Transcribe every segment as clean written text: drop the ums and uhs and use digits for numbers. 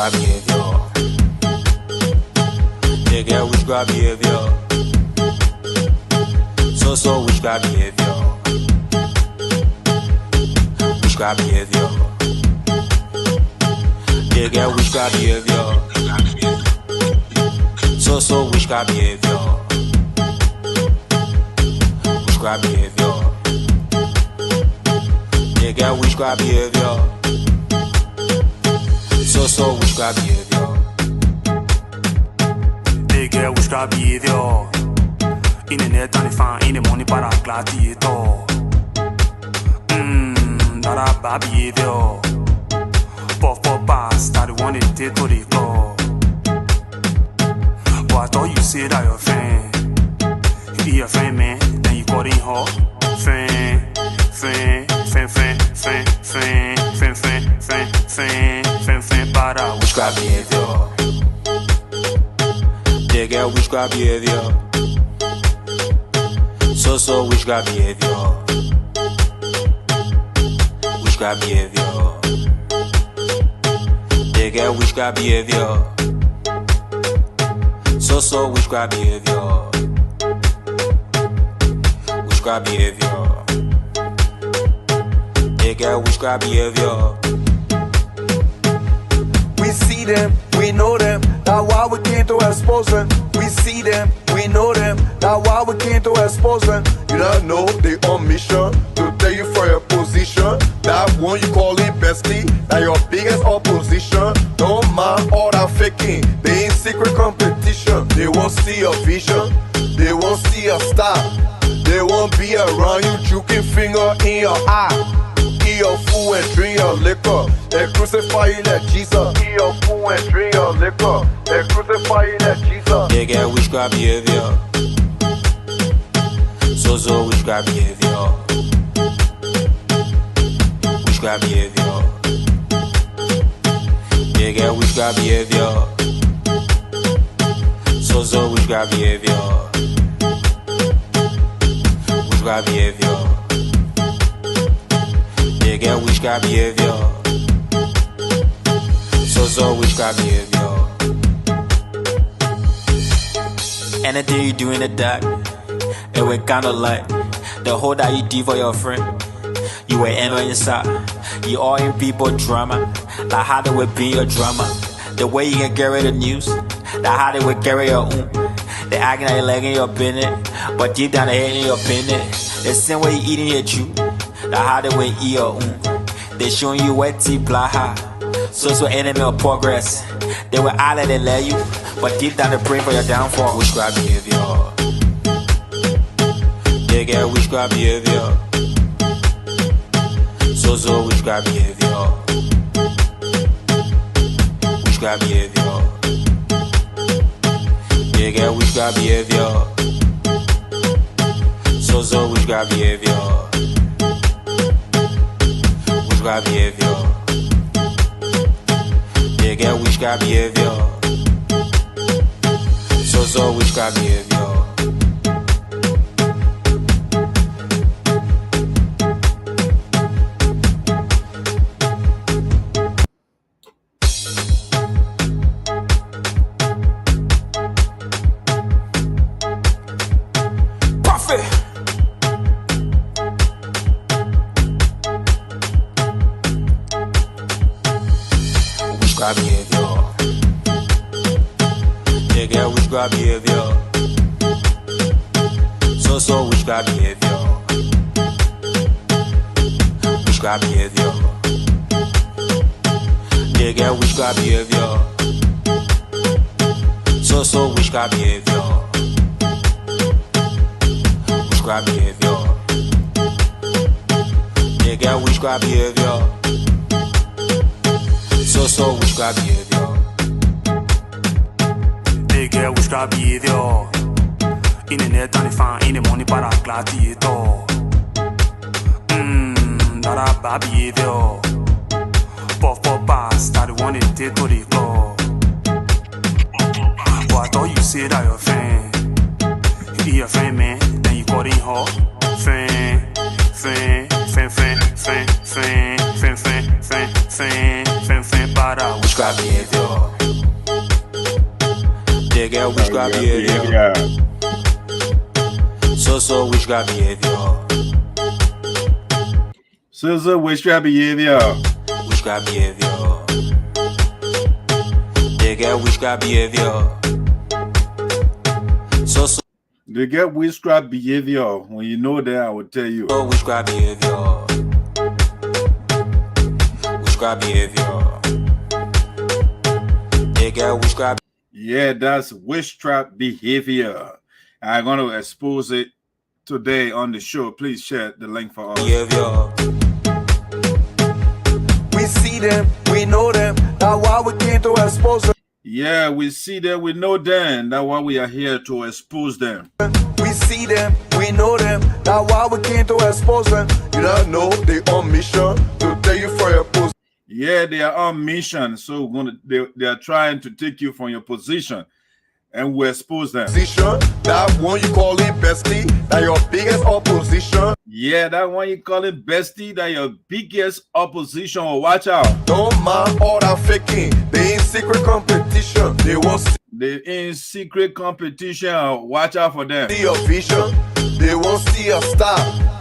witchcraft behavior. They get witchcraft behavior. So witchcraft behavior. Witchcraft behavior. They get witchcraft behavior. So witchcraft behavior. Witchcraft behavior. They get witchcraft behavior. So witchcraft behavior. They get witchcraft behavior. In the net and the fan, in the money para gladiator. That a bad behavior. Puff pass, that the one they take to the floor. But I thought you say that your friend. You be your friend, man, then you call in her. Friend, para witchcraft behavior. They get witchcraft behavior. So witchcraft behavior. Witchcraft behavior. They get witchcraft behavior. So witchcraft behavior. Witchcraft behavior. They get witchcraft behavior. We see them, we know them, that's why we came to expose them. We see them, we know them, that's why we came to expose them. You don't know they on mission to tell you for your position. That one you call it bestie, that your biggest opposition. Don't mind all that faking, they in secret competition. They won't see your vision, they won't see your style. They won't be around you, juking finger in your eye. Eat your food and drink your liquor. They crucify you like Jesus. Eat your food and drink your liquor. They crucify you like Jesus. They get witchcraft behavior. So witchcraft behavior. Witchcraft behavior. They get witchcraft behavior. So witchcraft behavior. Witchcraft behavior. They get witchcraft behavior. So witchcraft behavior. Anything you do in the dark, it will kinda like the whole that you did for your friend. You were in on your side. You all in people drama. Like how they will be your drama. The way you can carry the news. Like how they will carry your own. They acting like leg in your business, but deep down they hating your business. The same way you eating your chew. Like how they will eat your own. They showing you wet tea, blaha. So enemy of progress. They will either they let you, but deep down they pray for your downfall. Witchcraft behavior. They get witchcraft behavior. So witchcraft behavior. Witchcraft behavior. They get witchcraft behavior. So witchcraft behavior. Witchcraft behavior. They get witchcraft behavior. So witchcraft behavior. Prophet. Witchcraft behavior. They get witchcraft behavior. So witchcraft behavior. Witchcraft behavior. They get witchcraft behavior. So witchcraft behavior. Witchcraft behavior. They get witchcraft behavior. So witchcraft behavior. They get witchcraft behavior. In the net and the fan, in the money para gladiator. That a bad behavior. Puff pass, that the one they take to the floor. But I thought you say that your friend. You be your friend, man, then you call in her. Friend, para Witchcraft behavior. get witchcraft behavior. So witchcraft behavior. So witchcraft behavior. Witchcraft behavior. They get witchcraft behavior. So They get witchcraft behavior. When you know that, I will tell you. witchcraft behavior. Witchcraft behavior. They get witchcraft. Yeah, that's witchcraft behavior. I'm going to expose it today on the show. Please share the link for us. Behavior. We see them, we know them. That's why we came to expose them. Yeah, we see them, we know them. That's why we are here to expose them. We see them, we know them. That's why we came to expose them. You don't know they on mission to tell you for your post. Yeah, they are on mission. So they are trying to take you from your position. And we expose them. Position, that one you call it bestie, that your biggest opposition. Yeah, that one you call it bestie, that your biggest opposition. Watch out. Don't mind all that faking. They in secret competition. They won't They in secret competition. Watch out for them. see your vision. They won't see your style.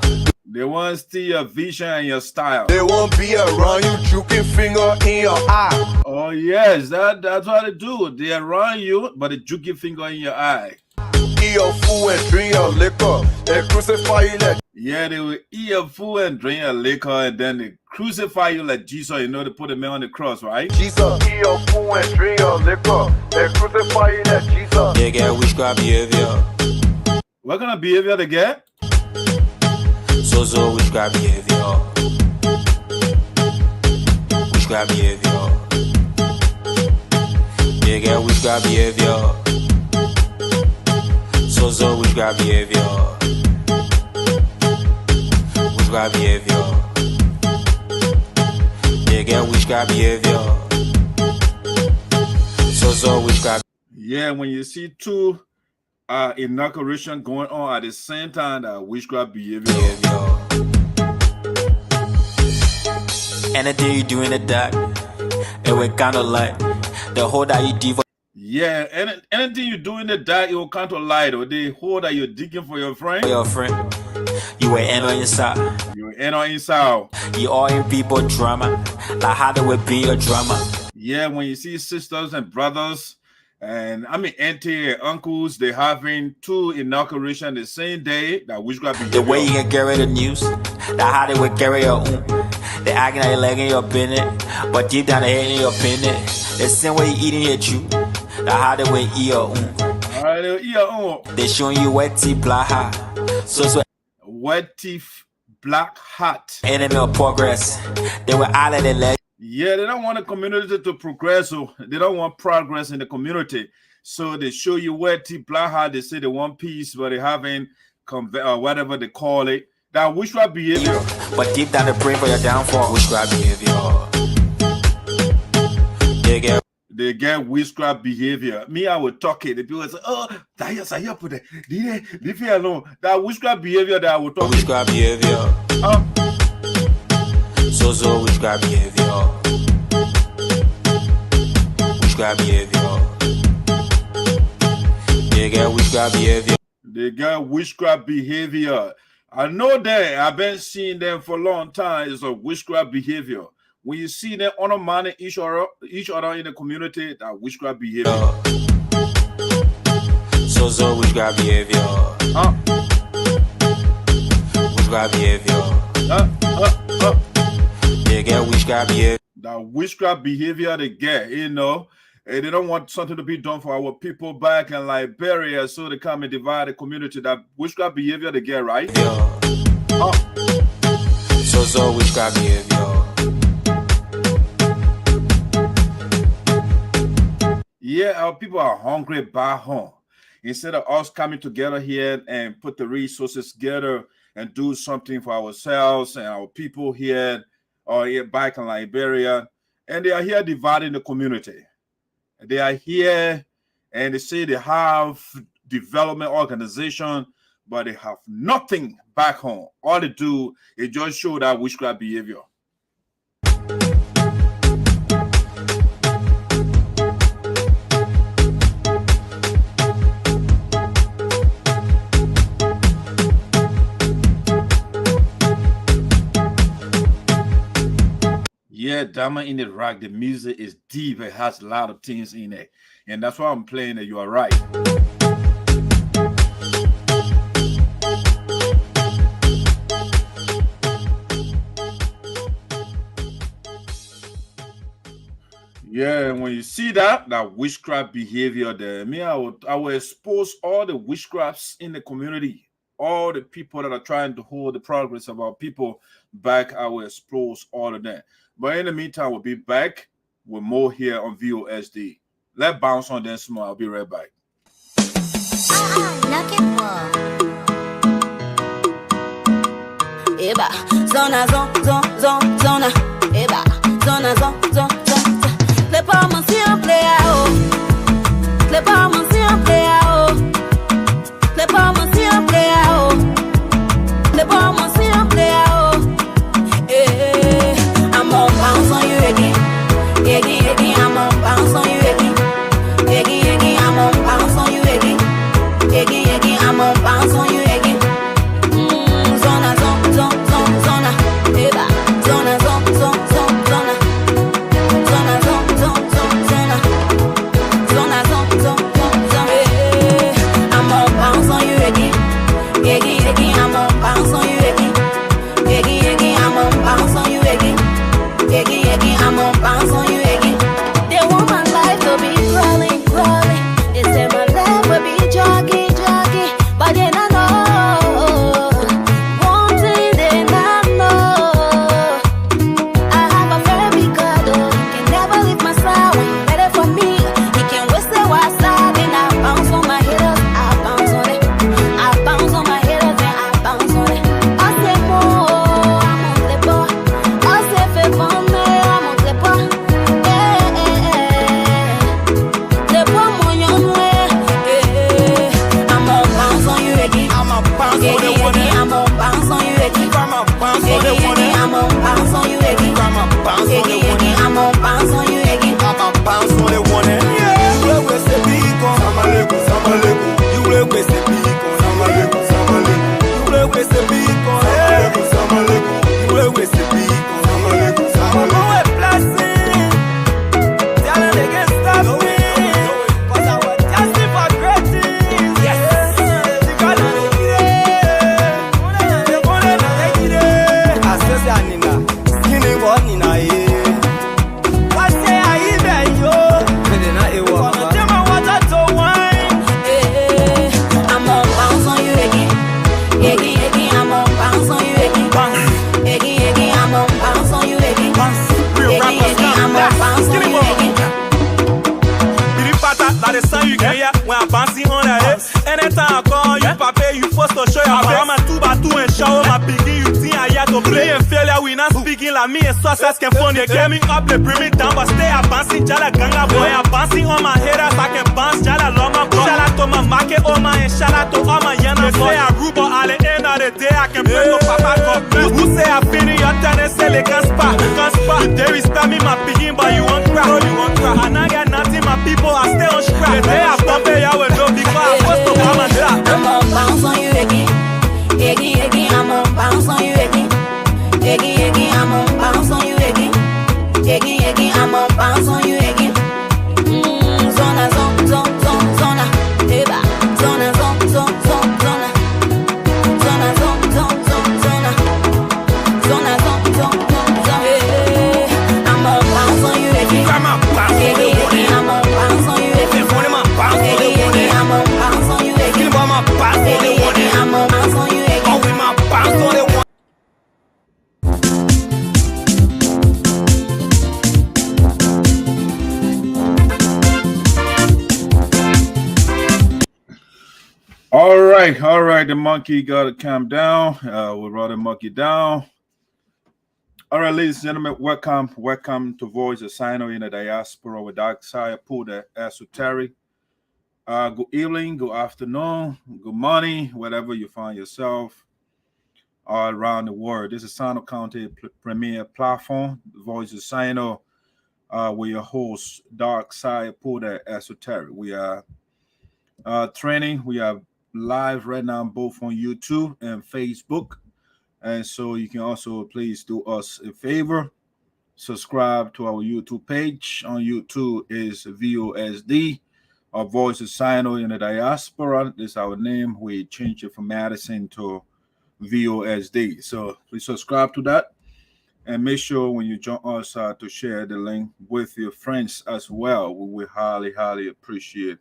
They want to steal your vision and your style. They won't be around you, juking finger in your eye. Oh yes, that's what they do. They are around you, but they juke your finger in your eye. Eat your food and drink your liquor. They crucify you like Yeah, they will eat your food and drink your liquor, and then they crucify you like Jesus. You know, they put the man on the cross, right? Jesus. Eat your food and drink your liquor. They crucify you like Jesus. They get witchcraft behavior. What kind of behavior they get? So witchcraft behavior. Witchcraft behavior. They get witchcraft behavior. So witchcraft behavior. Witchcraft behavior. They get witchcraft behavior. So witchcraft. Yeah, when you see two inauguration going on at the same time, that witchcraft behavior. Anything you do in the dark, it will kind of like the whole that you do for Yeah, anything you do in the dark, it will come to light. Or the hole that you're digging for your friend, your friend, you will end on inside. you will end on inside. You all in people drama, like how they will be your drama. Yeah, when you see sisters and brothers, and I mean auntie and uncles, they having two inauguration the same day, that witchcraft behavior. The way you can carry the news, that how they will carry your own. They acting like leg in your business, but deep down they hating your business. The same way you eating your chew, that how they will eat your own. Alright, they'll eat your own. They showing you wet teeth, black hat. So Wet teeth, black hat. enemy of progress. They will out of their leg. Yeah, they don't want the community to progress, so they don't want progress in the community. So they show you wet teeth, black hat. They say they want peace, but they haven't whatever they call it. That witchcraft behavior. But deep down they pray for your downfall. Witchcraft behavior. They get witchcraft behavior. Me, I would talk it. The people say, "Oh, that is a put it. Leave me alone." That witchcraft behavior that I would talk. Witchcraft behavior. So witchcraft behavior. Witchcraft behavior. They get witchcraft behavior. They got witchcraft behavior. I know that. I've been seeing them for a long time. It's a witchcraft behavior. When you see them undermining each other in the community, that witchcraft behavior. So witchcraft behavior. Witchcraft behavior. They get witchcraft behavior. That witchcraft behavior they get, you know. And they don't want something to be done for our people back in Liberia, so they come and divide the community. That witchcraft behavior they get, right? So witchcraft behavior. Yeah, our people are hungry back home. Instead of us coming together here and put the resources together and do something for ourselves and our people here or here back in Liberia, and they are here dividing the community. They are here and they say they have development organization, but they have nothing back home. All they do is just show that witchcraft behavior. Yeah, Diamond in the Rock. The music is deep. It has a lot of things in it. And that's why I'm playing it. You are right. Yeah, and when you see that witchcraft behavior there, I will expose all the witchcrafts in the community, all the people that are trying to hold the progress of our people back. I will expose all of that. But in the meantime, we'll be back with more here on VOSD. Let's bounce on this more. I'll be right back. Eba, zona, zona, eba, zona, zona. Les parents si on play out. Les parents si on play out. Les parents si on play out. Les parents si on play out. Eh, I'm on bounce on you again. Again, I'm on bounce on you again. Again, I'm on bounce on you again. Again, I'm on bounce on you again. Zona, zona, eba, zona, zona. Again, I'm on bounce on you again. Again, I'm on bounce on you again. Again, I'm on bounce on you again. They want my life to be crawling. They say my life will be jogging. But then I know one thing they not know. I have a very big God, he can never leave my side. When you ready for me, he can whistle while sliding. I bounce on my haters, I bounce on it. I bounce on my haters and I bounce on it. I say more, I'm on the bar. I say fait for me, I'm on the bar. The bar mon young way. I'm on bounce on you again. I'm on bounce on the one. I'm on bounce on you again. I'm on bounce on the one. I'm on bounce on you again. I'm on bounce on the one. I'm on bounce on you again. I'm on bounce on the one. Yeah, you will say big on. Samaleko. You will say big on. Samaleko. You will say big on. Samaleko. You will say big on. Samaleko. Oh, a blessing. Tell them they can stop me. Cause I was destined for great things. Yes. You gotta get it. I said, Nina. Skinny one, Nina. What say I even yo? I'm on bounce on you again. Again, I'm on bounce on you again. Again, I'm on bounce on you again. Again, I'm on bounce on you again. Like the sun you can hear when I'm bouncing on the head. Anytime I call you, papa, you forced to show your face. I'm a 2x2 and shower my piggy. You think I here to play and failure. We not speaking like me and success can phone. They get me up, they bring me down, but stay a bouncing jala ganga boy. I'm bouncing on my haters, I can bounce jala loma boy. Shout out to my market, oh my, and shout out to all my yana boy. They say I rude, but at the end of the day, I can play to papa God. Who say I finish your turn and say they can't spot. You dare respect me, my piggy, but you won't cry. And I got nothing, my people, I stay on scrap. They are pumping y'all with no because I'm supposed to come and drop. I'm on bounce on you again. Again, I'm on bounce on you again. Again, I'm on bounce on you again. Again, I'm on bounce on you again. Zona, zona, eba. Zona, zona. Zona, zona. I'm on bounce on you again. I'm on bounce on you again. I'm on bounce on you again. I'm on bounce on you again. I'm on bounce on you again. Oh, we my bounce on the one. All right. The monkey got to calm down. We'll run the monkey down. All right, ladies and gentlemen, welcome to Voice of Sinoe in the Diaspora with Sarpo Dancers Association. Good evening, good afternoon, good morning, wherever you find yourself all around the world. This is Sinoe County premier platform, Voice of Sinoe. We're your host, Sarpo Dancers Association. We are training. We are live right now both on YouTube and Facebook. And so you can also please do us a favor. subscribe to our YouTube page. On YouTube is VOSD. Our voice is Sinoe in the Diaspora. This is our name. We changed it from Madison to VOSD. So please subscribe to that. And make sure when you join us to share the link with your friends as well. We will highly, highly appreciate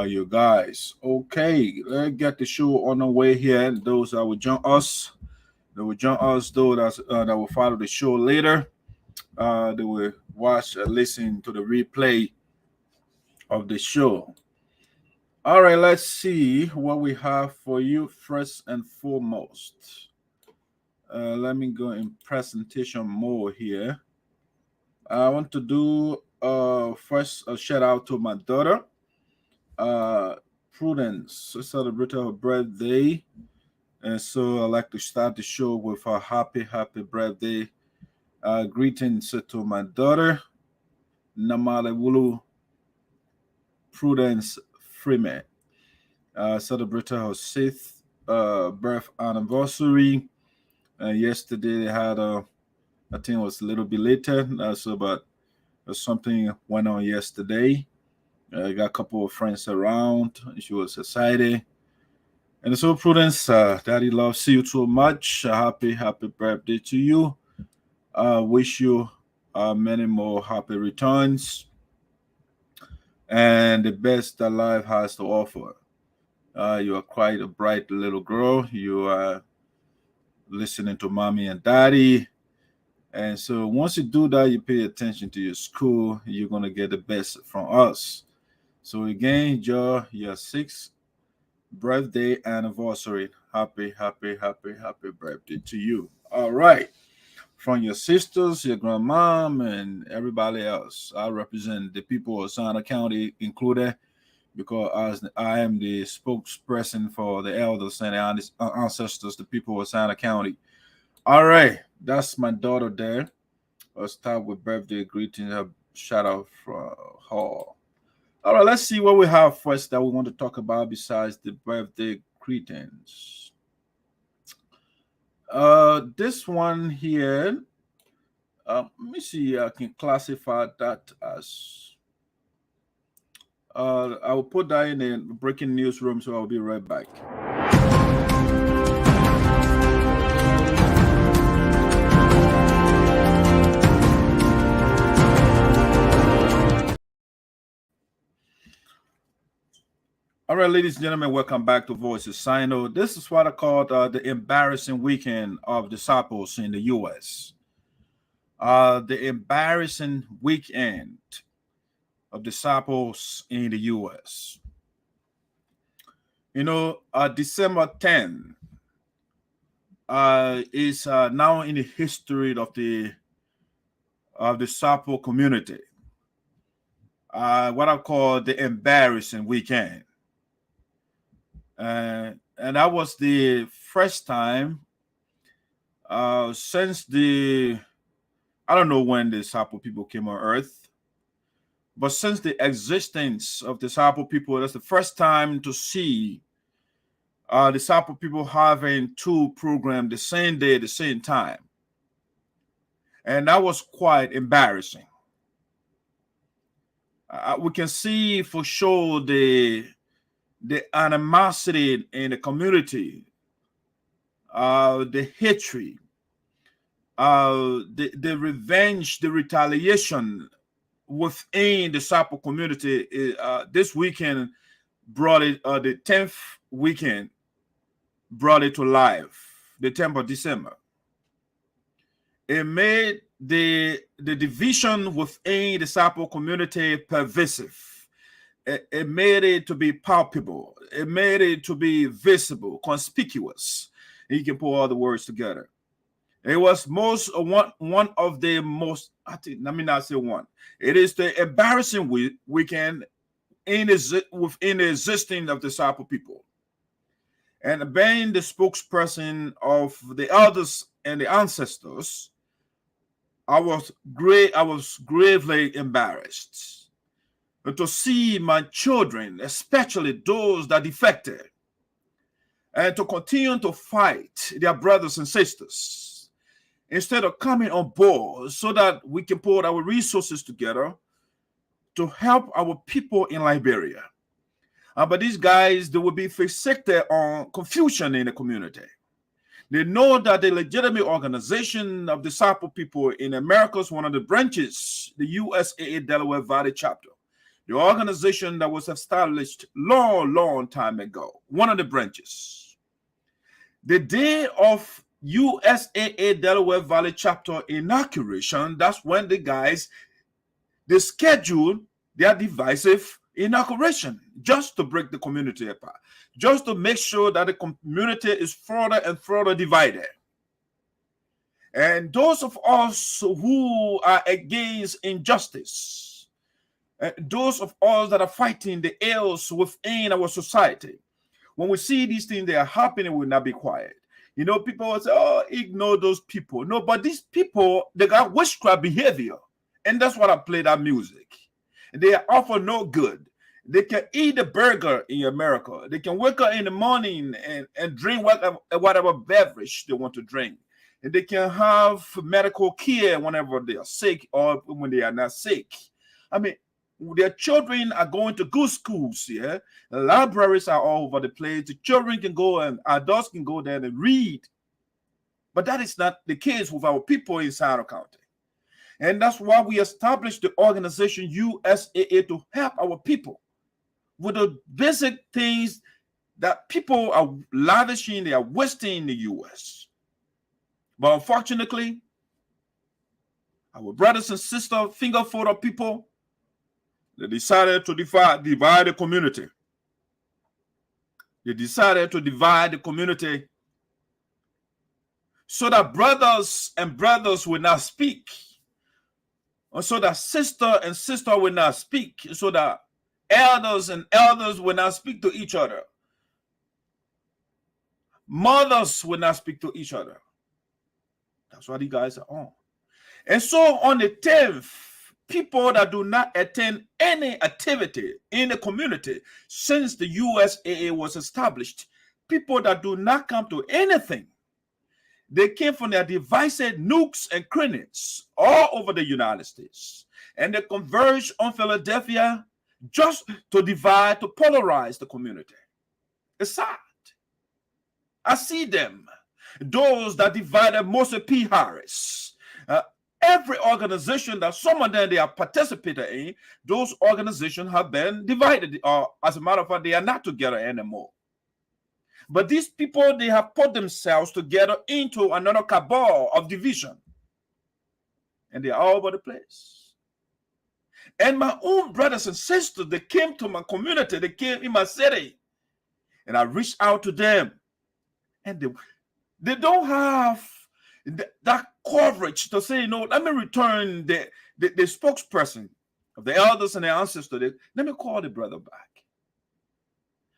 you guys. Okay, let's get the show on the way here. Those that will join us, those that will follow the show later. They will watch and listen to the replay of the show. All right, let's see what we have for you first and foremost. Let me go in presentation mode here. I want to do first a shout out to my daughter, Prudence, who celebrated her birthday. And so I'd like to start the show with a happy birthday. Greetings to my daughter, Namalaewlue Prudence Freeman. Celebrated her 6th birth anniversary. Yesterday they had I think it was a little bit later, but something went on yesterday. I got a couple of friends around. She was excited. And so Prudence, Daddy loves you so much. Happy birthday to you. Wish you many more happy returns and the best that life has to offer. You are quite a bright little girl. You are listening to mommy and daddy. And so once you do that, you pay attention to your school, you're going to get the best from us. So again, enjoy your 6th birthday anniversary. Happy birthday to you. All right. From your sisters, your grandmom, and everybody else. I represent the people of Sinoe County included, because I am the spokesperson for the elders and the ancestors, the people of Sinoe County. All right, that's my daughter there. Let's start with birthday greetings. A shout out from her. All right, let's see what we have first that we want to talk about besides the birthday greetings. This one here, let me see. I can classify that as. I will put that in the breaking news room, so I'll be right back. All right, ladies and gentlemen, welcome back to Voices Sinoe. This is what I call the embarrassing weekend of the Sarpos in the U.S. The embarrassing weekend of the Sarpos in the U.S. You know, December 10 is now in the history of the Sarpo community. What I call the embarrassing weekend. And that was the first time since I don't know when the Sarpo people came on Earth, but since the existence of the Sarpo people, that's the first time to see the Sarpo people having 2 programs the same day, the same time. And that was quite embarrassing. We can see for sure the animosity in the community, the hatred, the revenge, the retaliation within the Sarpo community. This weekend brought it, the 10th weekend brought it to life, the 10th of December. It made the division within the Sarpo community pervasive. It made it to be palpable. It made it to be visible, conspicuous. You can put all the words together. It was one of the most, I think, let me not say one. It is the embarrassing weekend within the existence of the Sarpo people. And being the spokesperson of the elders and the ancestors, I was gravely embarrassed to see my children, especially those that defected, and to continue to fight their brothers and sisters, instead of coming on board so that we can put our resources together to help our people in Liberia. But these guys, they will be fixated on confusion in the community. They know that the legitimate organization of the Sarpo people in America is one of the branches, the USAA Delaware Valley chapter, the organization that was established long time ago, one of the branches. The day of USAA Delaware Valley chapter inauguration, that's when the guys, they scheduled their divisive inauguration just to break the community apart, just to make sure that the community is further and further divided. And those of us who are against injustice, those of us that are fighting the ills within our society, when we see these things, they are happening, we will not be quiet. You know, people will say, oh, ignore those people. No, but these people, they got witchcraft behavior. And that's what I play that music. They are often no good. They can eat a burger in America. They can wake up in the morning and drink whatever beverage they want to drink. And they can have medical care whenever they are sick or when they are not sick. I mean, their children are going to good schools here. The libraries are all over the place. The children can go and adults can go there and read. But that is not the case with our people in Sinoe County. And that's why we established the organization USAA to help our people with the basic things that people are lavishing, they are wasting in the U.S. But unfortunately, our brothers and sisters, finger photo people, they decided to divide the community. They decided to divide the community so that brothers and brothers will not speak. Or so that sister and sister will not speak. So that elders and elders will not speak to each other. Mothers will not speak to each other. That's what you guys are on. And so on the 10th, people that do not attend any activity in the community since the USAA was established, people that do not come to anything, they came from their divisive nooks and crannies all over the United States. And they converged on Philadelphia just to divide, to polarize the community. It's sad. I see them. Those that divided Moses P. Harris. Every organization that some of them they are participating in, those organizations have been divided. As a matter of fact, they are not together anymore. But these people, they have put themselves together into another cabal of division. And they are all over the place. And my own brothers and sisters, they came to my community, they came in my city. And I reached out to them. And they don't have that coverage to say, let me return the spokesperson of the elders and the ancestors. Let me call the brother back.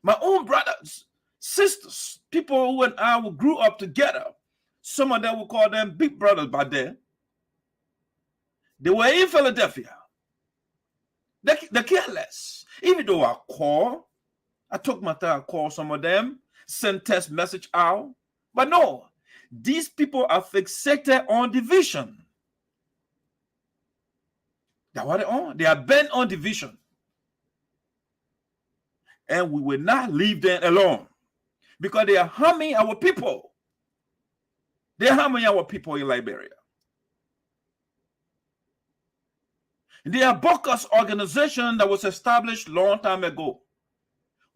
My own brothers, sisters, people who and I grew up together. Some of them will call them big brothers by then. They were in Philadelphia. They're careless. Even though I took my time to call some of them, send text message out. But no, these people are fixated on division. That's what they're on. They are bent on division. And we will not leave them alone. Because they are harming our people. They are harming our people in Liberia. They are bogus organization that was established long time ago.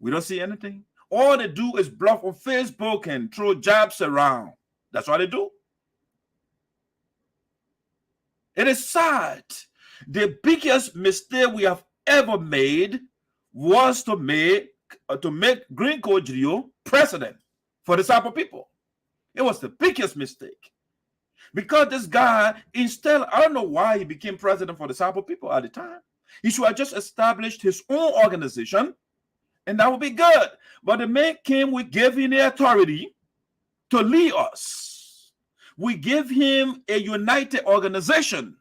We don't see anything. All they do is bluff on Facebook and throw jabs around. That's what they do. It is sad. The biggest mistake we have ever made was to make Green Kodrio president for the Sarpo people. It was the biggest mistake. Because this guy, instead, I don't know why he became president for the Sarpo people at the time. He should have just established his own organization, and that would be good. But the man came, we gave him the authority to lead us. We gave him a united organization.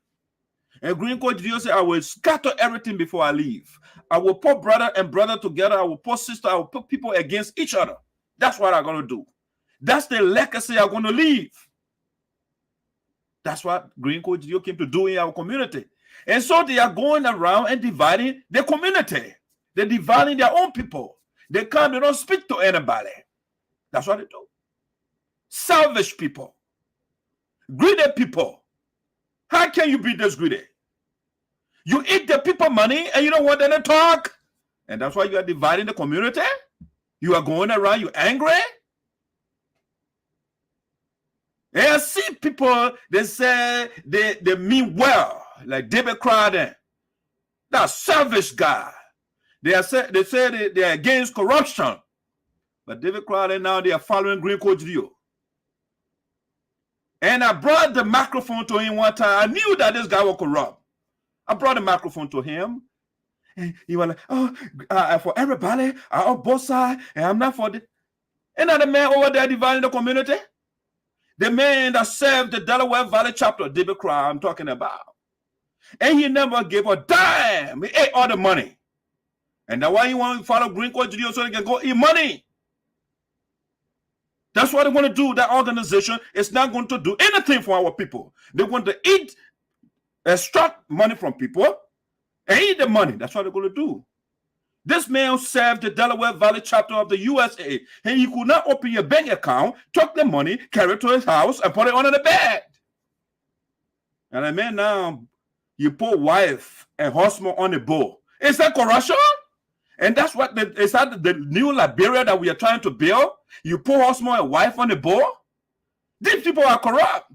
And Green Kodrio said, I will scatter everything before I leave. I will put brother and brother together. I will put sister. I will put people against each other. That's what I'm going to do. That's the legacy I'm going to leave. That's what Green Code GGAA came to do in our community. And so they are going around and dividing the community. They're dividing their own people. They don't speak to anybody. That's what they do. Selfish people. Greedy people. How can you be this greedy? You eat the people money and you don't want them to talk. And that's why you are dividing the community. You are going around, you're angry. And I see people, they say they mean well, like David Crowden. That selfish guy. They say they are against corruption. But David Crowden now they are following Green Code GGAA. And I brought the microphone to him one time. I knew that this guy was corrupt. I brought the microphone to him. And he was like, oh, for everybody, I'm on both sides, and I'm not for the. And now the man over there dividing the community. The man that served the Delaware Valley chapter, David Crowder, I'm talking about. And he never gave a dime. He ate all the money. And that's why he want to follow Green Code GGAA so they can go eat money. That's what they want to do. That organization is not going to do anything for our people. They want to extract money from people and eat the money. That's what they're going to do. This man served the Delaware Valley chapter of the USA, and he could not open your bank account, took the money, carry it to his house, and put it under the bed. And the man now, you put wife and husband on the boat. Is that corruption? And that's what is that the new Liberia that we are trying to build? You put husband and wife on the boat? These people are corrupt.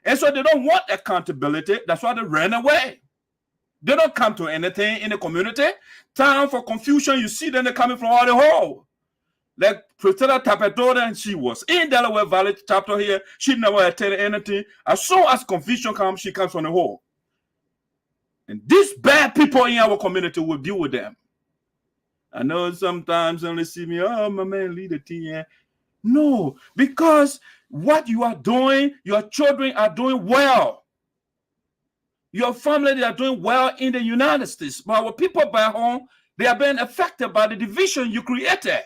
And so they don't want accountability. That's why they ran away. They don't come to anything in the community. Time for confusion, you see them, they're coming from all the hole. Like Priscilla Tapetola, and she was in Delaware Valley chapter here. She never attended anything. As soon as confusion comes, she comes from the hole. And these bad people in our community will deal with them. I know sometimes when they see me, oh, my man, lead the team. No, because what you are doing, your children are doing well. Your family, they are doing well in the United States. But our people back home, they are being affected by the division you created.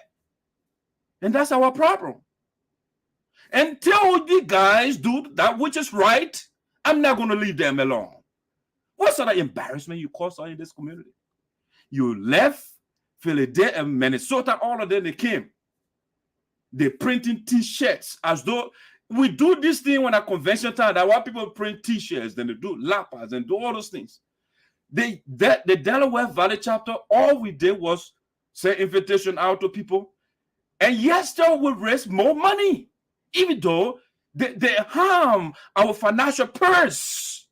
And that's our problem. Until you guys do that which is right, I'm not going to leave them alone. What sort of embarrassment you caused in this community? You left Philadelphia and Minnesota, all of them, they came. They printing T-shirts as though we do this thing when a convention time. That why people print T-shirts, then they do lapas and do all those things. The Delaware Valley chapter, all we did was send invitation out to people, and yes, still we raise more money, even though they harm our financial purse.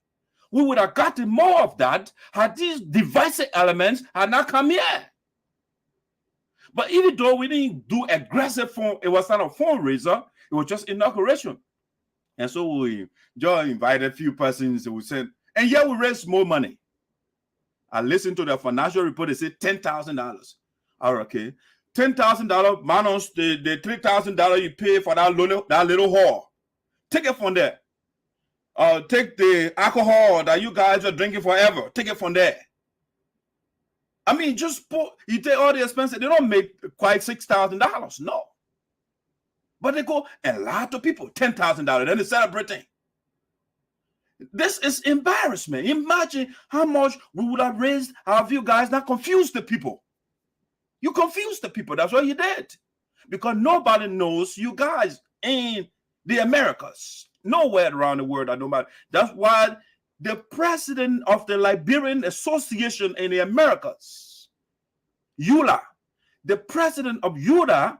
We would have gotten more of that had these divisive elements had not come here. But even though we didn't do aggressive form, it was not a fundraiser, it was just inauguration. And so we just invited a few persons, and we said, and yeah, we raised more money. I listened to the financial report, they said $10,000. All right, okay. $10,000 minus the $3,000 you pay for that little hall. Take it from there. Take the alcohol that you guys are drinking forever. Take it from there. I mean, you take all the expenses. They don't make quite $6,000. No. But they go and lie to people, $10,000. Then they celebrating. This is embarrassment. Imagine how much we would have raised. Have you guys not confused the people? You confused the people. That's what you did. Because nobody knows you guys in the Americas. Nowhere around the world, nobody. That's why the president of the Liberian Association in the Americas, ULAA, the president of ULAA,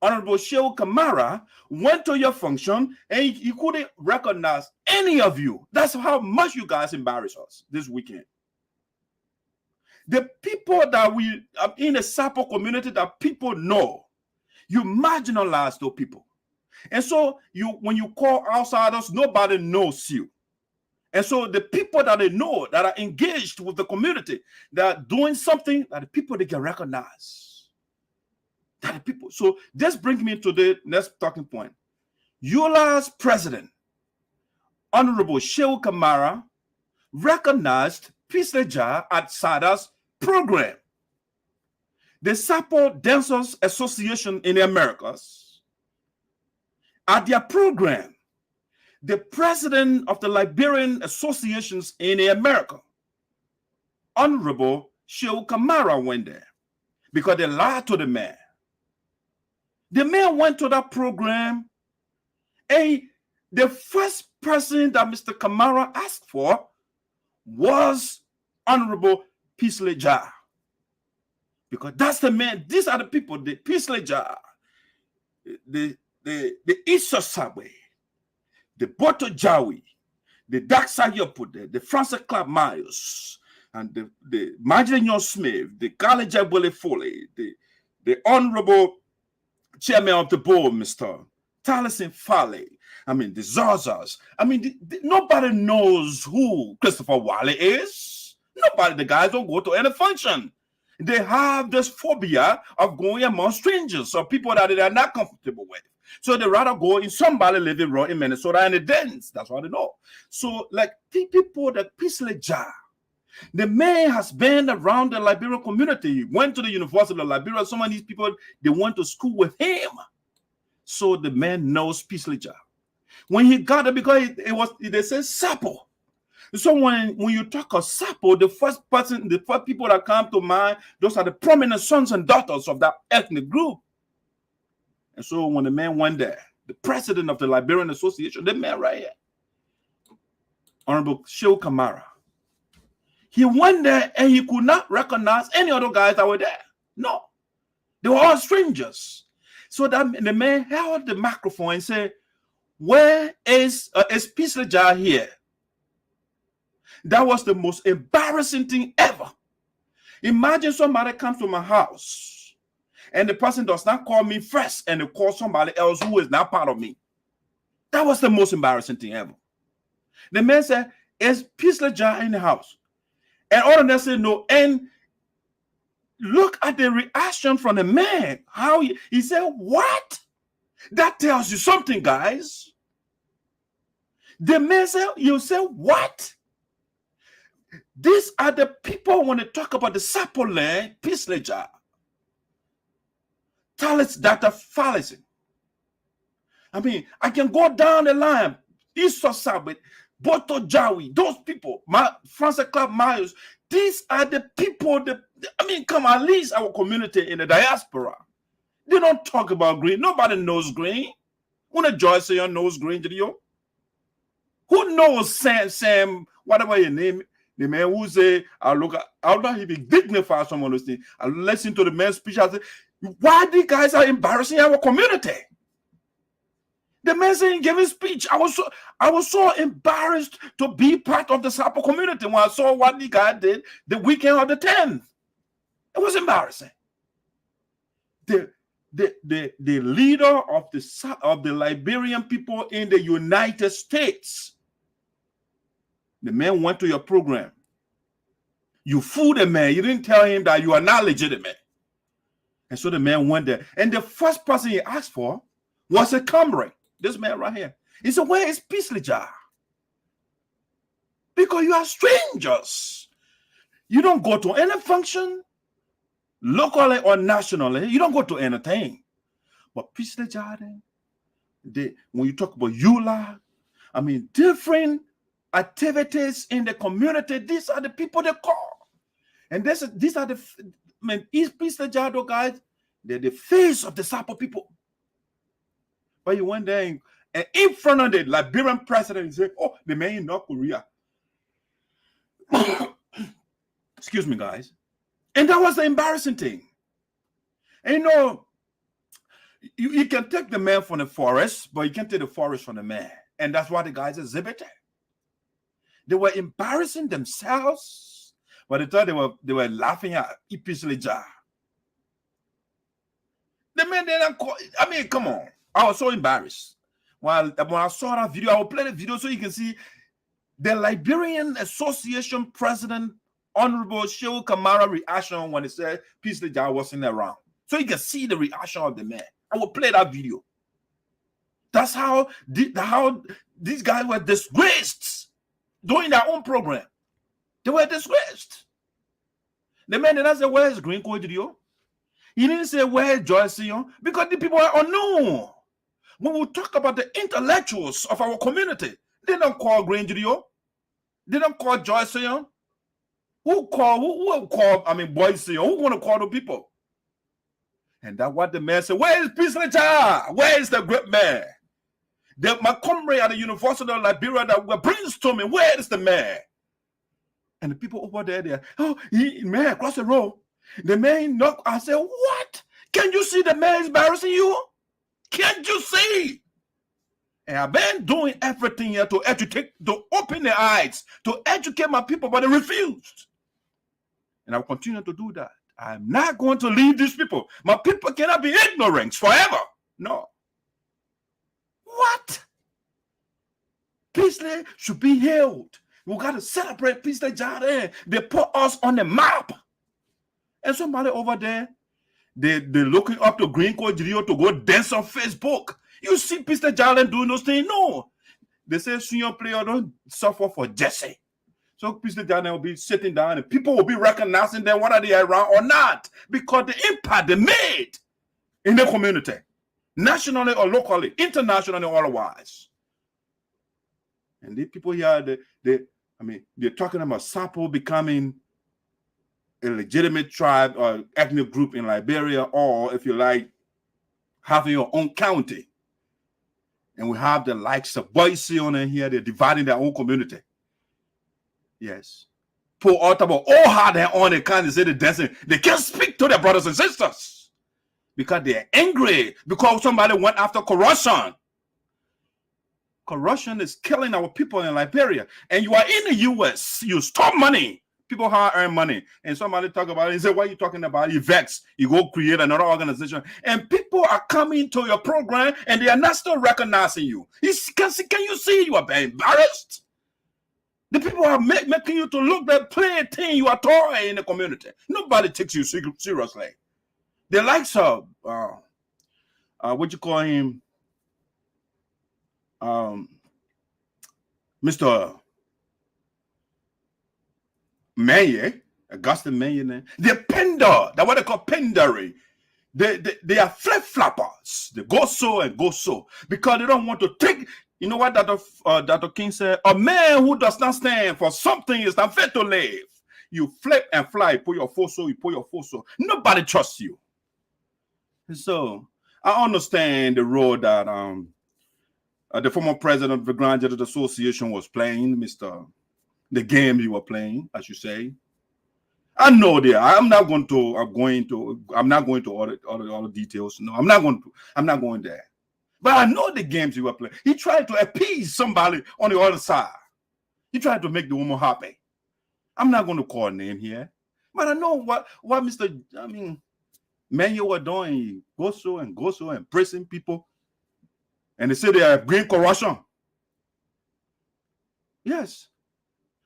Honorable Shiwoh Kamara, went to your function and he couldn't recognize any of you. That's how much you guys embarrass us this weekend. The people that we are in the Sarpo community that people know, you marginalize those people. And so when you call outsiders, nobody knows you. And so the people that they know that are engaged with the community, that are doing something that the people they can recognize. That the people. So this brings me to the next talking point. ULAA's president, Honorable Shiwoh Kamara, recognized Peasley Jah at SADAA's program. The Sarpo Dancers Association in the Americas, at their program, the president of the Liberian associations in America, Honorable Shiwoh Kamara, went there because they lied to the man. The man went to that program, and the first person that Mr. Kamara asked for was Honorable Peasley Jah. Because that's the man, these are the people, the Peasley Jah, the ESOTERIC, the Boto Jawi, the Dark Sayopude, the Francis Clap Myers, and the Marjorie Smith, the College Bully Foley, the Honorable Chairman of the Board, Mr. Taliesin Fale. I mean, the Zazas. I mean, nobody knows who Christopher Wiley is. Nobody, the guys don't go to any function. They have this phobia of going among strangers or people that they are not comfortable with. So they rather go in somebody living wrong in Minnesota and the dens. That's what they know. So, like the people that Peasley Jah, the man has been around the Liberian community. He went to the University of Liberia. Some of these people, they went to school with him. So the man knows Peasley Jah. When he got it, because they say Sarpo. So when you talk of Sarpo, the first people that come to mind, those are the prominent sons and daughters of that ethnic group. And so when the man went there, the president of the Liberian Association, the man right here, Honorable Shiwoh Kamara, he went there and he could not recognize any other guys that were there. No, they were all strangers. So that the man held the microphone and said, "Where is Peasley Jah here?" That was the most embarrassing thing ever. Imagine somebody comes to my house and the person does not call me first and they call somebody else who is not part of me. That was the most embarrassing thing ever. The man said, "Is Peasley Jah in the house?" And all of them said no. And look at the reaction from the man. How he said, "What?" That tells you something, guys. The man said, "You said what?" These are the people when they talk about the Sarpo land, Peasley Jah, Talis Data Fallacy. I mean, I can go down the line. ESOTERIC, Boto Jawi, those people, Francis Clap Myers, these are the people that, I mean, come at least our community in the diaspora. They don't talk about green. Nobody knows green. When Joyce knows green, did you? Who knows Sam, whatever your name, the man who say, I'll not even dignify some of those things. I listen to the man's speech. I say, why these guys are embarrassing our community? The man saying giving speech. I was so embarrassed to be part of the Sarpo community when I saw what the guy did the weekend of the 10th. It was embarrassing. The leader of the Liberian people in the United States. The man went to your program. You fooled the man. You didn't tell him that you are not legitimate. And so the man went there. And the first person he asked for was a Kamara. This man right here. He said, "Where is Peasley Jah?" Because you are strangers. You don't go to any function, locally or nationally. You don't go to anything. But Peasley Jah, when you talk about ULAA, I mean, different activities in the community, these are the people they call. And these are the, I mean, Peasley Jah, guys, they're the face of the Sarpo people. But you went there and in front of the Liberian president, he said, "Oh, the man in North Korea." Excuse me, guys. And that was the embarrassing thing. And you know, you can take the man from the forest, but you can't take the forest from the man. And that's what the guys exhibited. They were embarrassing themselves, but they thought they were laughing at Peasley Jah. The man didn't call. I mean, come on. I was so embarrassed. When I saw that video, I will play the video so you can see the Liberian Association President, Honorable Shiwoh Kamara reaction when he said Peasley Jah wasn't around. So you can see the reaction of the man. I will play that video. That's how these guys were disgraced doing their own program. They were disgraced. The man did not say, "Where is Green Code video?" He didn't say, "Where is Joyce?" Because the people are unknown. when we talk about the intellectuals of our community, they don't call Green Judio. They don't call Joyce Young. Who call, I mean, Boys Young? Who want to call the people? And that's what the man said. Where is Peasley Jah? Where is the great man? My comrade at the University of Liberia that were brainstorming, where is the man? And the people over there, man, across the road. The man knocked. I said, what? Can you see the man embarrassing you? Can't you see? And I've been doing everything here to educate, to open their eyes, to educate my people, but they refused. And I'll continue to do that. I'm not going to leave these people. My people cannot be ignorant forever. No. What? Peasley should be held. We got to celebrate Peasley Jah there. They put us on the map. And somebody over there, they're looking up to Green Coat Video to go dance on Facebook. You see Peasley Jah doing those things? No. They say senior player don't suffer for Jesse. So Peasley Jah will be sitting down and people will be recognizing them whether they are around or not because the impact they made in the community, nationally or locally, internationally or otherwise. And the people here, they're talking about Sarpo becoming a legitimate tribe or ethnic group in Liberia, or if you like, having your own county. And we have the likes of Boise on in here, they're dividing their own community. Yes. Poor Ottawa all had their own, they can't say the dancing. They can't speak to their brothers and sisters because they're angry because somebody went after corruption. Corruption is killing our people in Liberia. And you are in the US, you stop money. People how earn money. And somebody talk about it and say, what are you talking about? You vex. You go create another organization. And people are coming to your program and they are not still recognizing you. Can you see you are being embarrassed? The people are making you to look like play a thing you are toy in the community. Nobody takes you seriously. The likes of what you call him? Mr. Mayor, Augustine Mayor, they're pender. That's what they call pendery. They are flip-floppers. They go so and go so because they don't want to take. You know what Dr. King said? A man who does not stand for something is not fit to live. You flip and fly, you put your foresaw, you put your foresaw. Nobody trusts you. So I understand the role that the former president of the Grand Judges Association was playing, the game you were playing, as you say. I know that I'm not going to all the details. No, I'm not going there. But I know the games you were playing. He tried to appease somebody on the other side. He tried to make the woman happy. I'm not going to call a name here. But I know what Manuel were doing. He goes so and pressing people. And they say they are green corruption. Yes.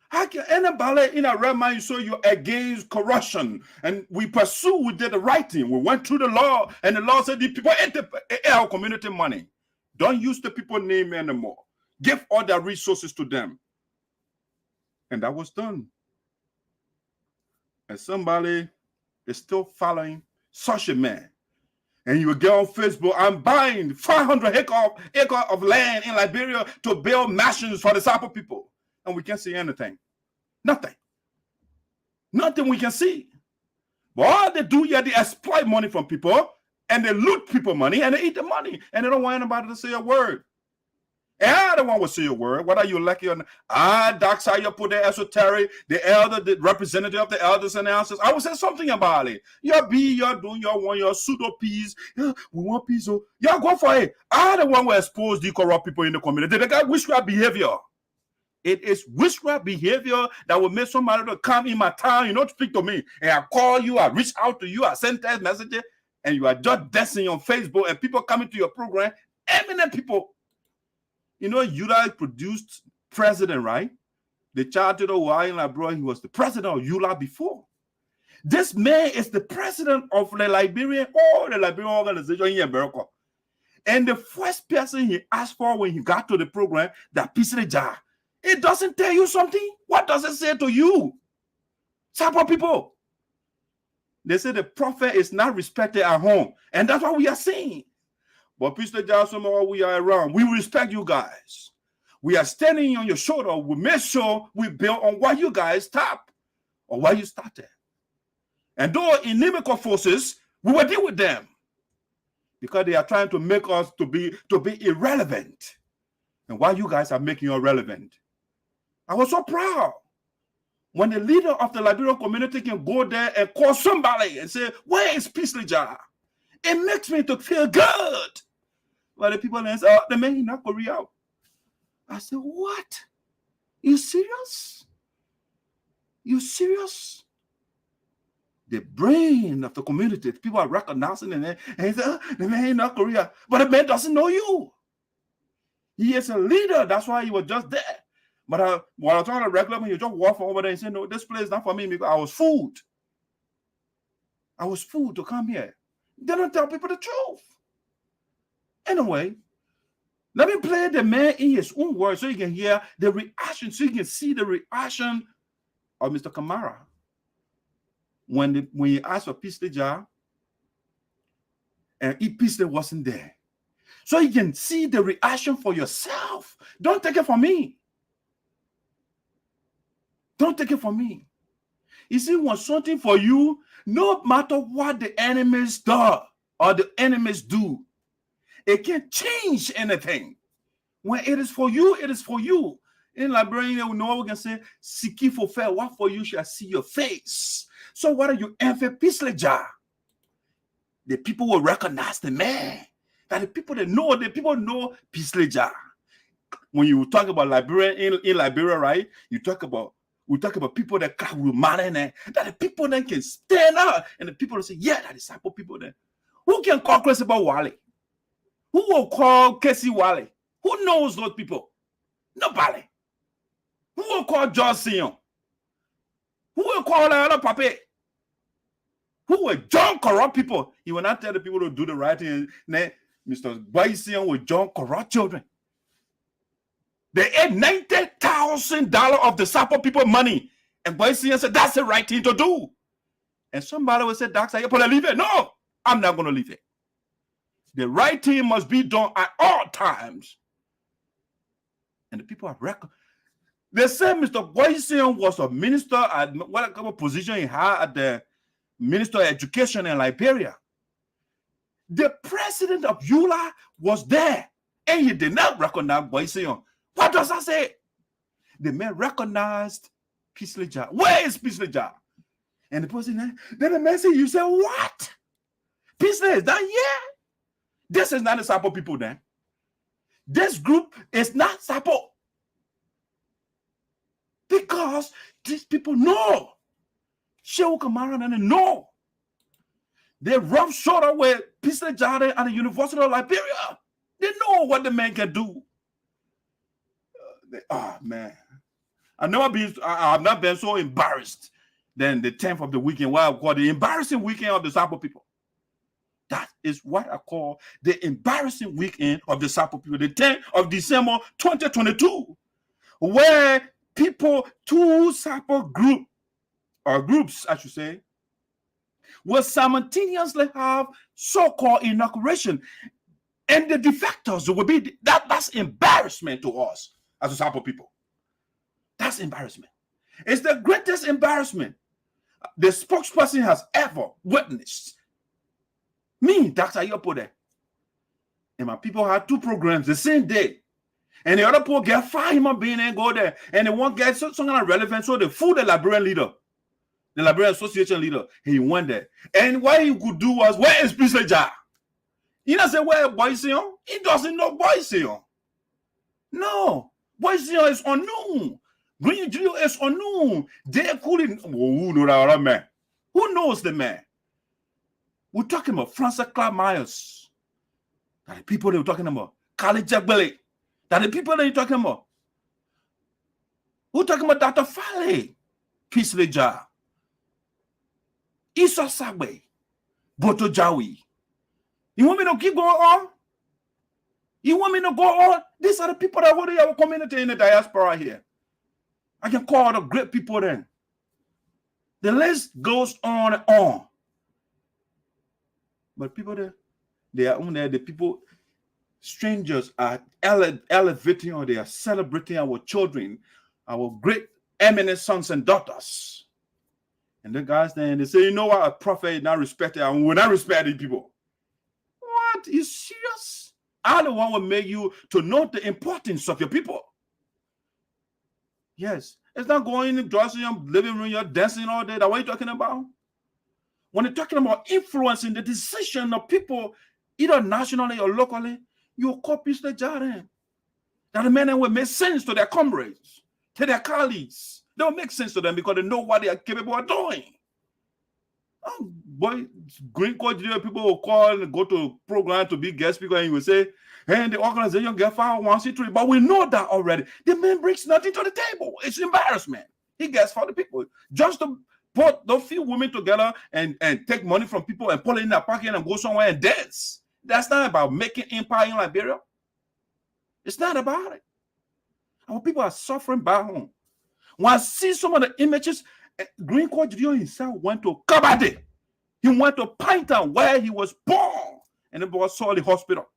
How can anybody in a right mind say you're against corruption? And we did the right thing. We went through the law, and the law said the people ate our community money. Don't use the people's name anymore. Give all their resources to them. And that was done. And somebody is still following such a man. And you will get on Facebook, I'm buying 500 acres of land in Liberia to build mansions for the Sarpo people. And we can't see anything. Nothing. Nothing we can see. But all they do here, they exploit money from people and they loot people money and they eat the money. And they don't want anybody to say a word. And I don't want to say a word, whether you like it or not. That's how you put the esoteric, the elder, the representative of the elders and elders. I will say something about it. You're doing your one, your pseudo peace. Yeah, we want peace. So y'all go for it. I don't want to expose the corrupt people in the community. They got witchcraft behavior. It is witchcraft behavior that will make somebody to come in my town, speak to me. And I call you, I reach out to you, I send text messages, and you are just dancing on Facebook, and people coming to your program, eminent people. ULAA produced president, right? The charter of Hawaii Liberia, he was the president of ULAA before. This man is the president of the Liberian organization in America. And the first person he asked for when he got to the program, that Peasley Jah. It doesn't tell you something. What does it say to you? Sarpo people. They say the prophet is not respected at home. And that's what we are seeing. But Peasley Jah, somehow we are around. We respect you guys. We are standing on your shoulder. We make sure we build on what you guys tap or what you started. And though inimical forces, we will deal with them because they are trying to make us to be irrelevant. And why you guys are making you relevant. I was so proud when the leader of the Liberian community can go there and call somebody and say, where is Peasley Jah? It makes me to feel good. But the people then say, oh, the man in North Korea. I said, what? You serious? You serious? The brain of the community, people are recognizing it, and he said, oh, the man in North Korea. But the man doesn't know you. He is a leader. That's why he was just there. But while I was talking to regular, when you just walk over there and say, no, this place is not for me because I was fooled. I was fooled to come here. They don't tell people the truth. Anyway, let me play the man in his own words so you can hear the reaction, so you can see the reaction of Mr. Kamara when he asked for Peasley Jah and Peasley wasn't there. So you can see the reaction for yourself. Don't take it from me. Don't take it from me. You see, when something for you, no matter what the enemies do or the enemies do, it can't change anything. When it is for you, it is for you. In Liberian, we know we can say, seek ye for fair, what for you shall see your face. So what are you envy Peasley Jah? The people will recognize the man. That the people know Peasley Jah. When you talk about Liberia in Liberia, right? We talk about people that will man that the people then can stand up and the people will say, yeah, that is Sarpo people then. Who can call Chris about Wally? Who will call Casey Wally? Who knows those people? Nobody. Who will call Josephine? Who will call the other puppet? Who will John corrupt people? He will not tell the people to do the right thing. Mr. Mayson will John corrupt children. They ate $90,000 of the Sarpo people money. And Mayson said, that's the right thing to do. And somebody will say, Doc, you're going to leave it. No, I'm not going to leave it. The right thing must be done at all times. And the people have record. They said Mr. Mayson was a minister at whatever position he had at the Minister of Education in Liberia. The president of ULAA was there, and he did not recognize Mayson. What does that say? The man recognized Peasley Jah. Where is Peasley Jah? And the person then the man said, you said, what? Peasley is that? Yeah. This is not the Sarpo people then. This group is not Sarpo. Because these people know. Shiwoh Kamara and they know. They rub shoulder with Peasley Jah at the University of Liberia. They know what the man can do. Man. I've not been so embarrassed than the 10th of the weekend, what I call the embarrassing weekend of the Sarpo people. That is what I call the embarrassing weekend of the Sarpo people, the 10th of December 2022, where people, two Sarpo groups, I should say, will simultaneously have so-called inauguration. And the defectors will be, that's embarrassment to us as a Sarpo people. That's embarrassment. It's the greatest embarrassment the spokesperson has ever witnessed. Me, Dr. Yopode, and my people had two programs the same day. And the other people get 5 human beings and go there. And they won't get some kind of relevance. So they fool the Liberian leader, the Liberian Association leader. He went there. And what he could do was, where is Peasley Jah? He doesn't say, where is Mayson? He doesn't know Mayson. No. Mayson is unknown. Green Julio is unknown. They couldn't. Who knows that man? Who knows the man? We're talking about Francis Clark Myers. That the people they were talking about. Khalid Jagbele. That the people that you're talking about. We're talking about Dr. Fale. Peasley Jah. Issa Sagbe. Boto Jawi. You want me to keep going on? You want me to go on? These are the people that hold our community in the diaspora here. I can call the great people then. The list goes on and on. But people there, they are on there, the people, strangers are elevating or they are celebrating our children, our great eminent sons and daughters. And the guys then they say, you know what, a prophet is not respected, and we're not respecting people. What? You serious? I the one will make you to know the importance of your people. Yes. It's not going in dressing your living room, you're dancing all day. That's what you're talking about? When you're talking about influencing the decision of people, either nationally or locally, you call Peasley Jah. That the men will make sense to their comrades, to their colleagues. They will make sense to them because they know what they are capable of doing. Oh, boy, Green Court people will call and go to program to be guest speaker, and you will say, hey, the organization get 501c3, but we know that already. The man brings nothing to the table. It's embarrassment. He gets for the people. Just to put those few women together and take money from people and put it in their pocket and go somewhere and dance. That's not about making empire in Liberia. It's not about it. Our people are suffering back home. When I see some of the images, Green Court himself went to Kabade. He went to Pinetown where he was born. And the boy saw the hospital.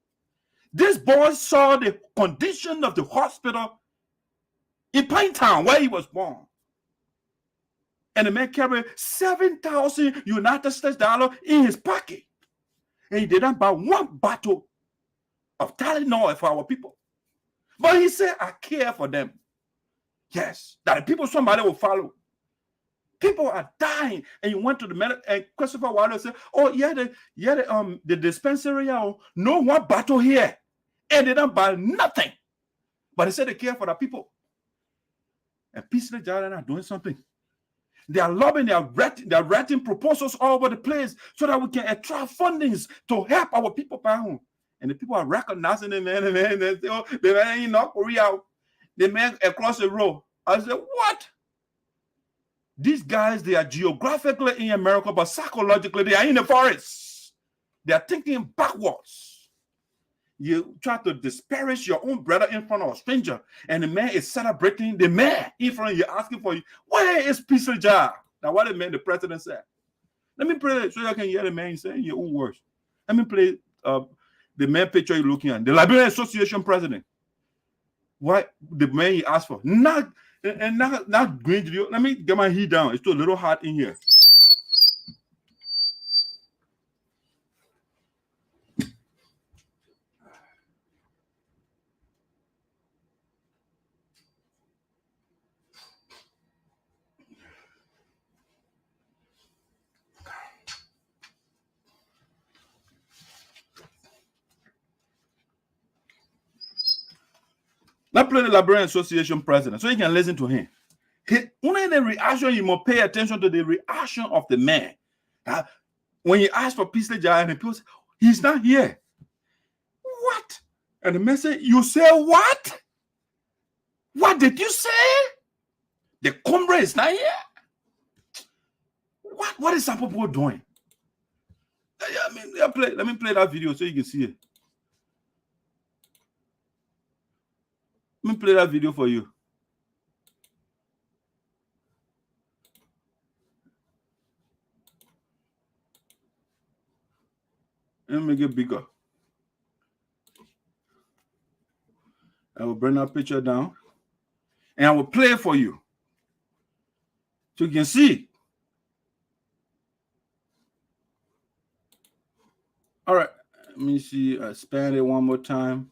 This boy saw the condition of the hospital in Pinetown where he was born. And the man carried 7,000 United States dollars in his pocket. And he didn't buy one bottle of Tylenol for our people. But he said, I care for them. Yes, that the people, somebody will follow. People are dying. And you went to the medical, and Christopher Wilder said, oh, the dispensary, no one bottle here. And they don't buy nothing. But they said they care for the people. And Peasley Jah are doing something. They are lobbying, they are writing proposals all over the place so that we can attract fundings to help our people back home. And the people are recognizing the man, and they say, oh, the man in North Korea, the man across the road. I said, what? These guys, they are geographically in America, but psychologically, they are in the forest. They are thinking backwards. You try to disparage your own brother in front of a stranger, and the man is celebrating the man in front of you, asking for you. Where is Peasley Jah? Now, what the president said. Let me play so you can hear the man saying your own words. Let me play the man picture you're looking at. The Liberian Association president. What the man he asked for? Not green video. Let me get my heat down. It's too a little hot in here. Let's play the Liberian Association president so you can listen to him. Only the reaction, you must pay attention to the reaction of the man. When you ask for Peasley Jah, and people say, he's not here. What? And the man said, you say what? What did you say? The comrade is not here? What is Sarpo doing? I mean, let me play that video so you can see it. Let me play that video for you. Let me make it bigger. I will bring that picture down and I will play it for you so you can see. All right, let me see. I expand it one more time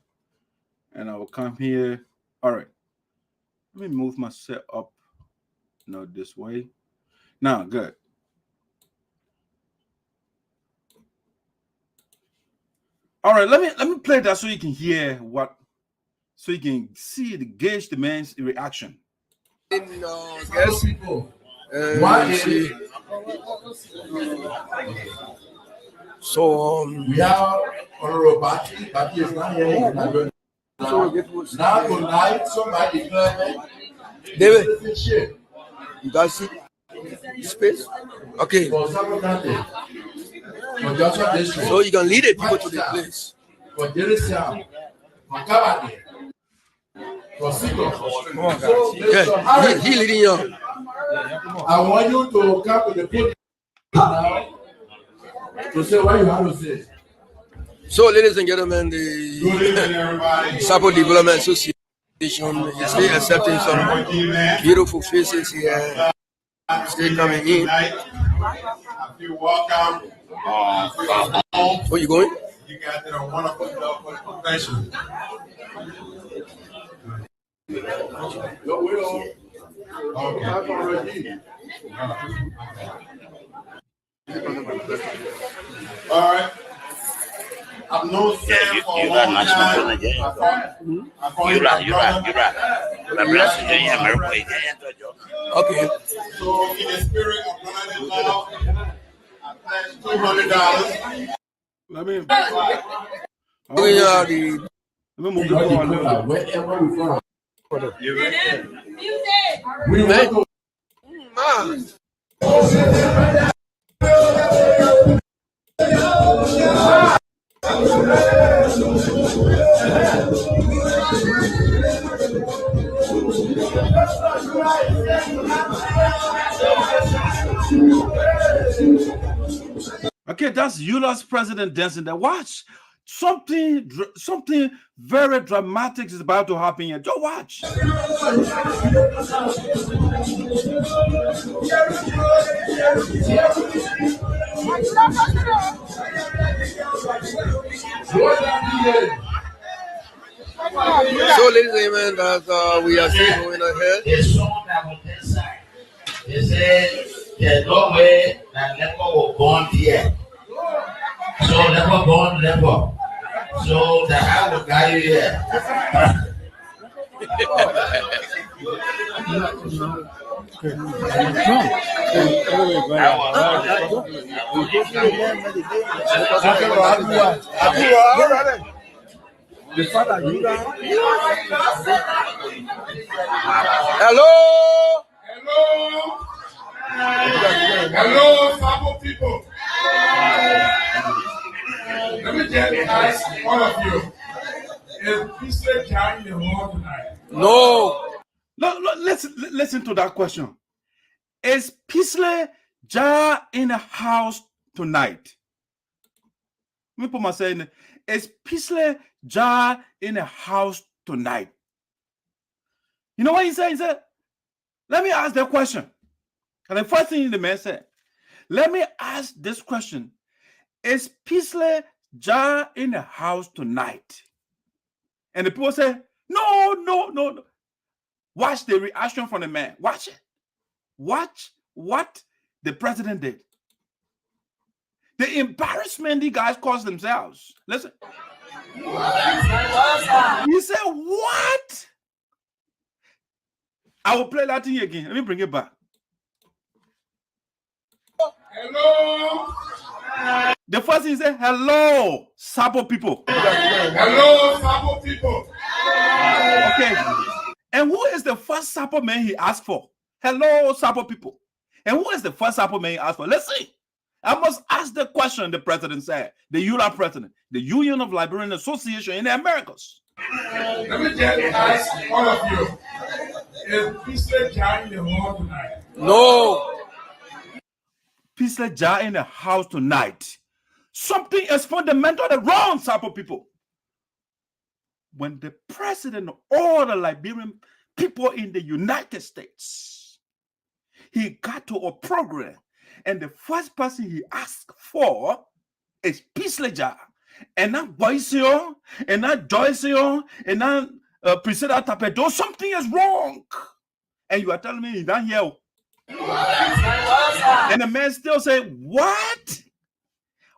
and I will come here. All right, let me move my set up, this way. Now, good. All right, let me play that so you can hear so you can gauge the man's reaction. Yes, people. So we have Honorable Batty is not here. Now tonight, somebody declared David, you guys see space? Okay. So you can lead the people to the place. Yeah, he leading you. I want you to come to the podium now to say what you have to say. So, ladies and gentlemen, the Sarpo Development Association is still accepting some beautiful faces here. Still coming in. Welcome. Where you going? You guys did a wonderful job for the profession. All right. I've known Sam for a long time. You're right. Okay. So in the spirit of brotherly love, I pledge $200. Let me We are the move the ball a little. Wherever we from. Okay, that's ULA's president dancing there. Watch. Something very dramatic is about to happen here. Just watch. So, ladies and gentlemen, that we are still going ahead. This song that was inside, they said there's no way that leper was born here. So leper born leper. So the I will guide you here. Hello. Hello, Sarpo people. Let me just ask all of you. Is Peasley Jah in the hall tonight? No. Listen to that question. Is Peasley Jah in the house tonight? Let me put myself in. Is Peasley Jah in the house tonight? You know what he said? He said, let me ask that question. And the first thing the man said, let me ask this question. Is Peasley Jah in the house tonight? And the people say, no. Watch the reaction from the man. Watch it. Watch what the president did. The embarrassment these guys caused themselves. Listen. He said, what? I will play that thing again. Let me bring it back. Hello. The first thing he said, hello, Sarpo people. Hello, Sarpo people. Okay. And who is the first Sarpo man he asked for? Hello, Sarpo people. And who is the first Sarpo man he asked for? Let's see. I must ask the question the president said. The ULAA president. The Union of Liberian Association in the Americas. Let me just ask all of you. Is Peasley Jah in the hall tonight? No. Peasley Jah in the house tonight. Something is fundamentally wrong, Sarpo people. When the president of all the Liberian people in the United States, he got to a program, and the first person he asked for is Peasley Jah. And not Boisio, and not Joycio, and not Priscilla Tapedo. Something is wrong. And you are telling me he's not here. And the man still say, what?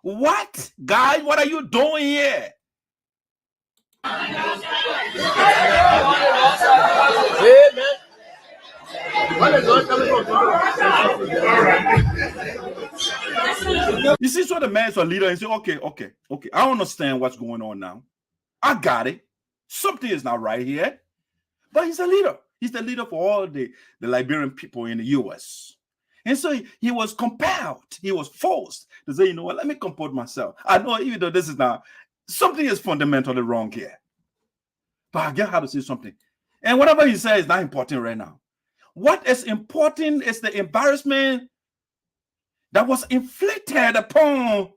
What? Guys, what are you doing here? Hey, man. You see, so the man's a leader and say, okay, I understand what's going on now. I got it. Something is not right here. But he's a leader. He's the leader for all the Liberian people in the U.S. And so he was compelled, he was forced to say, you know what, let me comport myself. I know even though this is not, something is fundamentally wrong here. But I get how to say something. And whatever he says is not important right now. What is important is the embarrassment that was inflicted upon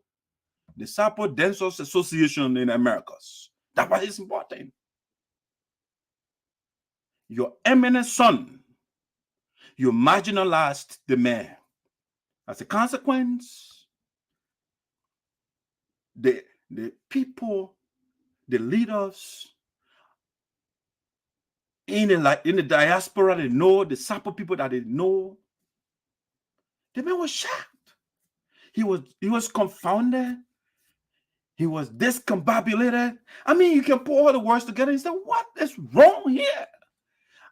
the Sarpo Dancers Association in Americas. That's why it's important. Your eminent son, you marginalized the man. As a consequence, the people, the leaders in the diaspora, they know, the Sarpo people that they know, the man was shocked. He was confounded. He was discombobulated. I mean, you can put all the words together and say, what is wrong here?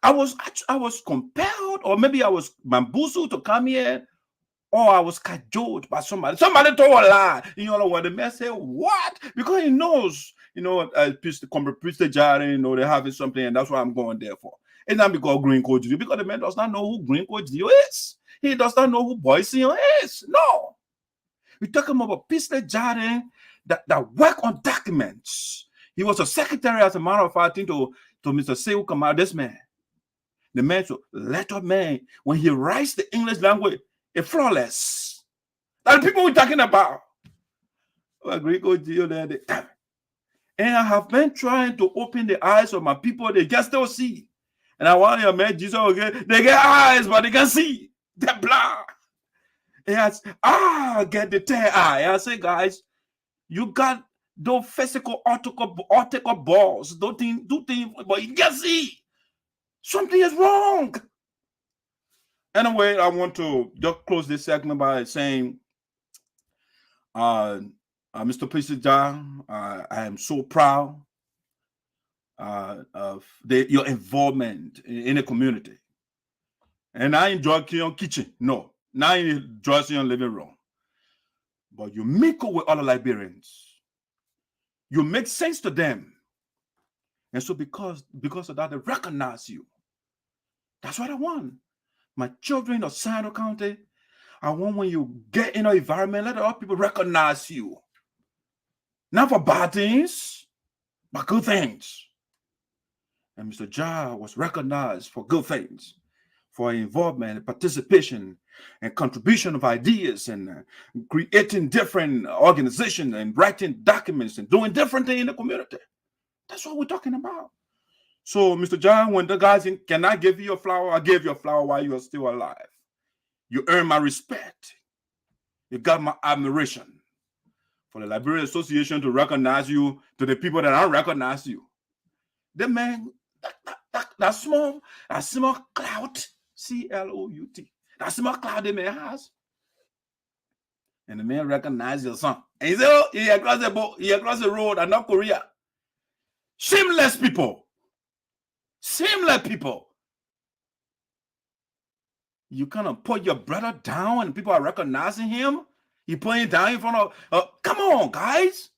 I was compelled, or maybe I was bamboozled to come here, or I was cajoled by somebody. Somebody told a lie. You know what? The man said, what? Because he knows, Peasley Jah, they're having something, and that's what I'm going there for. It's not because Green Code Dio, because the man does not know who Green Code Dio is. He does not know who Boyce is. No. We're talking about Peasley Jah that work on documents. He was a secretary, as a matter of fact, to Mr. Shiwoh Kamara, this man. The man, so letter man, when he writes the English language, it's flawless. That's the people we're talking about. And I have been trying to open the eyes of my people. They just don't see. And I want your man, Jesus, again. They get eyes, but they can't see. They're blind. And get the third eye. I say, guys, you got those physical optical balls. Do things, but you can't see. Something is wrong. Anyway, I want to just close this segment by saying, Mr. Peasley Jah, I am so proud of your involvement in the community. And I enjoy your kitchen. No, now I enjoy your living room. But you mingle with other Liberians. You make sense to them. And so because of that, they recognize you. That's what I want. My children of Sinoe County, I want when you get in an environment, let other people recognize you. Not for bad things, but good things. And Mr. Jah was recognized for good things, for involvement and participation and contribution of ideas and creating different organizations and writing documents and doing different things in the community. That's what we're talking about. So, Mr. Jah, when the guys in, can I give you a flower? I gave you a flower while you are still alive. You earn my respect. You got my admiration. For the Liberian Association to recognize you, to the people that don't recognize you. The man, that small clout, C-L-O-U-T, that small clout the man has. And the man recognizes your son. And he said, oh, he across the road and North Korea. Shameless people. Shameless people. You kind of put your brother down and people are recognizing him. You put him down in front of, come on, guys.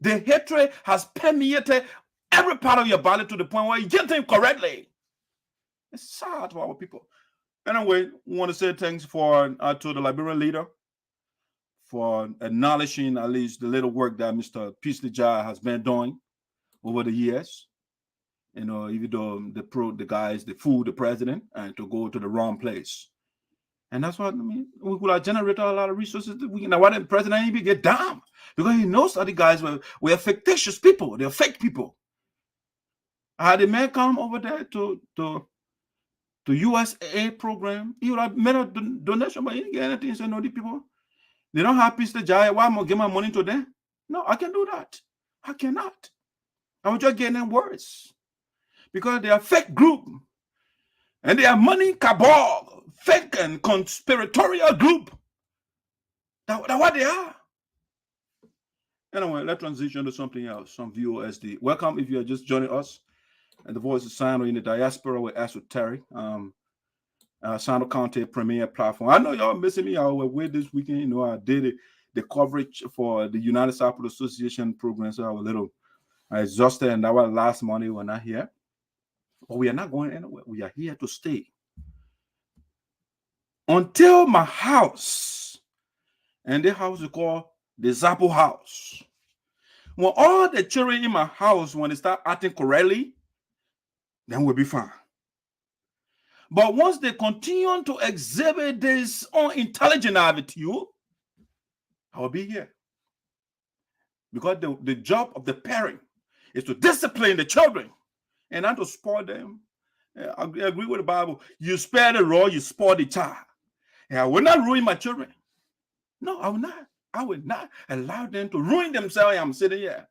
The hatred has permeated every part of your body to the point where you can't think correctly. It's sad to our people. Anyway, we want to say thanks to the Liberian leader for acknowledging at least the little work that Mr. Peasley Jah has been doing over the years. You know, even though the guys, they fooled the president and to go to the wrong place. And that's what I mean. We could have generated a lot of resources. Now, why didn't the president even get down? Because he knows that the guys were fictitious people. They're fake people. I had a man come over there to USA program. He would have made a donation, but he didn't get anything. He said, no, the people, they don't have Peasley Jah. Why am I going to give my money to them? No, I can do that. I cannot. I was just getting them words. Because they are fake group. And they are money cabal, fake and conspiratorial group. That's what they are. Anyway, let's transition to something else, some VOSD. Welcome if you are just joining us. And the voice is Sinoe in the diaspora with ESOTERIC, Sinoe County premier platform. I know y'all missing me. I was away this weekend. You know, I did the coverage for the United Sarpo Association program, so I was a little exhausted, and that was last Monday when I here. But we are not going anywhere. We are here to stay. Until my house, and the house is called the Sarpo house. When all the children in my house, when they start acting correctly, then we'll be fine. But once they continue to exhibit this unintelligent attitude, I will be here. Because the job of the parent is to discipline the children and not to spoil them. I agree with the Bible. You spare the rod, you spoil the child. And I will not ruin my children. No, I will not. I will not allow them to ruin themselves. I'm sitting here.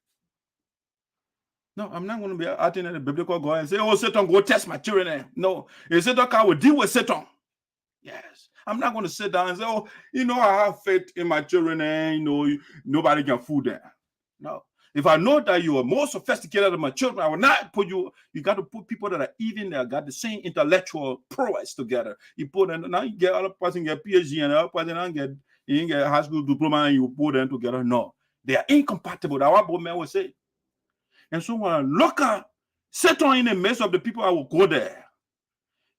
No, I'm not going to be acting at the biblical God and say, oh, Satan, go test my children. No, if Satan can, will deal with Satan. Yes. I'm not going to sit down and say, oh, I have faith in my children and, nobody can fool them. No. If I know that you are more sophisticated than my children, I will not put you. You got to put people that are even that got the same intellectual prowess together. You put them, now you get other person get PhD and other person you get high school diploma and you put them together. No, they are incompatible. That's what both men will say. And so when I look at Satan in the midst of the people, I will go there.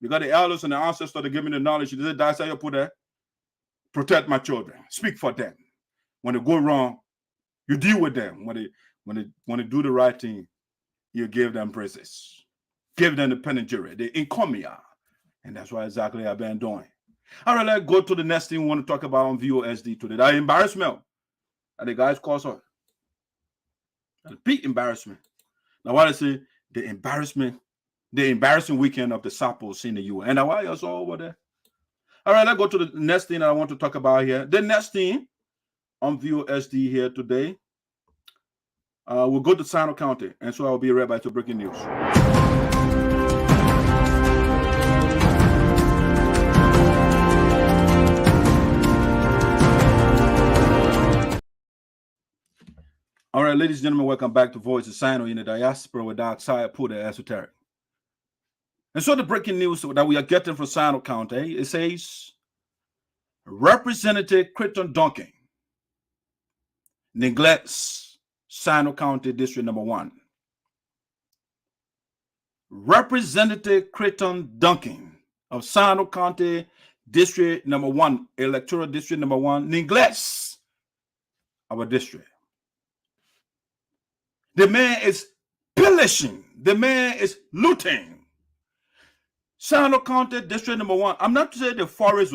Because the elders and the ancestors, they give me the knowledge. They say, that's how you put there. Protect my children. Speak for them. When they go wrong, you deal with them. When they do the right thing, you give them praises. Give them the panegyric, the encomia. And that's what exactly I've been doing. All right, let's go to the next thing we want to talk about on VOSD today. That embarrassment. And the guys cause her. A big embarrassment. Now, what I say, the embarrassing weekend of the Sarpos in the U.S. And why you're so over there? All right, let's go to the next thing that I want to talk about here. The next thing on VOSD here today, we'll go to Sinoe County, and so I'll be right back to breaking news. All right, ladies and gentlemen, welcome back to Voice of Sinoe in the Diaspora with Sarpo Dancers Association. And so the breaking news that we are getting from Sinoe County, it says, Representative Crayton Duncan neglects Sinoe County District Number 1. Representative Crayton Duncan of Sinoe County District Number 1, Electoral District Number 1, neglects our district. The man is pillaging. The man is looting. Sinoe County District Number 1. I'm not saying the forest,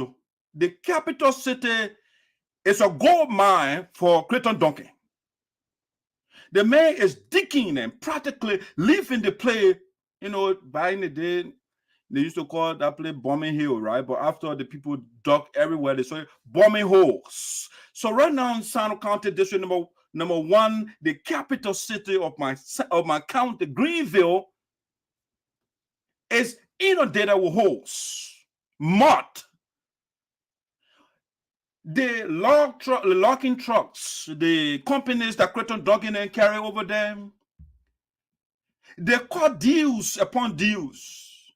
the capital city is a gold mine for Crayton Duncan. The man is digging and practically leaving the play, back in the day, they used to call that place bombing hill, right? But after the people dug everywhere, they saw bombing holes. So right now in Sinoe County District Number 1, the capital city of my county, Greenville, is inundated with holes, mud. The locking trucks, the companies that Crayton Duncan and carry over them, they cut deals upon deals.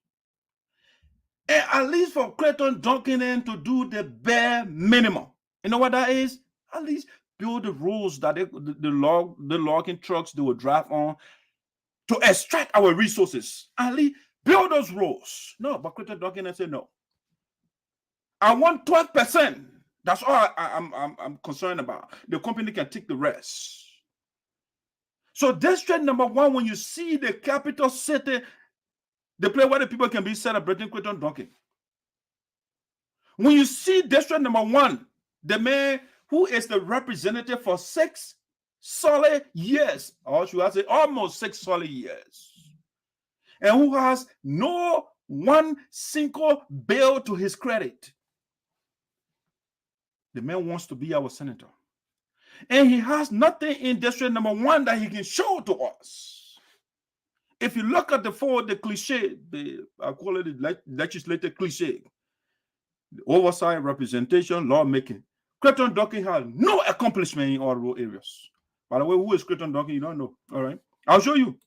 And at least for Crayton Duncan to do the bare minimum. You know what that is? At least build the rules that the logging trucks they will drive on to extract our resources. At least build those rules. No, but Crayton Duncan said no. I want 12%. That's all I'm concerned about. The company can take the rest. So District Number 1, when you see the capital city, the place where the people can be celebrating Crayton Duncan. When you see District Number 1, the man who is the representative for 6 solid years, or should I say almost 6 solid years, and who has no one single bill to his credit. The man wants to be our senator. And he has nothing in District Number 1 that he can show to us. If you look at the cliche, I call it the legislative cliche, the oversight, representation, lawmaking, Crayton Duncan has no accomplishment in all rural areas. By the way, who is Crayton Duncan? You don't know. All right. I'll show you.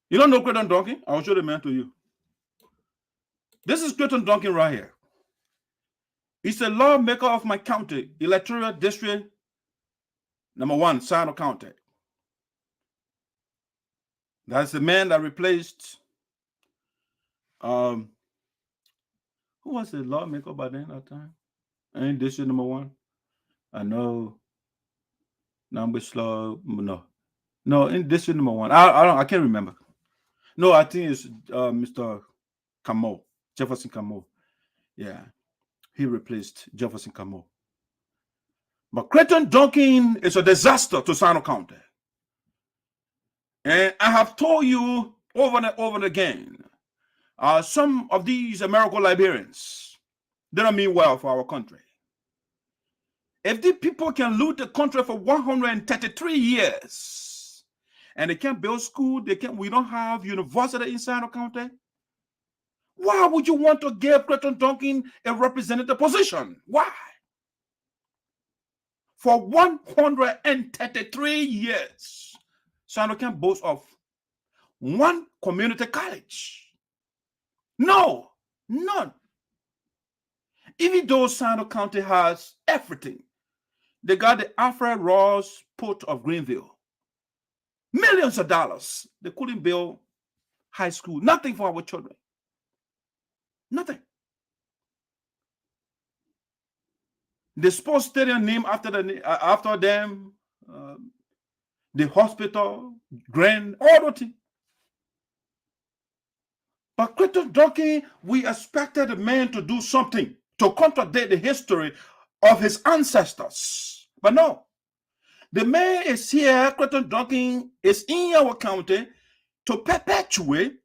You don't know Crayton Duncan? I'll show the man to you. This is Crayton Duncan right here. He's the lawmaker of my county, Electoral District Number 1, Sinoe County. That's the man that replaced, who was the lawmaker by then that time? In District Number 1? I know. Number slow. No, in District Number 1. I can't remember. No, I think it's Mr. Kamara, Jefferson Kamara. Yeah. He replaced Jefferson Kamara. But Crayton Duncan is a disaster to Sinoe County. And I have told you over and over again, some of these American Liberians, they don't mean well for our country. If these people can loot the country for 133 years and they can't build school, we don't have university in Sinoe County, why would you want to give Crayton Duncan a representative position? Why? For 133 years, Sinoe can boast of one community college. No, none. Even though Sinoe County has everything, they got the Alfred Ross Port of Greenville. Millions of dollars. They couldn't build high school. Nothing for our children. Nothing. The sports stadium named after them, the hospital, grand, all the things. But Crayton Duncan, we expected the man to do something to contradict the history of his ancestors. But no. The man is here, Crayton Duncan is in our county to perpetuate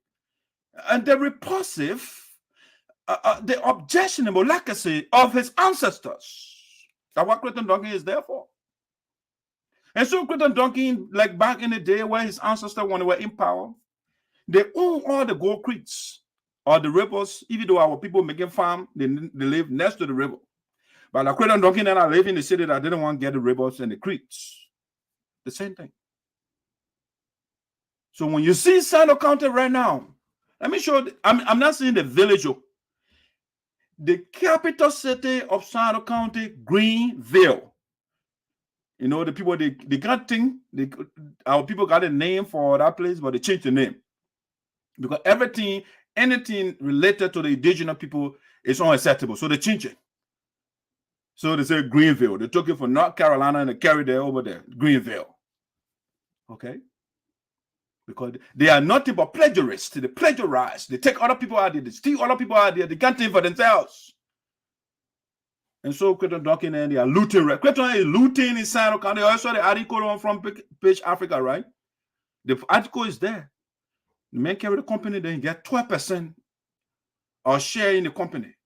the repulsive, the objectionable legacy of his ancestors. That's what Crayton Duncan is there for. And so Crayton Duncan, like back in the day where his ancestors, when they were in power, they own all the gold creeks or the rivers, even though our people making farm, they live next to the river. But like Crayton Duncan and I live in the city that didn't want to get the rivers and the creeks. The same thing. So when you see Sinoe County right now, let me show you, I'm not saying the village. The capital city of Sinoe County, Greenville. You know, the people, they got thing, our people got a name for that place, but they changed the name. Because anything related to the indigenous people is unacceptable. So they changed it. So they say Greenville. They took it from North Carolina and they carried it over there, Greenville. Okay? Because they are nothing but plagiarists. They plagiarize. They take other people out there. They steal other people out there. They can't think for themselves. And so Crayton Duncan and they are looting. Crayton is looting in Sinoe County. I saw the article on from Page Africa, right? The article is there. The man carry the company, then get 12% or share in the company.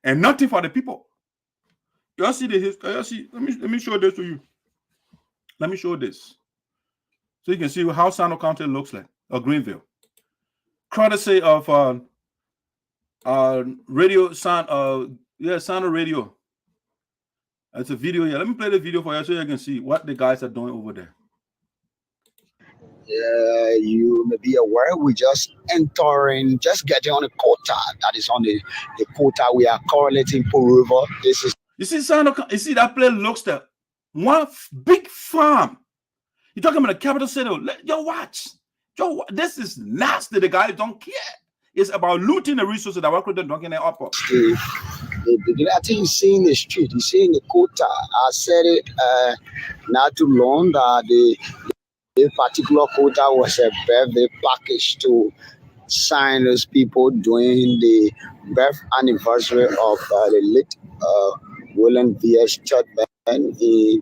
And nothing for the people. You all see the history. You all see, let me show this to you. Let me show this. So you can see how Sinoe County looks like, or Greenville. Courtesy of radio sound, Sinoe Radio. It's a video here. Let me play the video for you so you can see what the guys are doing over there. You may be aware we're just getting on the quota. That is on the quota we are correlating Pearl River. This is. You see, you see that place looks like one big farm. You're talking about the capital city. Yo, watch. Yo, this is nasty. The guys don't care. It's about looting the resources that work with them, dunking up. I think you see in the street, you see in the quota. I said it not too long that the particular quota was a birthday package to sign those people during the birth anniversary of the late William V.S. Togbah in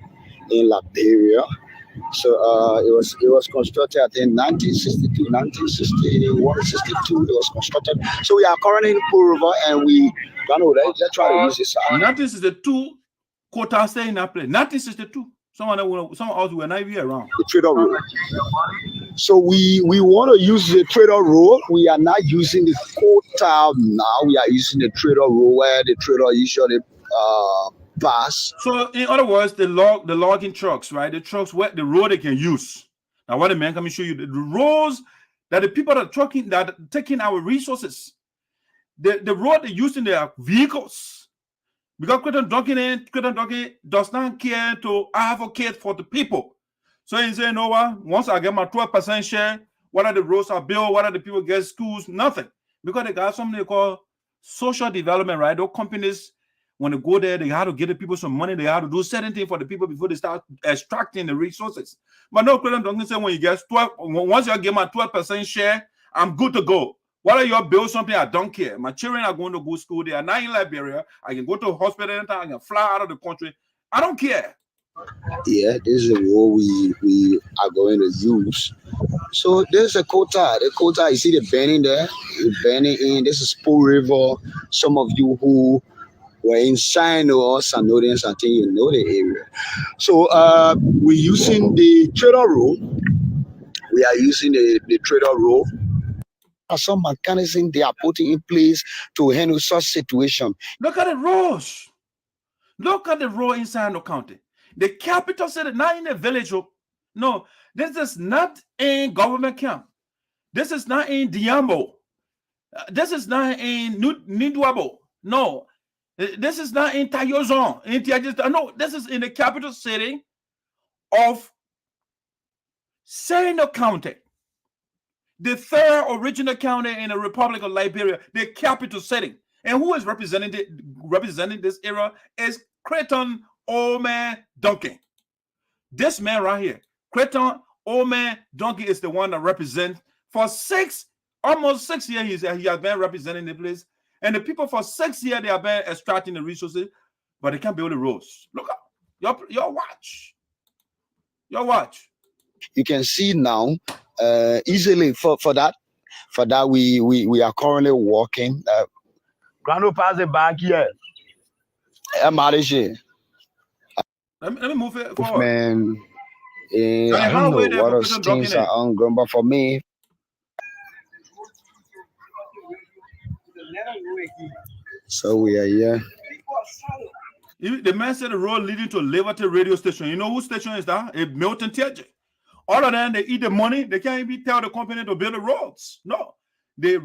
Liberia. So it was constructed I think 1962, 1961, 62. It was constructed. So we are currently in Pearl River and let's try to use this. 1962 quota stay in that place. 1962. Some of us were not even around. The trader rule. So we want to use the trader rule. We are not using the quota now. We are using the trader rule where the trader usually pass. So in other words, the logging trucks, right? The trucks where the road they can use. Now what the man can show you the roads that the people that are trucking that are taking our resources. The road they use in their vehicles. Because Crayton Duncan does not care to advocate for the people. So he's saying, no, once I get my 12% share, what are the roads I build, what are the people get schools, nothing. Because they got something they call social development, right? Those companies, when they go there, they have to give the people some money, they have to do certain things for the people before they start extracting the resources. But no, Crayton Duncan said when you get 12, once you get my 12% share, I'm good to go. Whether you build something, I don't care. My children are going to go to school. They are not in Liberia. I can go to a hospital anytime. I can fly out of the country. I don't care. Yeah, this is the road we are going to use. So there's a quota. The quota, you see the burning there? The burning in. This is Pool River. Some of you who were in Sinoe or Sanodians, I think you know the area. So we're using the trader road. We are using the trader road. Some mechanism they are putting in place to handle such situation. Look at the roads. Look at the road in Sinoe County. The capital city, not in a village. No, this is not in government camp. This is not in Diambo. This is not in Nidwabo. No, this is not in Tayozon. No, this is in the capital city of Sinoe County, the third original county in the Republic of Liberia, the capital city. And who is representing this area is Crayton Duncan. This man right here, Crayton Duncan, is the one that represents for almost 6 years. He has been representing the place, and the people for 6 years they have been extracting the resources, but they can't build the roads. Look up, your watch. You can see now easily for that we are currently working. Grando pass the back here. Let me move it forward. Man, I don't know what else things are ongoing, but for me, so we are here. The man said the road leading to Liberty radio station. You know whose station is that? It's Milton TJ. All of them, they eat the money. They can't even tell the company to build the roads. No. I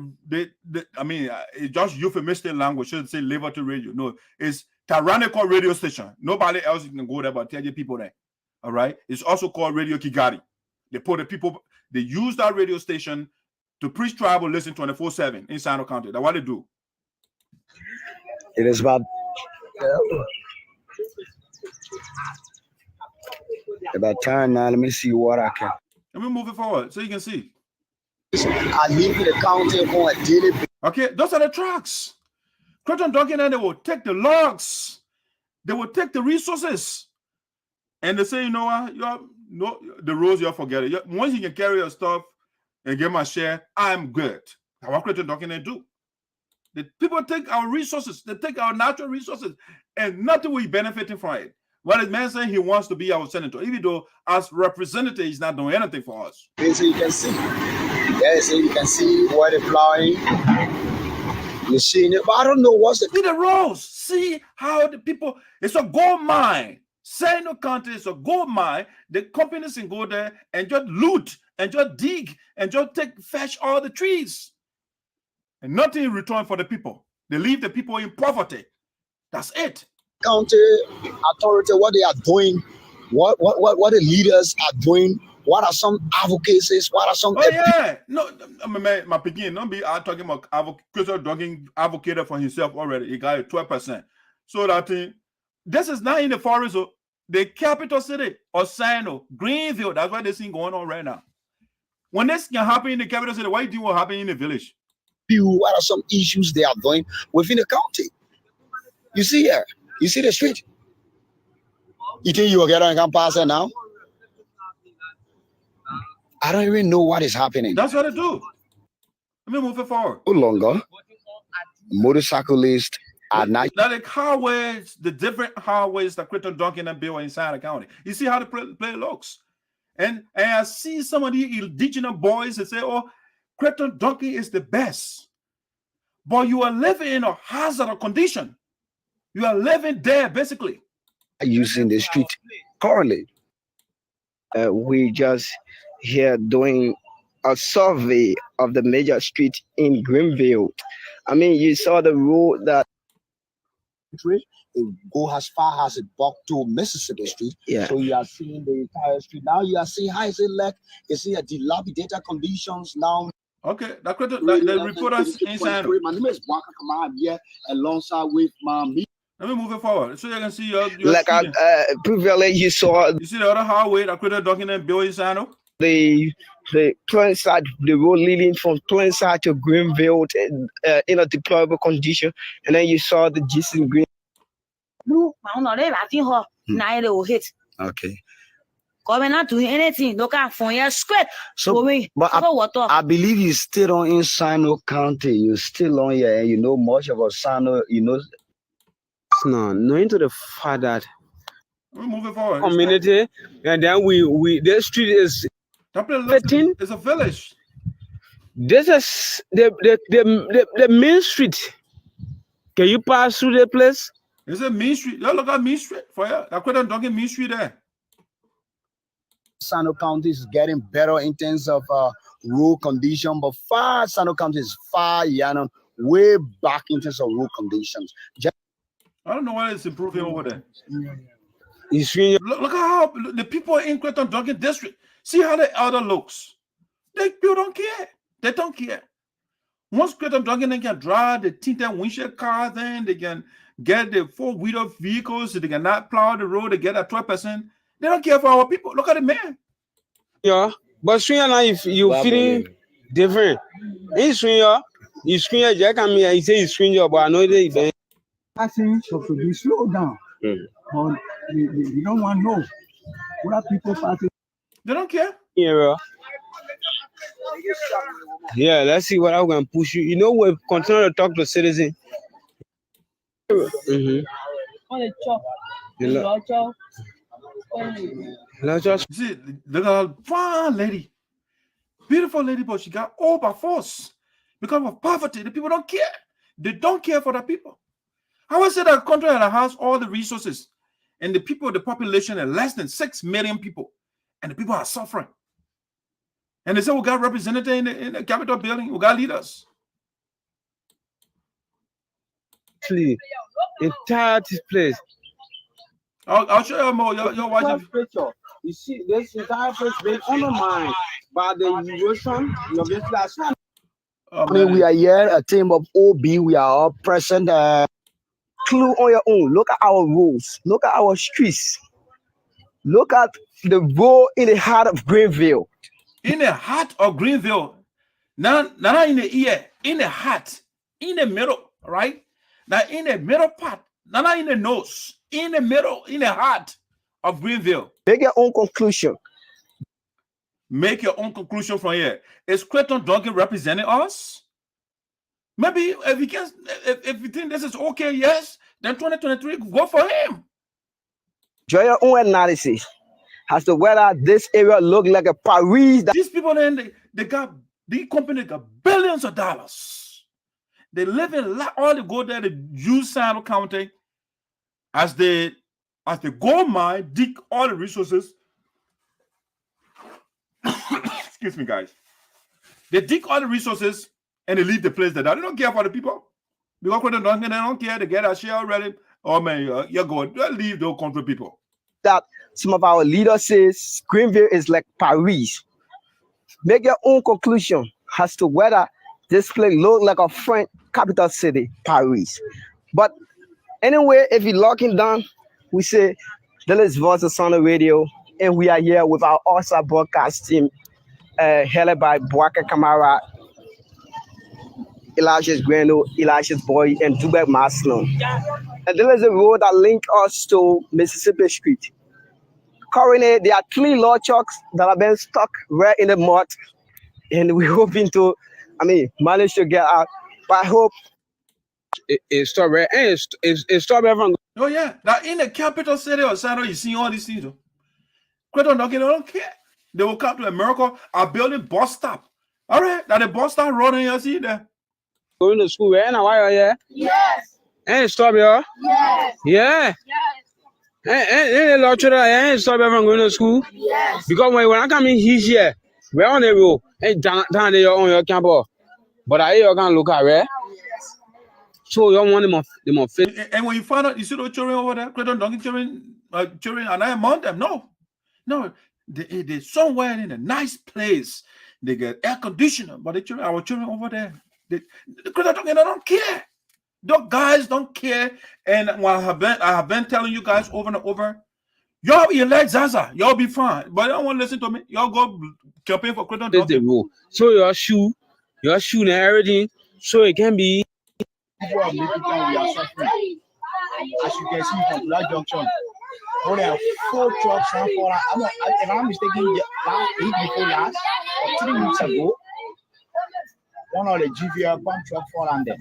mean, it's just euphemistic language. Should say Liberty Radio. No, it's tyrannical radio station. Nobody else can go there but tell you people there. All right. It's also called Radio Kigali. They use that radio station to preach tribal listen 24/7 in Sinoe County. That's what they do. It is about time now. Let me see what I can. Let me move it forward so you can see. I live in the county on a daily basis. Okay, those are the tracks. Crayton Duncan, and they will take the logs, they will take the resources, and they say, you know what, the roads, you'll forget it. Once you can carry your stuff and get my share, I'm good. That's what Crayton Duncan do. The people take our resources, they take our natural resources, and nothing will be benefiting from it. Well, the man saying he wants to be our senator, even though as representative, he's not doing anything for us. So you can see. Yes, you can see where they're plowing. You're seeing it, but I don't know what's the... See the roads. See how the people... It's a gold mine. Sinoe County is a gold mine. The companies can go there and just loot and just dig and just fetch all the trees. And nothing in return for the people. They leave the people in poverty. That's it. County authority, what they are doing, what the leaders are doing, what are some advocacies, what are some... Oh, yeah. No, my begin, don't be talking about Crayton Duncan advocated for himself already. He got 12%. So that this is not in the forest, the capital city of Sinoe, Greenville. That's why this thing going on right now. When this can happen in the capital city, why do you think will happen in the village? What are some issues they are doing within the county? You see here, you see the street. You think you will get on and can pass it now? I don't even know what is happening. That's what I do. Let me move it forward. No longer. Motorcyclists are not. Like highways, the different highways that Crayton Duncan and built inside the county. You see how the play looks. And I see some of the indigenous boys that say, oh, Crayton Duncan is the best. But you are living in a hazardous condition. You are living there, basically. Using the street currently. We just here doing a survey of the major street in Greenville. I mean, you saw the road that it go as far as it walk to Mississippi Street. Yeah. So you are seeing the entire street. Now you are seeing how is it like? You see a dilapidated conditions now. Okay, the reporters inside. My name is Shiwoh Kamara. I'm here alongside with my meet. Let me move it forward so you can see your like previously you saw. You see the other highway that Crayton Duncan and built inside. The Plainside, the road leading from Plainside to Greenville in a deplorable condition, and then you saw the Jason Green. No, I don't know. I think her now they will hit. Okay. Government not doing anything. Look at phone here straight. So, but I believe you still on in Sinoe County. You still on here, and you know much about Sinoe. You know. No, knowing to the fact that we're moving forward. Community, and then we the street is 13. It's a village. This is the main street. Can you pass through the place? It's a main street. You look at Main Street for you. I couldn't talk in Main Street there. Sinoe County is getting better in terms of road condition, but Sinoe County is far, way back in terms of road conditions. I don't know why it's improving over there. Look at how the people in Crayton Duncan district, see how the elder looks. People don't care. They don't care. Once Crayton Duncan, they can drive the tinted windshield cars in, they can get the four-wheeler vehicles, they can not plow the road, they get a 12%. They don't care for our people. Look at the man. Yeah, but swing now if you feeling different. In swing you screen Jack and me, I say you screen but I know the event. I think so to slow down. You don't want to know what are people passing. They don't care. Yeah, let's see what I'm going to push you. You know, we'll continue to talk to citizens. See, look at a fine lady, beautiful lady, but she got all by force because of poverty. The people don't care. They don't care for the people. I would say that country that has all the resources, and the people, the population, are less than 6 million people, and the people are suffering. And they say we got representatives in the Capitol building. We got leaders. Entire place. I'll show you more. You're watching. You see, this entire place being undermined by the erosion of this last one. We are here, a team of OB. We are all present. Clue on your own. Look at our roads. Look at our streets. Look at the road in the heart of Greenville. In the heart of Greenville. Not in the ear. In the heart. In the middle, right? Now in the middle part. Not in the nose. In the middle. In the heart of Greenville. Make your own conclusion. Make your own conclusion from here. Is Crayton Duncan representing us? Maybe if you think this is okay, yes, then 2023, go for him. Draw your own analysis as to whether this area look like a Paris. These people, the company got billions of dollars. They live in all they go there to use Sinoe County as the gold mine, dig all the resources. Excuse me, guys. They dig all the resources and they leave the place. They don't care for the people. Because they don't care. They get a share already. Oh man, you're going. They leave those country people. That some of our leaders says Greenville is like Paris. Make your own conclusion as to whether this place look like a French capital city, Paris. But anyway, if you're locking down, we say this is Voices on the Radio, and we are here with our awesome broadcast team, headed by Shiwoh Kamara, Elijah's Grano, Elijah's Boy, and Dubek Maslow. And there is a road that links us to Mississippi Street. Currently, there are 3 log trucks that have been stuck right in the mud, and we're hoping to, manage to get out. But I hope it's stop right, and it's stop everyone. Oh yeah, now in the capital city of Sinoe, you see all these things. Crayton Duncan, they don't care. They will come to America, are building bus stop. All right, now the bus stop running, you see there. Going to school right now, why are you? Yes. And stop here? Yes. Yeah. Yes. And a lot of stop everyone going to school? Yes. Because when I come in here, we're on the road, and down there on your campus. But I hear you can look at right? So you want them more fit. And when you find out, you see those children over there, Crayton Duncan children are not among them. No, they somewhere in a nice place. They get air conditioner, but our children over there, the Crayton Duncan, they don't care. Those guys don't care. And I have been telling you guys over and over, y'all elect Zaza, y'all be fine. But you don't want to listen to me. Y'all go campaign for Crayton Duncan. The rule. So your shoe and everything, so it can be. People are making time we are suffering. As you can see from that junction, Only a full truck for if I'm mistaken, week before last or 3 weeks ago, one of the GVR pump truck fall on there.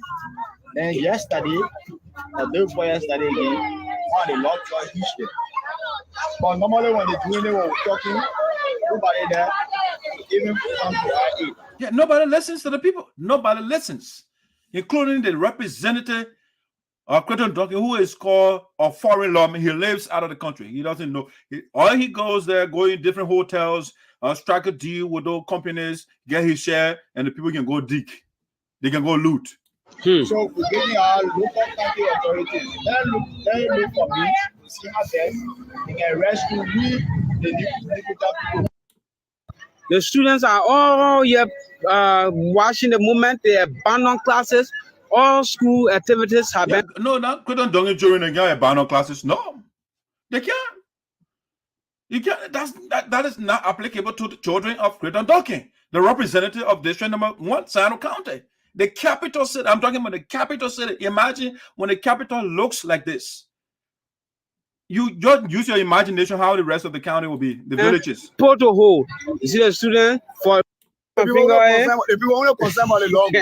Then yesterday, or day before yesterday again, one of the Lord truck hit there. But normally when they're doing it, when we're talking, nobody there even come to our aid. Yeah, nobody listens to the people. Nobody listens, including the representative of Crayton Duncan, who is called a foreign lawman. He lives out of the country. He doesn't know. He goes there, go in different hotels, strike a deal with those companies, get his share, and the people can go dig. They can go loot. So we're getting our local county authorities. They look for me, see how best they can rescue me, the difficult people. The students are all here watching the movement. They abandon classes. All school activities have been. No, not Crayton Duncan during the guy abandon classes. No, they can't. You can't. That is not applicable to the children of Crayton Duncan, the representative of District Number 1, Sinoe County, the capital city. I'm talking about the capital city. Imagine when the capital looks like this. You just use your imagination how the rest of the county will be, the villages. Photo hole. You see the student for If you want to concern about the log,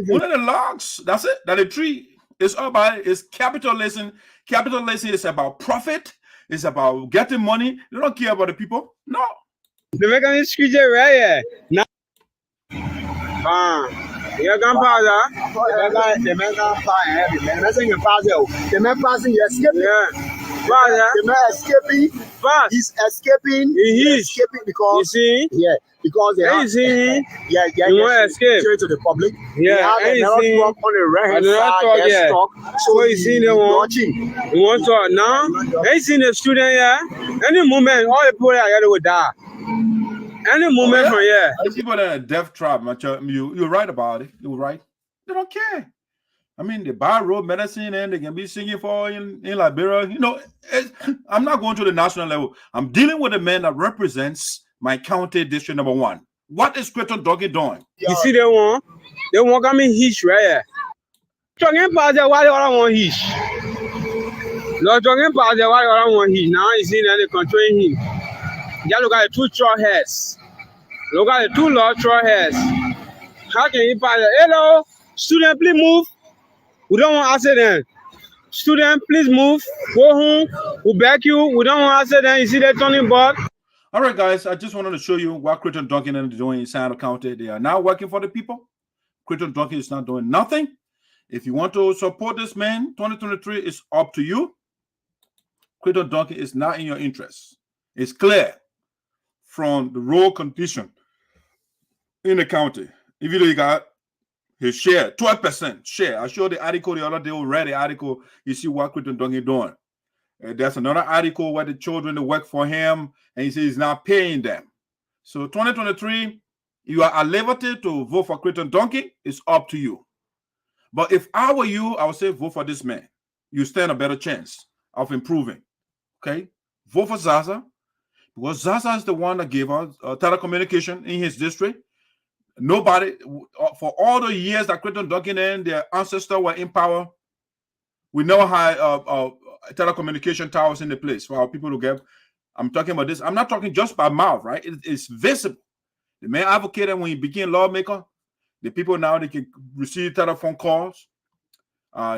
one of the logs, that's it. That the tree is all about is capitalism. Capitalism is about profit. It's about getting money. They don't care about the people. No. They make a squeeze right here. Now, your grandfather. The man passing, escaping. Yeah. The man escaping. Fast. He's escaping. He's escaping because because they have, you want to escape to the public. Yeah, they have another truck on the right hand side. So you see the one. Watching. You want to now? Ain't seen the student here. Any moment, all the people here will die. Any moment from here. People that are death trap, you're right about it. You're right. They don't care. I mean, they buy road medicine and they can be singing for in Liberia. You know, I'm not going to the national level. I'm dealing with a man that represents my county, District Number 1. What is Crayton Duncan doing? You see the one? They want coming hitch right here. Talking about the why they want hitch. Not talking about the why they want hitch. Now you see that they controlling him. Just look at the 2 straw heads. Look at the 2 large straw heads. How can you find it? Hello, student, please move. We don't want accident. Student, please move. Go home. We beg you. We don't want accident. You see that turning board? All right, guys. I just wanted to show you what Crayton Duncan is doing in Sinoe County. They are now working for the people. Crayton Duncan is not doing nothing. If you want to support this man, 2023 is up to you. Crayton Duncan is not in your interest. It's clear from the road condition in the county. If you got his share, 12% share. I showed the article the other day, read the article. You see what Crayton Duncan doing. There's another article where the children that work for him, and he says he's not paying them. So 2023, you are at liberty to vote for Crayton Duncan. It's up to you. But if I were you, I would say vote for this man. You stand a better chance of improving. Okay? Vote for Zaza, because Zaza is the one that gave us telecommunication in his district. Nobody, for all the years that Crayton Duncan and their ancestors were in power, we never had telecommunication towers in the place for our people to get. I'm talking about this. I'm not talking just by mouth, right? It's visible. The man advocated when he became lawmaker. The people now, they can receive telephone calls.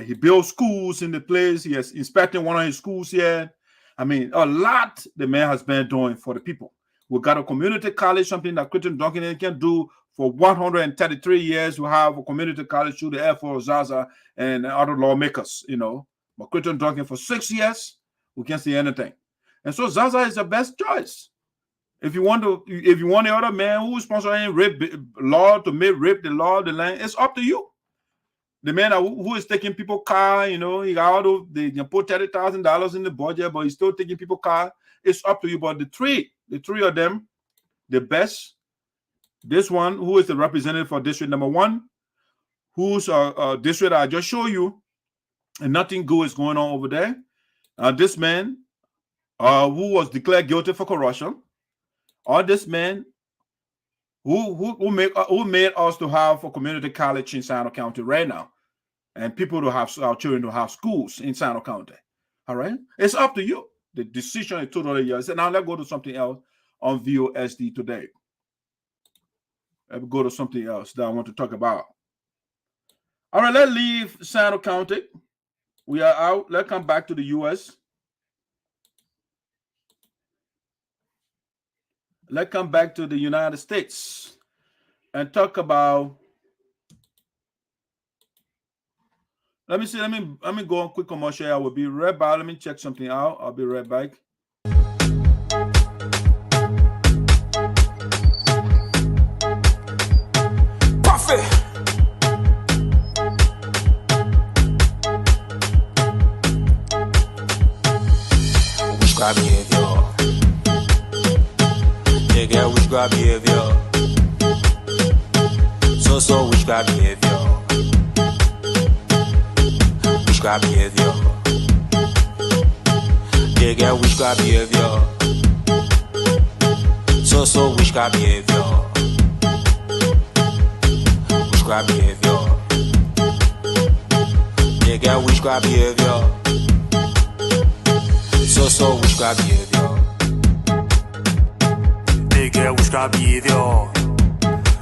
He built schools in the place. He has inspected one of his schools here. I mean, a lot the man has been doing for the people. We got a community college, something that Crayton Duncan can do. For 133 years, we have a community college through the Air Force, Zaza, and other lawmakers, you know. But Crayton Duncan for 6 years, we can't see anything. And so Zaza is the best choice. If you want the other man who's sponsoring rape law to make rape the law of the land, it's up to you. The man who is taking people car, you know, he got all they can put $30,000 in the budget, but he's still taking people car. It's up to you. But the three of them, the best. This one, who is the representative for District Number 1, whose district I just showed you, and nothing good is going on over there. This man, who was declared guilty for corruption, or this man who made us to have a community college in Sinoe County right now, and people to have our children to have schools in Sinoe County. All right, it's up to you. The decision is totally yours. So now let's go to something else on VOSD today. Let's go to something else that I want to talk about. All right, let's leave Sinoe County. We are out. Let's come back to the U.S. Let's come back to the United States and talk about. Let me go on quick commercial. I will be right back. Let me check something out. I'll be right back. Profit. Witchcraft behavior. Yeah, girl, witchcraft behavior. So witchcraft behavior. Witchcraft behavior. Yeah, girl, witchcraft behavior. So witchcraft behavior. Witchcraft behavior. Yeah, girl, witchcraft behavior. So witchcraft behavior. They get witchcraft behavior.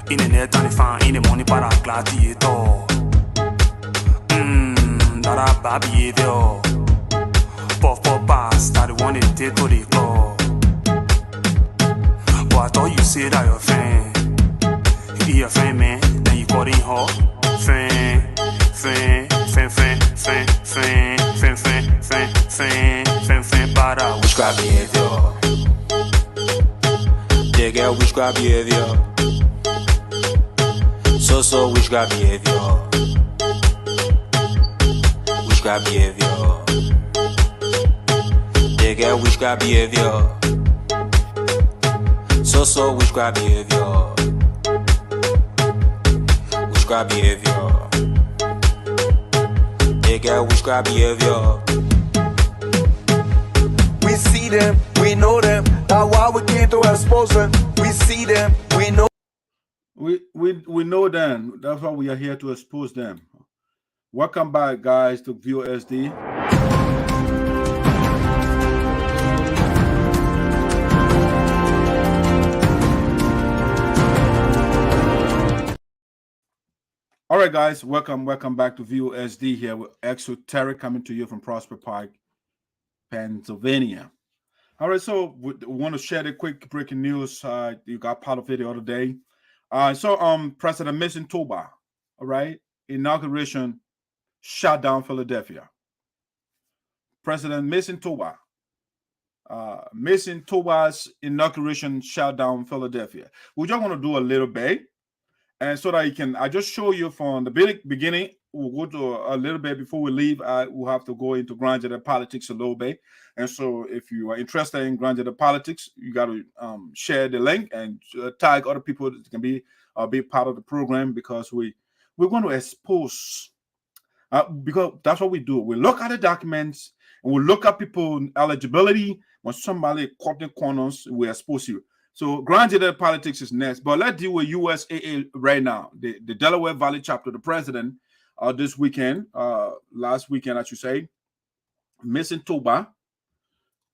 In the net and the fan, in the money para gladiator. That a bad behavior. Puff pass, that the one they take to the core. But I thought you said that your friend. You be your friend, man. Then you call him hot. Friend, para witchcraft behavior. They get witchcraft behavior. So witchcraft behavior. Witchcraft behavior. They get witchcraft behavior. So witchcraft behavior. Witchcraft behavior. They get witchcraft behavior. We see them, we know them. That's why we came to expose them. We see them, we know. We know them. That's why we are here to expose them. Welcome back, guys, to VOSD. All right, guys, welcome back to VOSD here with ESOTERIC coming to you from Prosper Park, Pennsylvania. All right, so we want to share the quick breaking news. You got part of it the other day. President Mayson Togbah, all right, inauguration shut down Philadelphia. President Mayson Togbah. Mayson Togbah's inauguration shut down Philadelphia. We just want to do a little bit. And so that I just show you from the beginning. We'll go to a little bit before we leave. We'll have to go into granular politics a little bit. And so if you are interested in granular politics, you got to share the link and tag other people that can be part of the program, because we're going to expose, because that's what we do. We look at the documents and we look at people's eligibility. When somebody caught the corners, we expose you. So granular politics is next, but let's deal with USAA right now. The Delaware Valley chapter, the president this weekend, last weekend, I should say, Mayson Togbah.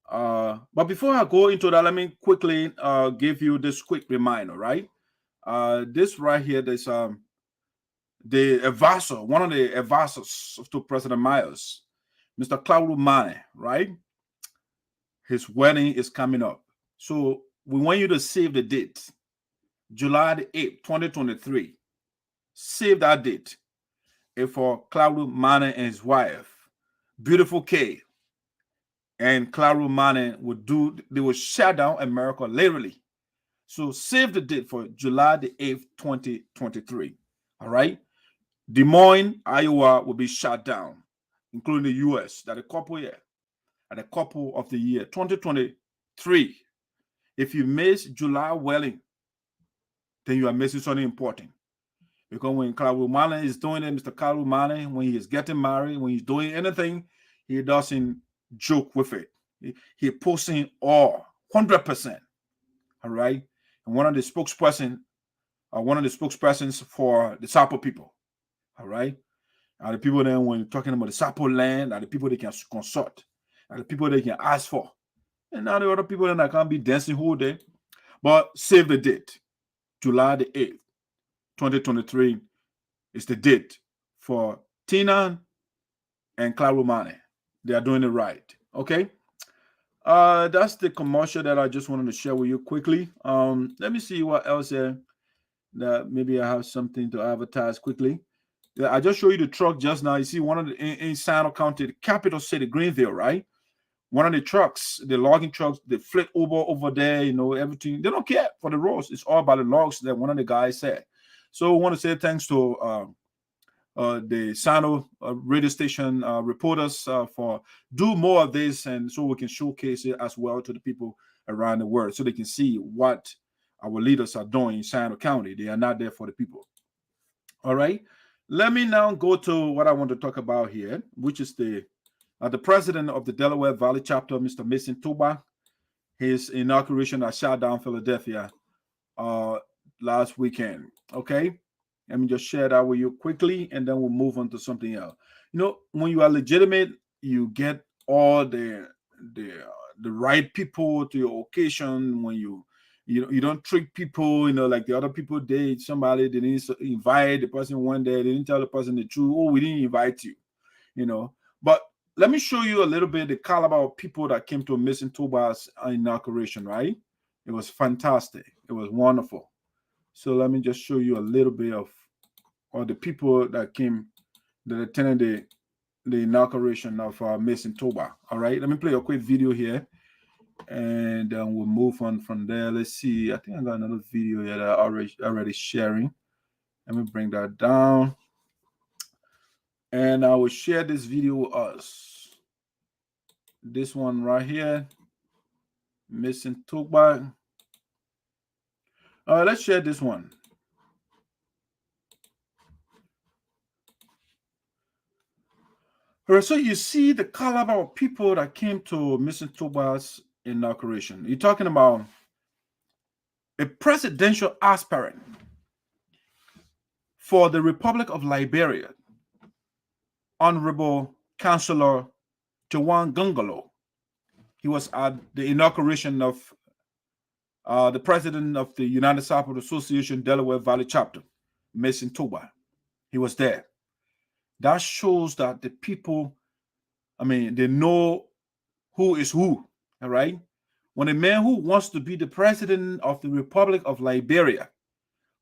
But before I go into that, let me quickly give you this quick reminder, right? This right here, there's the advisor, one of the advisors to President Myers, Mr. Claudio Mane, right? His wedding is coming up. So we want you to save the date, July the 8th, 2023. Save that date. If for Claudio Mane and his wife, beautiful Kay, and Claudio Mane they will shut down America literally. So save the date for July the 8th, 2023. All right. Des Moines, Iowa will be shut down, including the U.S. That a couple year, at a couple of the year 2023. If you miss July wedding, then you are missing something important. Because when Claudio Mane is doing it, Mr. Claudio Mane, when he is getting married, when he's doing anything, he doesn't joke with it. He posting all 100%. All right. And one of the spokespersons for the Sarpo people. All right. And the people then, when you're talking about the Sarpo land, are the people they can consult. and the people they can ask for. And now the other people that can't be dancing whole day. But save the date. July the 8th, 2023 is the date for Tina and Clara Romani. They are doing it right. Okay. That's the commercial that I just wanted to share with you quickly. Let me see what else here that maybe I have something to advertise quickly. Yeah, I just showed you the truck just now. You see one of the in Sinoe County, the capital city, Greenville, right? One of the trucks, the logging trucks, they flip over there, you know, everything. They don't care for the roads. It's all about the logs that one of the guys said. So I want to say thanks to the Sinoe radio station reporters for do more of this, and so we can showcase it as well to the people around the world so they can see what our leaders are doing in Sinoe County. They are not there for the people. All right. Let me now go to what I want to talk about here, which is the president of the Delaware Valley chapter, Mr. Mayson Togbah, his inauguration at Shutdown, Philadelphia last weekend. Okay. Let me just share that with you quickly, and then we'll move on to something else. You know, when you are legitimate, you get all the right people to your occasion. When you don't trick people, you know, like the other people did. Somebody they didn't invite, the person went there, they didn't tell the person the truth. Oh, we didn't invite you, you know. But let me show you a little bit the caliber of people that came to Mayson Togbah's inauguration, right? It was fantastic. It was wonderful. So let me just show you a little bit of all the people that came, that attended the inauguration of Mayson Togbah. All right, let me play a quick video here, and we'll move on from there. Let's see. I think I got another video here that I'm already sharing. Let me bring that down, and I will share this video with us. This one right here, Mayson Togbah. Let's share this one. All right, so you see the caliber of people that came to Mayson Togbah's inauguration. You're talking about a presidential aspirant for the Republic of Liberia, Honorable Councillor Joan Gungolo. He was at the inauguration of the president of the United Sarpo Association Delaware Valley chapter, Mayson Togbah. He was there. That shows that the people, I mean, they know who is who, all right? When a man who wants to be the president of the Republic of Liberia,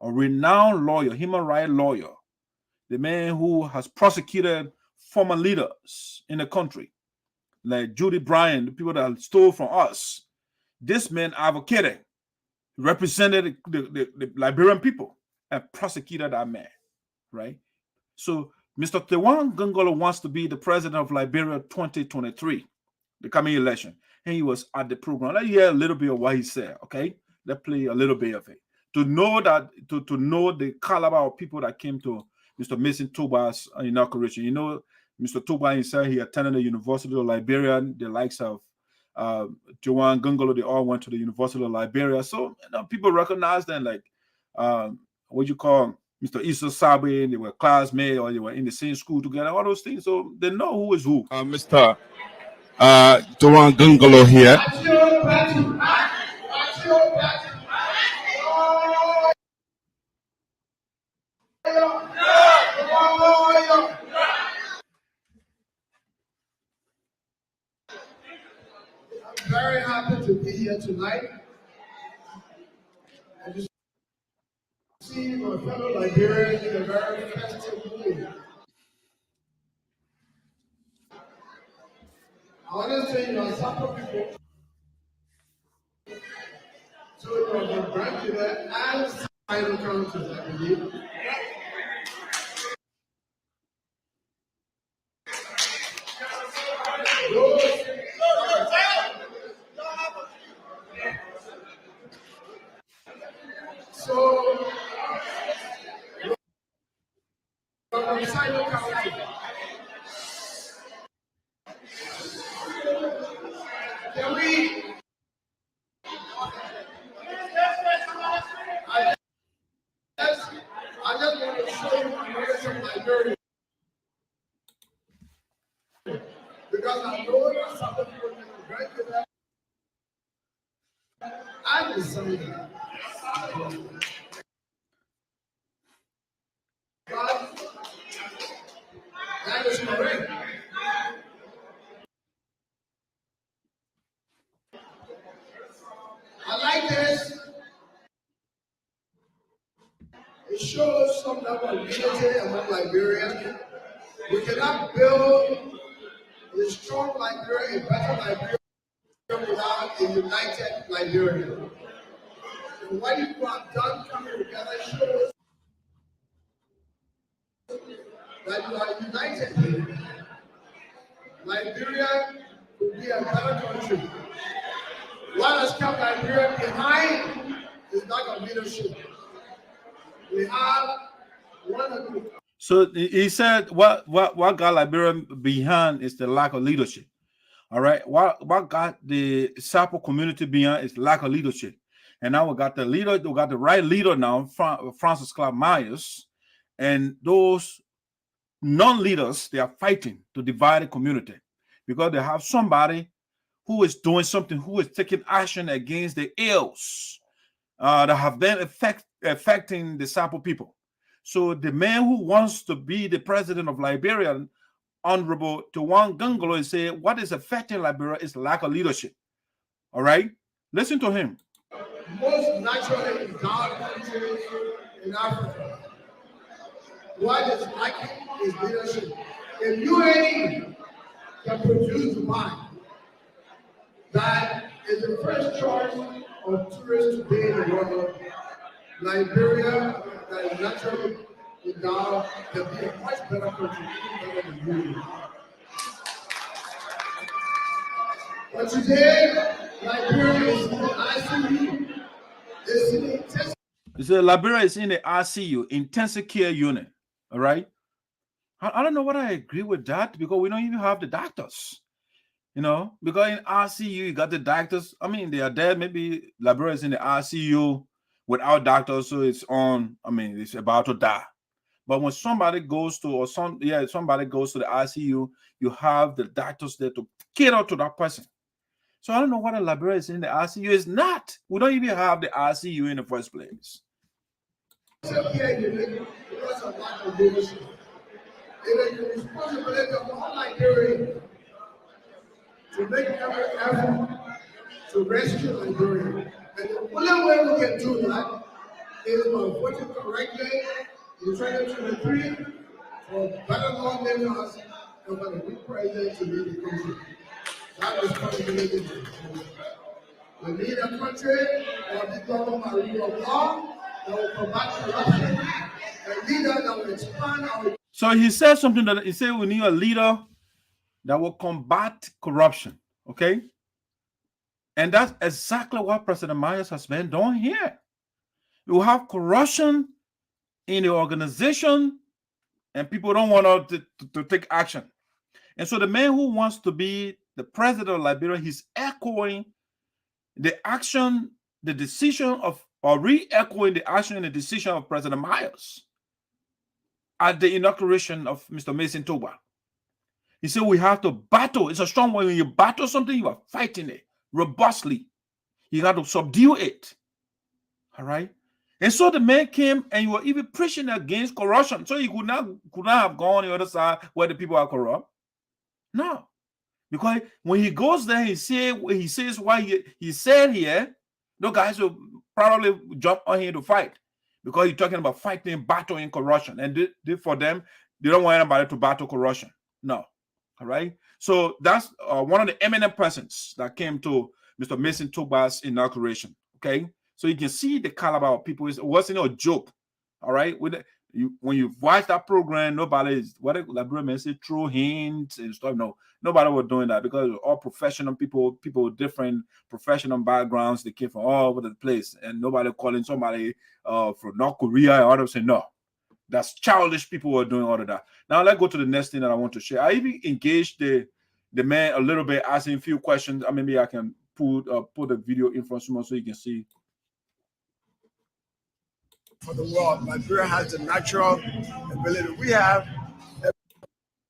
a renowned lawyer, human rights lawyer, the man who has prosecuted former leaders in the country, like Judy Bryant, the people that stole from us, this man advocated, represented the Liberian people and prosecuted that man, right? So Mr. Joan Gungolo wants to be the president of Liberia 2023, the coming election. And he was at the program. Let's hear a little bit of what he said, okay? Let's play a little bit of it. To know that, to know the caliber of people that came to Mr. Mayson Togbah's inauguration. You know, Mr. Togbah himself, he attended the University of Liberia. The likes of Joan Gungolo, they all went to the University of Liberia. So you know, people recognize them, like what you call Mr. Issa Sabe, they were classmates or they were in the same school together, all those things. So they know who is who. Mr. Joan Gungolo here. I'm very happy to be here tonight. And to see my fellow Liberians in a very festive mood. I want to say, you know, Sarpo people, so you know, from Brantford and Sinoe counties, I believe. So, from Sinoe County, can we? I just want to show you where some Liberians, because I know that some of you God is something. God, that is correct. I like this. It shows some level of unity among Liberians. We cannot build a strong Liberia, a better Liberia, without a united Liberia. And what you have done coming together shows that you are united. Liberia will be a better country. What has kept Liberia behind is lack of leadership. We have one of the. So he said what got Liberia behind is the lack of leadership. All right. What got the Sarpo community behind is lack of leadership. And now we got the leader, we got the right leader now, Francis Clark Myers, and those non-leaders, they are fighting to divide the community because they have somebody who is doing something, who is taking action against the ills that have been affecting the Sarpo people. So the man who wants to be the president of Liberia, Honorable Tawan Gungolo, say what is affecting Liberia is lack of leadership. All right, listen to him. Most naturally endowed countries in Africa. What is lacking is leadership. If UAE can produce wine, that is the first choice of tourists today in the world. Liberia, that is naturally endowed, can be a much better country than UAE. But today, Liberia is in the ICU. It's in the intensive. So Liberia is in the ICU, intensive care unit. All right. I don't know what I agree with that because we don't even have the doctors. You know, because in ICU you got the doctors. I mean, they are dead. Maybe Liberia is in the ICU without doctors, so it's on. I mean, it's about to die. But when somebody goes to somebody goes to the ICU, you have the doctors there to cater to that person. So I don't know what a Liberia is in the ICU. It's not. We don't even have the ICU in the first place. Because of lack of leadership. It is the responsibility of all Liberians to make every effort to rescue Liberia. And the only way we can do that is by voting correctly in 2023 for better law makers and for the new president to lead the country. That responsibility. We need a country that will be governed by rule of law, that will combat corruption, a leader that will expand our. So he said something that he said we need a leader that will combat corruption. Okay. And that's exactly what President Myers has been doing here. You have corruption in the organization, and people don't want to take action. And so the man who wants to be the president of Liberia, he's echoing the action, the decision of, or re-echoing the action and the decision of President Myers at the inauguration of Mr. Mayson Togbah. He said we have to battle. It's a strong way. When you battle something, you are fighting it robustly. You got to subdue it. All right. And so the man came and you were even preaching against corruption. So you could not have gone on the other side where the people are corrupt. No. Because when he goes there, he says what he said here, those guys will probably jump on him to fight. Because he's talking about fighting, battling corruption. And for them, they don't want anybody to battle corruption. No. All right. So that's one of the eminent persons that came to Mr. Mayson Togbah's inauguration. Okay. So you can see the caliber of people. It wasn't a joke. All right. When you watch that program, nobody is what Liberian say throw hints and stuff. No, nobody was doing that because all professional people with different professional backgrounds. They came from all over the place, and nobody calling somebody from North Korea and others saying no. That's childish. People were doing all of that. Now let's go to the next thing that I want to share. I even engaged the man a little bit, asking a few questions. Maybe I can put the video in front of someone so you can see. For the world, Liberia has the natural ability. We have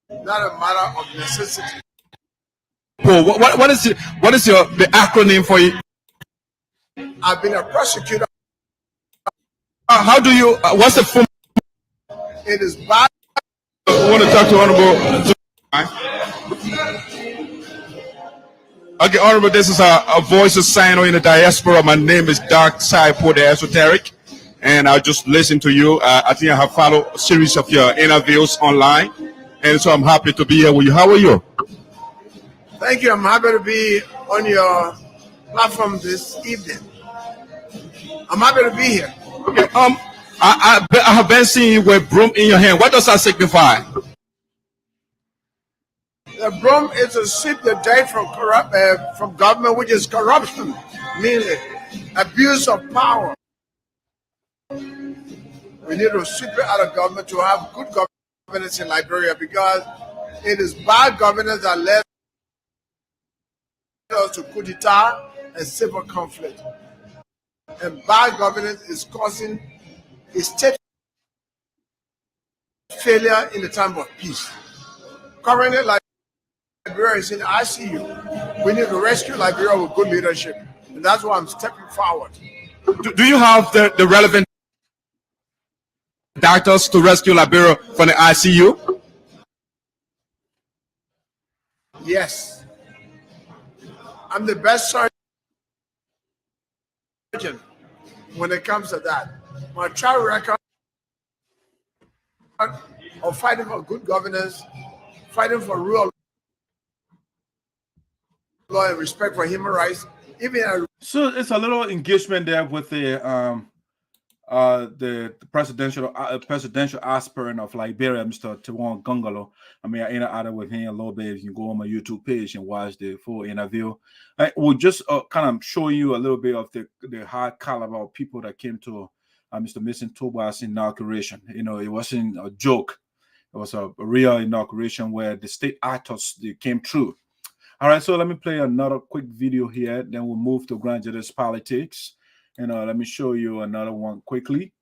not a matter of necessity. Well, what is the acronym for I've been a prosecutor. How do you, what's the form? It is bad. I want to talk to Honorable. Okay, Honorable, this is a voice of Sinoe in the diaspora. My name is Dr. Sarpo the Esoteric, and I just listen to you. I think I have followed a series of your interviews online, and so I'm happy to be here with you. How are you? Thank you. I'm happy to be on your platform this evening. I'm happy to be here. Okay, I have been seeing you with broom in your hand. What does that signify? The broom is to sweep the dirt from government, which is corruption, mainly abuse of power. We need to sweep it out of government to have good governance in Liberia, because it is bad governance that led us to coup d'etat and civil conflict. And bad governance is causing a state failure in the time of peace. Currently, Liberia is in ICU. We need to rescue Liberia with good leadership. And that's why I'm stepping forward. Do you have the relevant doctors to rescue Liberia from the ICU? Yes. I'm the best surgeon when it comes to that. My track record of fighting for good governance, fighting for rule of law and respect for human rights. So it's a little engagement there with the presidential aspirant of Liberia, Mr. Tawan Gongolo. I mean, I interacted with him a little bit. You can go on my YouTube page and watch the full interview. I will just kind of show you a little bit of the high caliber of people that came to Mr. Mayson Togbah's inauguration. You know, it wasn't a joke. It was a real inauguration where the state actors, they came through. All right, so let me play another quick video here. Then we'll move to Grand Judas politics. And let me show you another one quickly.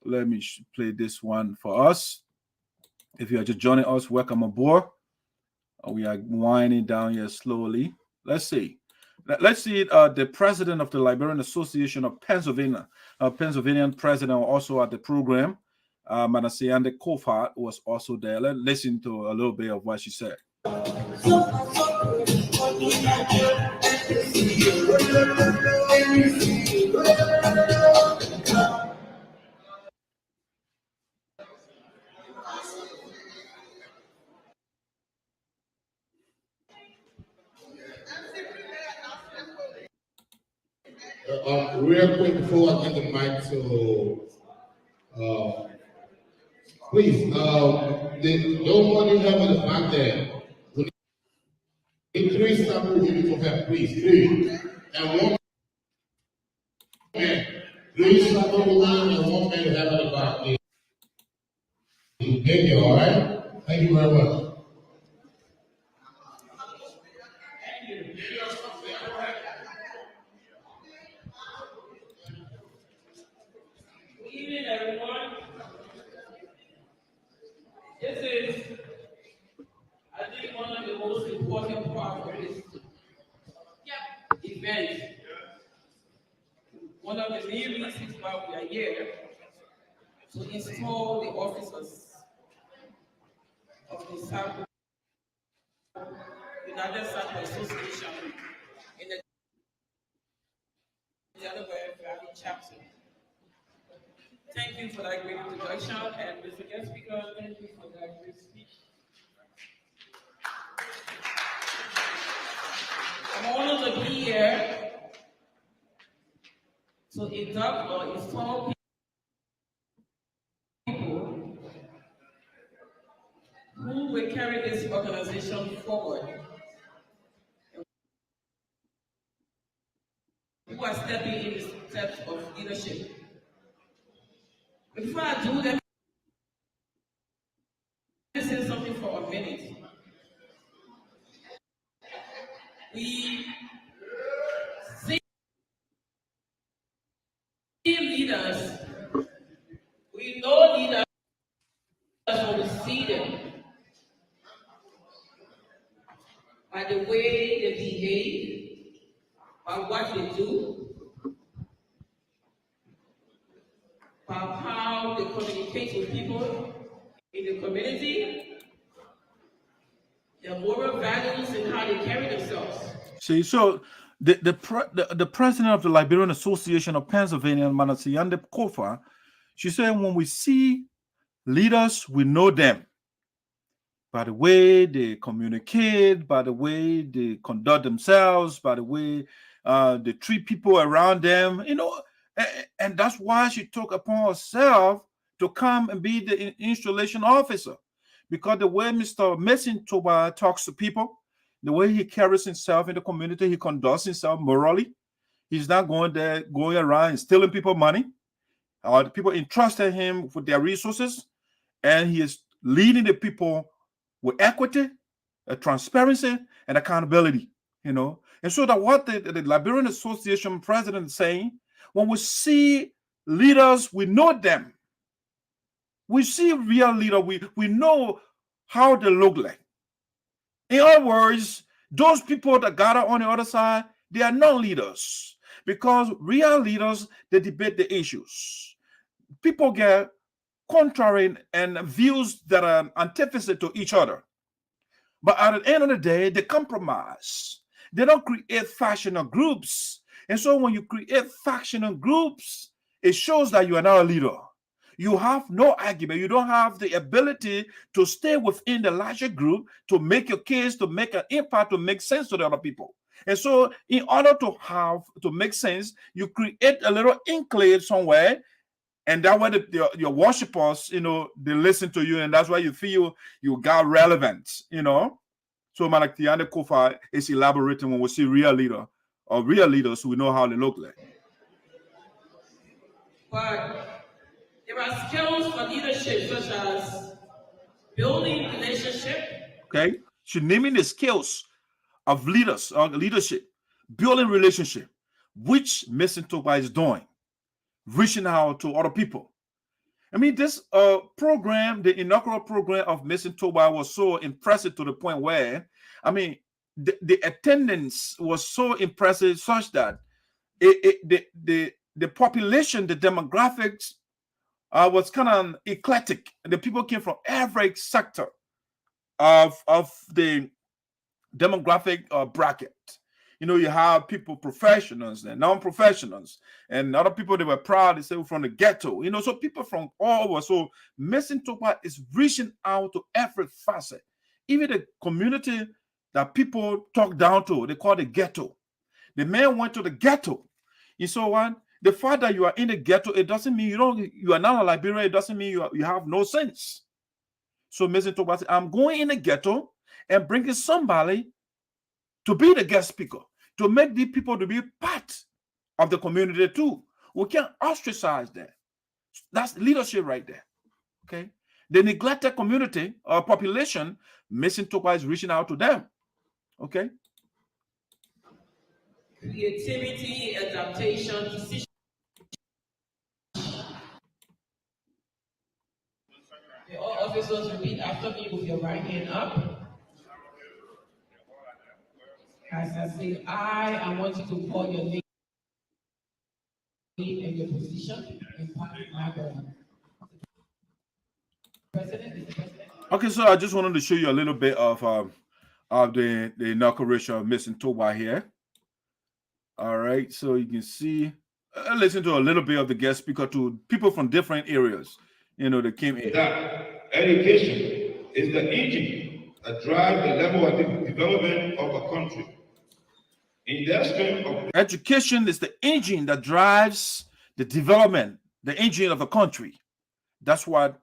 Let me play this one for us. If you are just joining us, welcome aboard. We are winding down here slowly. Let's see. Let's see the president of the Liberian Association of Pennsylvania, Pennsylvanian president, also at the program. Manasiande Kofat was also there. Let's listen to a little bit of what she said. Real quick before I give the mic to, please, the don't want to have in the back there. We need 3 samples here for help, please, 3. And 1 man. 3 samples and 1 man to have in the back there. Thank you, all right? Thank you very much. Good evening, everyone. This is, I think, one of the most important parts of this event. One of the main reasons why we are here to install the officers of the Sarpo Dancers Association in the Delaware Valley chapter. Thank you for that great introduction, and Mr. Guest Speaker, thank you for that great speech. I'm honored to be here to induct or install people who will carry this organization forward, who are stepping in the steps of leadership. Before I do that, let me say something for a minute. We see leaders, we know leaders when we see them by the way they behave, by what they do, about how they communicate with people in the community, their moral values, and how they carry themselves. See, so the president of the Liberian Association of Pennsylvania, Namalaewlue Kofa, she said, when we see leaders, we know them by the way they communicate, by the way they conduct themselves, by the way they treat people around them, you know, and that's why she took upon herself to come and be the installation officer, because the way Mr. Mayson Togbah talks to people, the way he carries himself in the community, he conducts himself morally. He's not going around and stealing people's money. The people entrusted him with their resources, and he is leading the people with equity, transparency, and accountability. You know, and so that what the Liberian Association president is saying, when we see leaders, we know them. We see real leaders. We know how they look like. In other words, those people that gather on the other side, they are not leaders, because real leaders, they debate the issues. People get contrary and views that are antithesis to each other. But at the end of the day, they compromise. They don't create factional groups. And so when you create factional groups, it shows that you are not a leader. You have no argument. You don't have the ability to stay within the larger group, to make your case, to make an impact, to make sense to the other people. And so in order to make sense, you create a little enclave somewhere, and that way your worshipers, you know, they listen to you, and that's why you feel you got relevance, you know. So Namalaewlue Kofa is elaborating when we see real leader or real leaders, we know how they look like. But there are skills for leadership, such as building relationship. Okay, she's naming the skills of leaders or leadership, building relationship, which Mayson Togbah is doing, reaching out to other people. I mean, this program, the inaugural program of Mayson Togbah, was so impressive to the point where, I mean, the attendance was so impressive, such that the population, the demographics was kind of eclectic. The people came from every sector of the demographic bracket. You know, you have people, professionals and non-professionals, and other people, they were proud, they say, from the ghetto, you know, so people from all over. So Mayson Togbah is reaching out to every facet, even the community that people talk down to, they call the ghetto. The man went to the ghetto. You saw what? The fact that you are in the ghetto, it doesn't mean you are not a Liberian, it doesn't mean you have no sense. So Mayson Togbah said, I'm going in the ghetto and bringing somebody to be the guest speaker, to make these people to be part of the community too. We can't ostracize that. That's leadership right there. Okay. The neglected community or population, Mayson Togbah is reaching out to them. Okay. Creativity, adaptation, decision. All officers repeat after me with your right hand up. As I say, I want you to call your name and your position in my government. President. Okay, so I just wanted to show you a little bit of the inauguration of Mayson Togbah here. All right, so you can see, listen to a little bit of the guest speaker to people from different areas, you know, that came in. That education is the engine that drives the level of development of a country. Education is the engine that drives the development, the engine of a country. That's what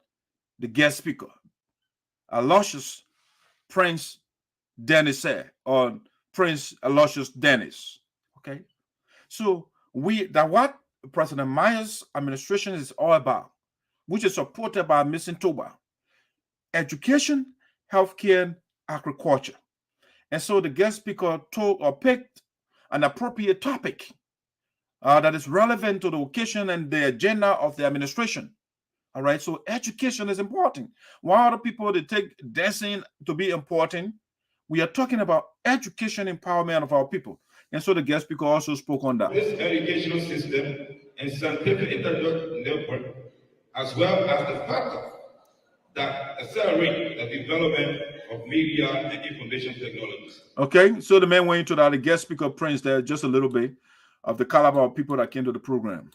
the guest speaker, Aloysius Prince Dennis said, or Prince Aloysius Dennis. Okay, so what President Myers' administration is all about, which is supported by Mayson Togbah: education, healthcare, agriculture. And so the guest speaker picked an appropriate topic that is relevant to the occasion and the agenda of the administration. All right, so education is important. While other people, they take dancing to be important, we are talking about education empowerment of our people. And so the guest speaker also spoke on that. This educational system and scientific intellectual network as well as the factors that accelerate the development of media and information technologies. Okay, so the man went into that. The guest speaker Prince there, just a little bit of the caliber of people that came to the program.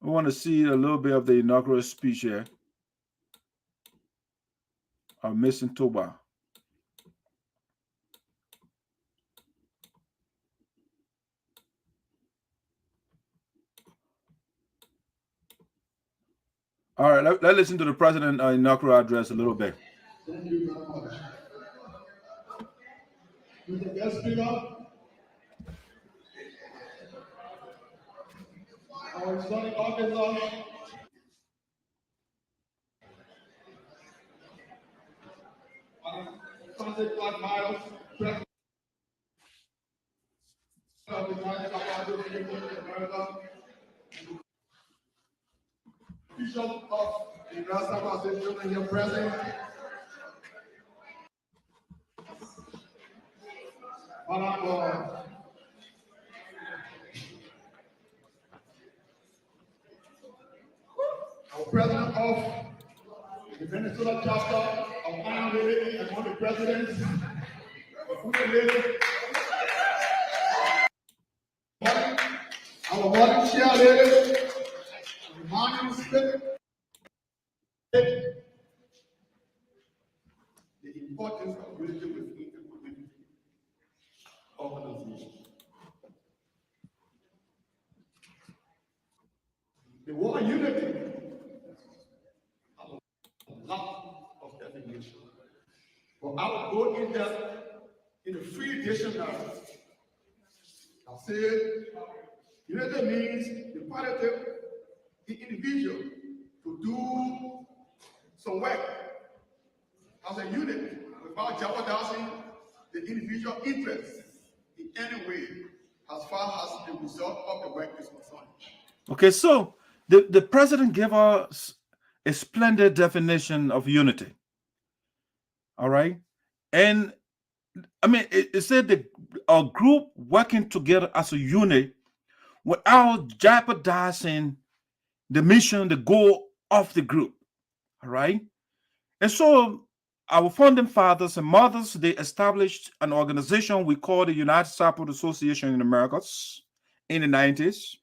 I want to see a little bit of the inaugural speech here of Mayson Togbah. All right, let's listen to the president's inaugural address a little bit. Thank you very much. Mr. Guest Speaker, our exotic officer, President Black Miles, President of the United States of America, Bishop of the United Association here present, our president of the Venezuela chapter of ULAA and one of the presidents of ULAA, our body chair lady, Emmanuel Smith, the importance of unity within the community organization. The word unity has a lot of definition, but I will go in depth in a free dictionary. I said unity means the positive, the individual to do some work as a unit without jeopardizing the individual interests in any way as far as the result of the work is concerned. Okay, so the president gave us a splendid definition of unity. All right. And I mean, it said a group working together as a unit without jeopardizing the mission, the goal of the group. All right. And so our founding fathers and mothers, they established an organization we call the United Sarpo Association in the Americas in the 90s.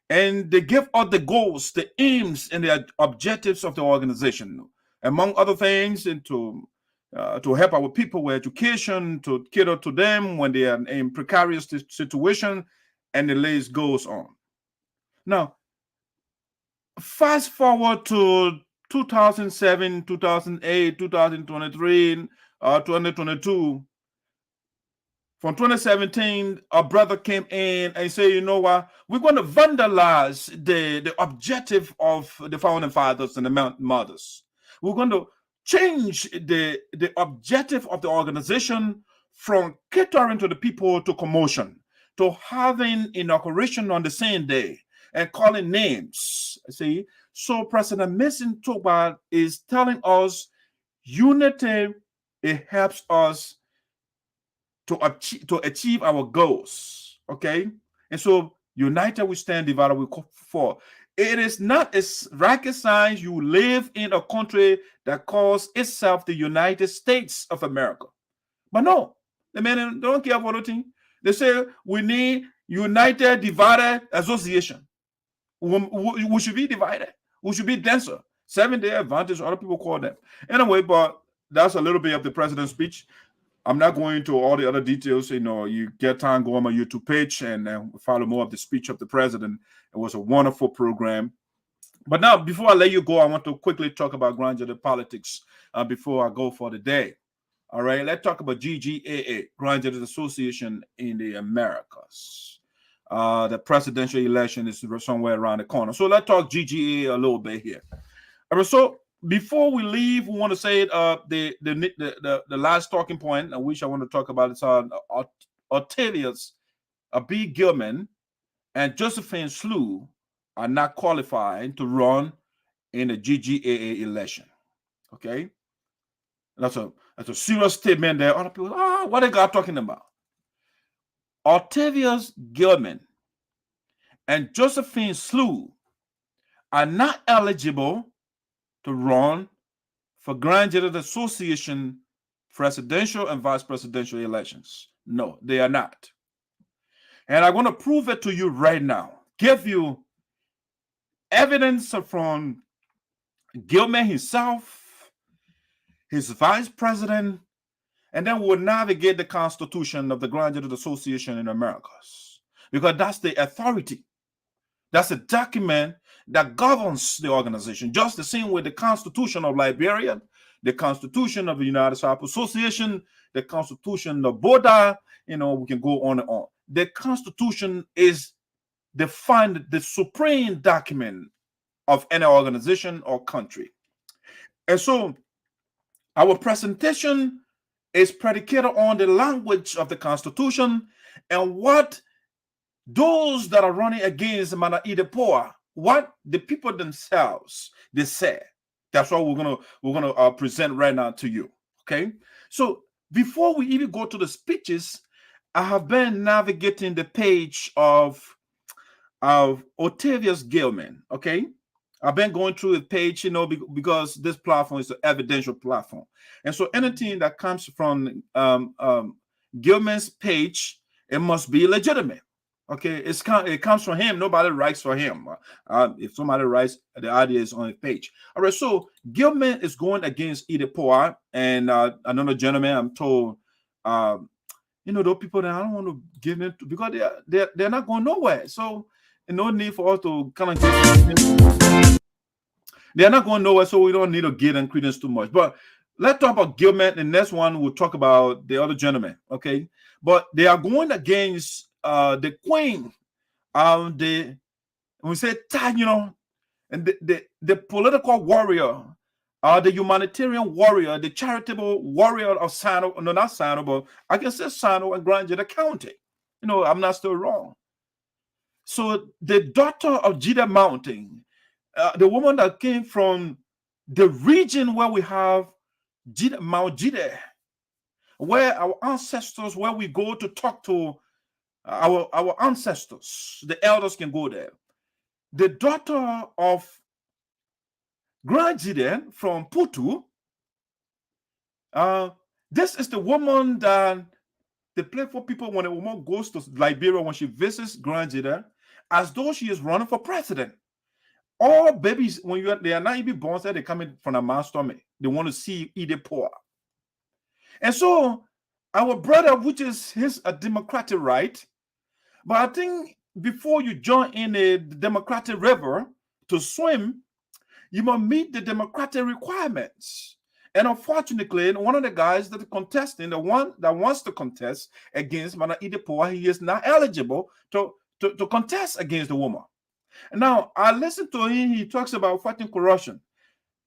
And they give out the goals, the aims, and the objectives of the organization, among other things, and to help our people with education, to cater to them when they are in precarious situation, and the list goes on. Now, fast forward to 2007, 2008, 2023, 2022. From 2017, our brother came in and said, you know what, we're going to vandalize the objective of the founding fathers and the mothers. We're going to change the objective of the organization from catering to the people to commotion, to having inauguration on the same day and calling names. See, so President Mayson Togbah is telling us unity, it helps us to achieve our goals. Okay, and so united we stand, divided we fall. It is not a rocket science. You live in a country that calls itself the United States of America, but no, the men don't care for the thing. They say we need united, divided association. We should be divided. We should be denser. 7-day advantage, other people call them. Anyway, but that's a little bit of the president's speech. I'm not going into all the other details. You know, you get time, go on my YouTube page and follow more of the speech of the president. It was a wonderful program. But now, before I let you go, I want to quickly talk about grand jury politics before I go for the day. All right, let's talk about GGAA, Grand Judges Association in the Americas. The presidential election is somewhere around the corner. So let's talk GGAA a little bit here. All right, so before we leave, we want to say the last talking point, which I want to talk about, is Octavious B. Gilman and Josephine Slue are not qualified to run in the GGAA election. Okay, that's That's a serious statement there. Other people, what they got talking about? Octavious Gilman and Josephine Slue are not eligible to run for Grand Jury Association presidential and vice presidential elections. No, they are not. And I'm going to prove it to you right now. Give you evidence from Gilman himself, his vice president, and then we'll navigate the constitution of the Grand Jury Association in Americas. Because that's the authority. That's a document that governs the organization, just the same way the Constitution of Liberia, the Constitution of the United States Association, the Constitution of Boda, we can go on and on. The Constitution is the supreme document of any organization or country. And so our presentation is predicated on the language of the Constitution and what those that are running against Namalaewlue, what the people themselves they say. That's what we're gonna present right now to you. Okay. So before we even go to the speeches, I have been navigating the page of Octavious Gilman. Okay. I've been going through the page, because this platform is an evidential platform, and so anything that comes from Gilman's page, it must be legitimate. Okay, it comes from him. Nobody writes for him. If somebody writes, the idea is on the page. All right, so Gilman is going against Idepor and another gentleman. I'm told, those people that I don't want to give them to, because they're not going nowhere. So no need for us to kind of they're not going nowhere, so we don't need to give them credence too much. But let's talk about Gilman. The next one we'll talk about the other gentleman. Okay, but they are going against the queen, we say, and the political warrior, the humanitarian warrior, the charitable warrior of Sinoe, no, not Sinoe, but I can say Sinoe and Grand Jury County. I'm not still wrong. So the daughter of Jide Mountain, the woman that came from the region where we have Mount Jide, where our ancestors, where we go to talk to our ancestors, the elders can go there. The daughter of Grand Jide from Putu, this is the woman that they play for people when a woman goes to Liberia, when she visits Grand Jide, as though she is running for president. All babies, when they are not even born, they're coming from a man's stomach. They want to see Idepor. And so our brother, which is a democratic right, but I think before you join in the democratic river to swim, you must meet the democratic requirements. And unfortunately, one of the guys that is contesting, the one that wants to contest against Namalaewlue, he is not eligible to contest against the woman. Now, I listened to him, he talks about fighting corruption.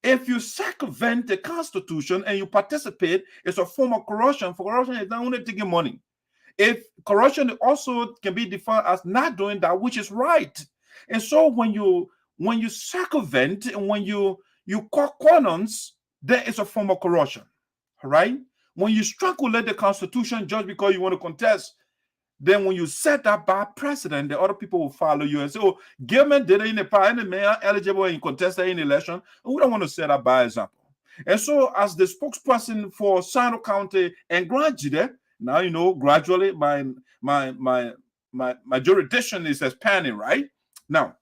If you circumvent the Constitution and you participate, it's a form of corruption. For corruption is not only taking money. If corruption also can be defined as not doing that which is right. And so when you circumvent and when you cut corners, there is a form of corruption. All right? When you strangulate the Constitution just because you want to contest, then when you set that bad precedent, the other people will follow you and say, oh, Gilman did it in the past, and the mayor eligible and contested in the election. And we don't want to set that bad example. And so as the spokesperson for Sinoe County and Grand Jide, now, gradually my jurisdiction is expanding, right? Now,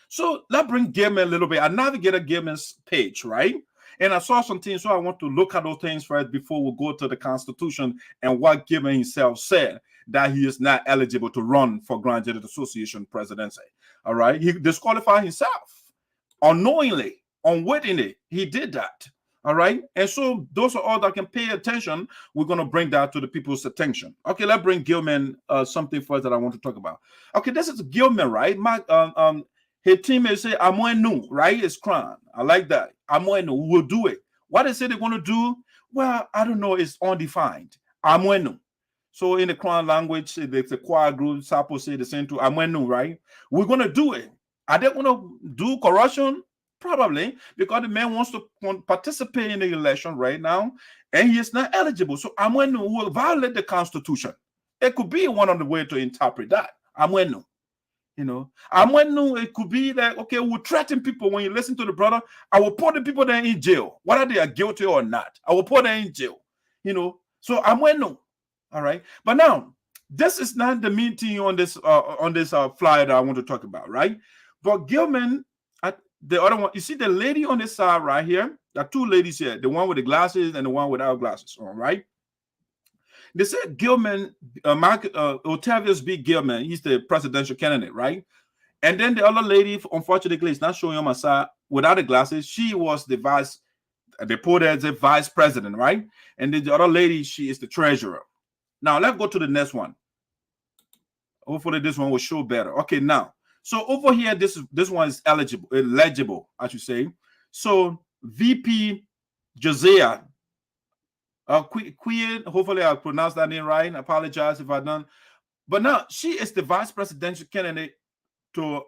so let's bring Gilman a little bit. I navigated Gilman's page, right? And I saw some things, so I want to look at those things first before we go to the Constitution and what Gilman himself said, that he is not eligible to run for Grand Jury Association presidency. All right? He disqualified himself unknowingly, unwittingly. He did that. All right. And so those are all that can pay attention. We're going to bring that to the people's attention. Okay, let's bring Gilman something first that I want to talk about. Okay, this is Gilman, right? His teammates say Amwenu, right? It's crime. I like that. Amwenu, we'll do it. What they say they're going to do? Well, I don't know. It's undefined. Amwenu. So in the Crown language, the choir group, Sarpo say the same to Amwenu, right? We're going to do it. Are they going to do corruption? Probably because the man wants to participate in the election right now, and he is not eligible. So Amwenu will violate the Constitution. It could be one of the ways to interpret that. Amwenu. You know, Amwenu, it could be that, okay, we'll threaten people. When you listen to the brother, I will put the people there in jail, whether they are guilty or not. I will put them in jail. You know, so Amwenu. All right. But now, this is not the main thing on this flyer that I want to talk about, right? But Gilman, the other one, you see the lady on this side right here. There are two ladies here, the one with the glasses and the one without glasses on, right? They said Gilman, Octavious B. Gilman, he's the presidential candidate, right? And then the other lady, unfortunately, is not showing on my side without the glasses. She was the vice, they put her as a vice president, right? And then the other lady, she is the treasurer. Now, let's go to the next one. Hopefully, this one will show better. Okay, now, so over here, this one is legible, I should say. So, VP Josiah, Queen, hopefully I pronounced that name right. I apologize if I done. But now she is the vice presidential candidate to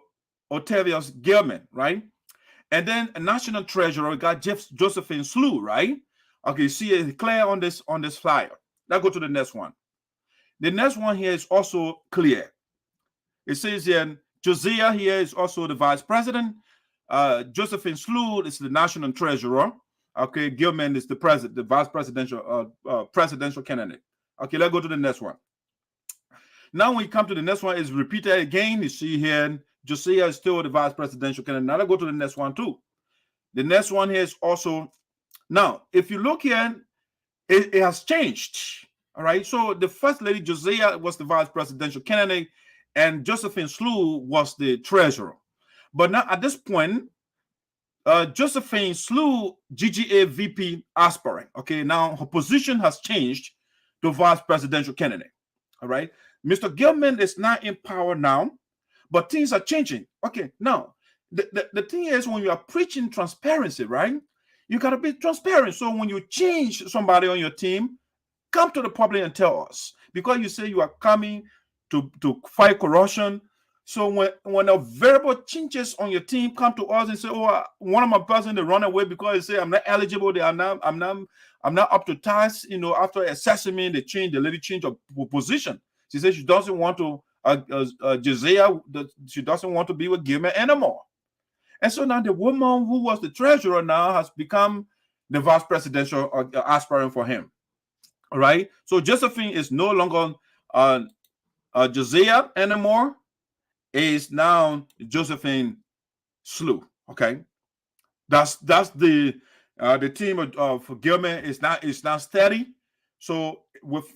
Octavious Gilman, right? And then a national treasurer, we got Josephine Slue, right? Okay, see it clear on this flyer. Let's go to the next one. The next one here is also clear. It says here, Josiah here is also the vice president. Josephine Slue is the national treasurer. Okay, Gilman is the vice presidential candidate. Okay, let's go to the next one. Now, when you come to the next one, it's repeated again. You see here, Josiah is still the vice presidential candidate. Now, let's go to the next one too. The next one here is also, now, if you look here, it has changed. All right, so the first lady, Josiah, was the vice presidential candidate, and Josephine Slue was the treasurer. But now, at this point, Josephine Slue, GGAA VP aspirant. Okay, now her position has changed to vice presidential candidate. All right, Mr. Gilman is not in power now, but things are changing. Okay, now the thing is, when you are preaching transparency, right? You gotta be transparent. So when you change somebody on your team, come to the public and tell us, because you say you are coming to fight corruption. So when a variable changes on your team, come to us and say, "Oh, one of my person they run away because they say I'm not eligible. I'm not up to task." You know, after assessing me, the lady change of position. She says she doesn't want to Josiah. She doesn't want to be with Gilman anymore. And so now the woman who was the treasurer now has become the vice presidential aspirant for him. All right. So Josephine is no longer Josiah anymore. Is now Josephine Slue. Okay, that's the team of Gilman is now steady. So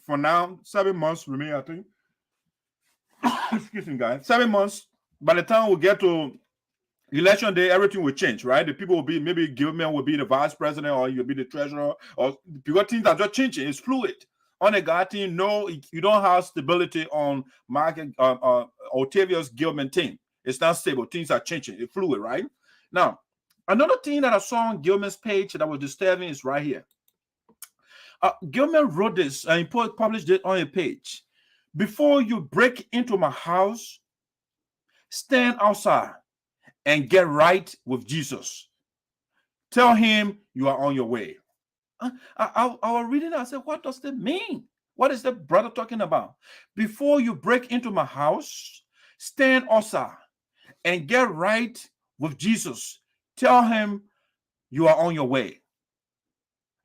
for now 7 months remain, I think. Excuse me, guys. 7 months. By the time we get to election day, everything will change, right? The people will be, maybe Gilman will be the vice president, or you'll be the treasurer, or because things are just changing. It's fluid. On a guy team, no, you don't have stability on Octavious Gilman team. It's not stable. Things are changing. It's fluid, right? Now, another thing that I saw on Gilman's page that was disturbing is right here. Gilman wrote this and he published it on a page. Before you break into my house, stand outside and get right with Jesus. Tell him you are on your way. I was reading it. I said, what does that mean? What is the brother talking about? Before you break into my house, stand outside and get right with Jesus. Tell him you are on your way.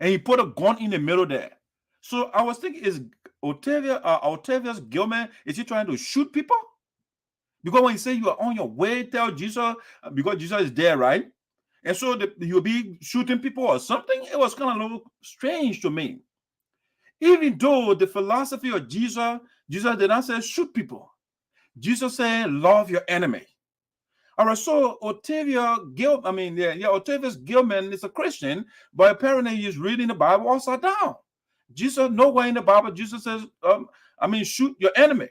And he put a gun in the middle there. So I was thinking, is Octavious Gilman, is he trying to shoot people? Because when you say you are on your way, tell Jesus, because Jesus is there, right? And so you'll be shooting people or something. It was kind of a little strange to me. Even though the philosophy of Jesus did not say shoot people. Jesus said, love your enemy. All right, so Octavious Gilman is a Christian, but apparently he's reading the Bible upside down. Jesus, nowhere in the Bible, Jesus says, shoot your enemy.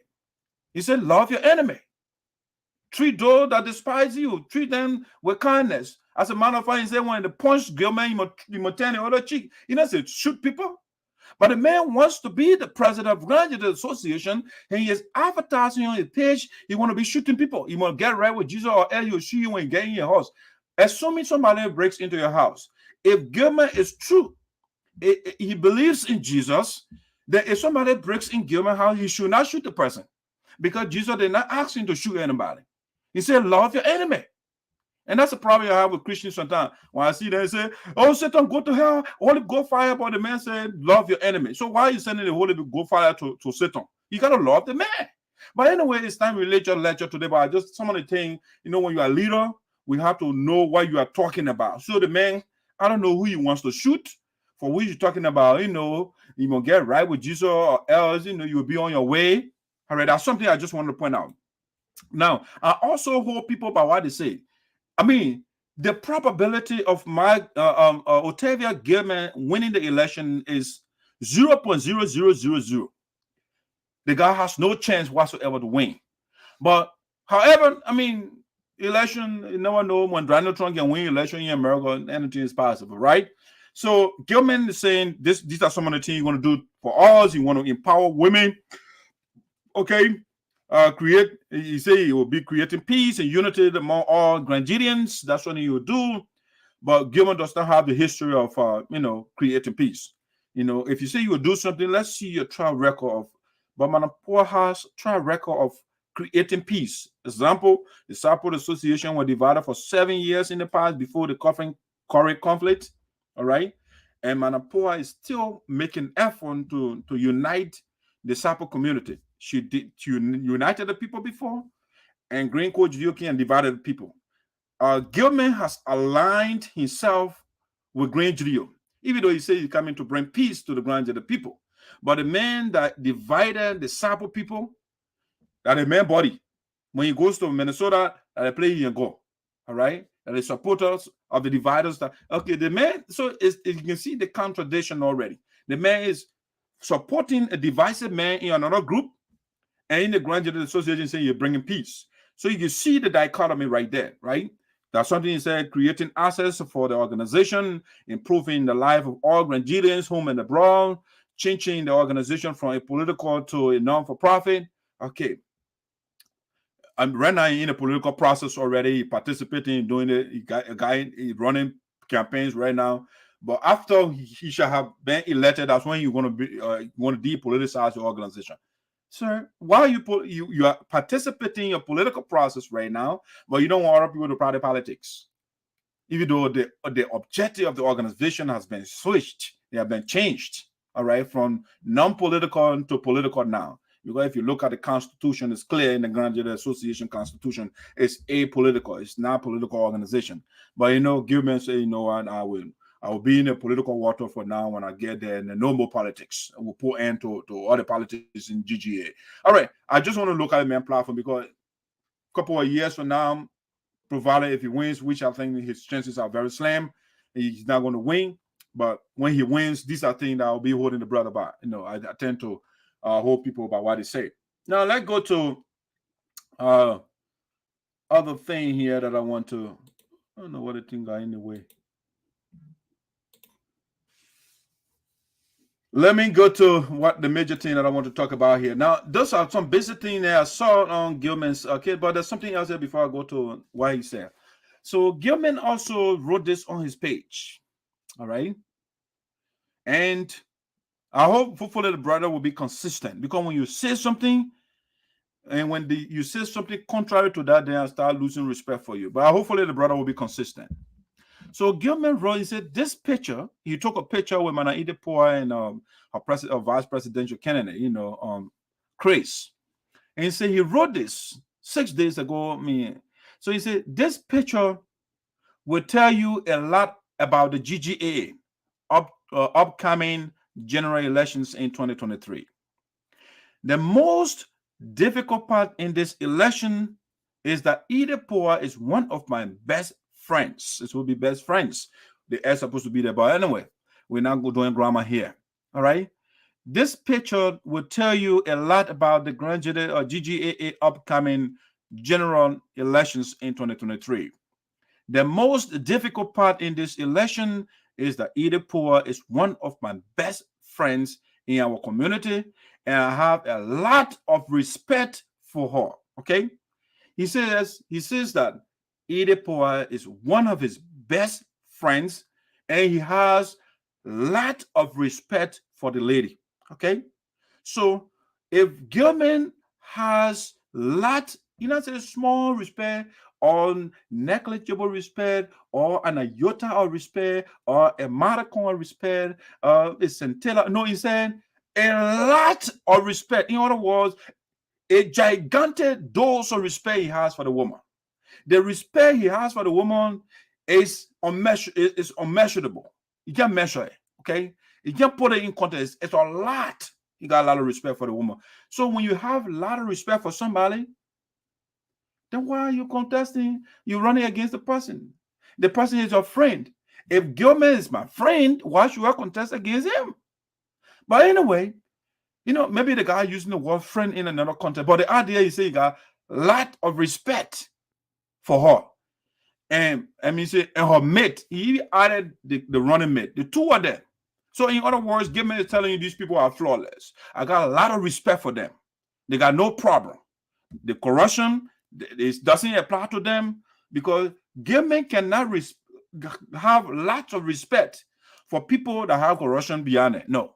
He said, love your enemy. Treat those that despise you. Treat them with kindness. As a matter of fact, he said, when they punch Gilman, you must turn the other cheek. He doesn't say shoot people. But the man wants to be the president of Graduate Association, and he is advertising on his page. He want to be shooting people. He want to get right with Jesus, or else he'll shoot you when you get in your house. Assuming somebody breaks into your house, if Gilman is true, he believes in Jesus, then if somebody breaks in Gilman's house, he should not shoot the person, because Jesus did not ask him to shoot anybody. He said, love your enemy. And that's the problem I have with Christians sometimes. When I see them say, oh, Satan, go to hell, Holy Ghost fire, but the man said, love your enemy. So why are you sending the Holy Ghost fire to Satan? You got to love the man. But anyway, it's time we let your lecture today, but just some of the things, when you are a leader, we have to know what you are talking about. So the man, I don't know who he wants to shoot, for what you're talking about, you going to get right with Jesus, or else, you will be on your way. All right, that's something I just wanted to point out. Now, I also hold people by what they say. I mean, the probability of my Octavia Gilman winning the election is 0.0000. The guy has no chance whatsoever to win. But, however, I mean, election, you never know when Donald Trump can win election in America, anything is possible, right? So Gilman is saying these are some of the things you want to do for us. You want to empower women. Okay. He say he will be creating peace and unity among all Grandidians. That's what he will do. But Gilman does not have the history of creating peace. If you say you will do something, let's see your track record of. But Namalaewlue has track record of creating peace. Example, the Sarpo Association was divided for 7 years in the past before the current conflict. All right, and Namalaewlue is still making effort to unite the Sarpo community. She united the people before, and Green Coach Vioki and divided the people. Gilman has aligned himself with Grand Judio, even though he says he's coming to bring peace to the Grand Judio people. But the man that divided the Sarpo people, that the man body, when he goes to Minnesota, they play he and go. All right, and the supporters of the dividers. The man. So you can see the contradiction already. The man is supporting a divisive man in another group, and in the Grand Jury Association saying you're bringing peace. So you can see the dichotomy right there, right? That's something he said, creating access for the organization, improving the life of all Grandidians, home and abroad, changing the organization from a political to a non-for-profit. Okay. I'm right now in a political process already, participating in doing it. A guy running campaigns right now. But after he shall have been elected, that's when you're going to be want to depoliticize your organization. Sir, why you are participating in your political process right now, but you don't want other people to party politics? Even though the objective of the organization has been switched, they have been changed, all right, from non-political to political now. Because if you look at the Constitution, it's clear in the Grand Jury Association Constitution, it's apolitical, it's not a political organization. But Gilman say, and I will be in the political water for now. When I get there, and no more politics. We'll put end to all the politics in GGAA. All right, I just want to look at the main platform because a couple of years from now, provided if he wins, which I think his chances are very slim, he's not going to win. But when he wins, these are things that I'll be holding the brother back. I tend to hold people by what they say. Now let's go to other thing here that I want to. I don't know what the thing got in the way. Let me go to what the major thing that I want to talk about here. Now, those are some basic things that I saw on Gilman's but there's something else there before I go to what he said. So Gilman also wrote this on his page. All right. And I hope hopefully the brother will be consistent, because when you say something and when you say something contrary to that, then I start losing respect for you. But hopefully the brother will be consistent. So Gilman wrote, he said, this picture, he took a picture with Namalaewlue and vice presidential candidate, Chris. And he said he wrote this 6 days ago. So he said, this picture will tell you a lot about the GGAA upcoming general elections in 2023. The most difficult part in this election is that ESOTERIC is one of my best friends. This will be best friends. The S supposed to be there, but anyway, we're not doing grammar here. All right. This picture will tell you a lot about the Grand Jury or GGAA upcoming general elections in 2023. The most difficult part in this election is that ESOTERIC is one of my best friends in our community, and I have a lot of respect for her. Okay. He says that Idapoa is one of his best friends, and he has lot of respect for the lady. Okay, so if Gilman has lot, say small respect or negligible respect or an iota of respect or a modicum of respect, a scintilla. No, he said a lot of respect. In other words, a gigantic dose of respect he has for the woman. The respect he has for the woman is unmeasurable. You can't measure it, okay? You can't put it in context. It's a lot. You got a lot of respect for the woman. So when you have a lot of respect for somebody, then why are you contesting? You're running against the person. The person is your friend. If Gilman is my friend, why should I contest against him? But anyway, maybe the guy using the word friend in another context, but the idea is say you got a lot of respect for her. And her mate, he added the running mate, the two of them. So in other words, Gilman is telling you these people are flawless. I got a lot of respect for them. They got no problem. The corruption, it doesn't apply to them because Gilman cannot have lots of respect for people that have corruption beyond it. No,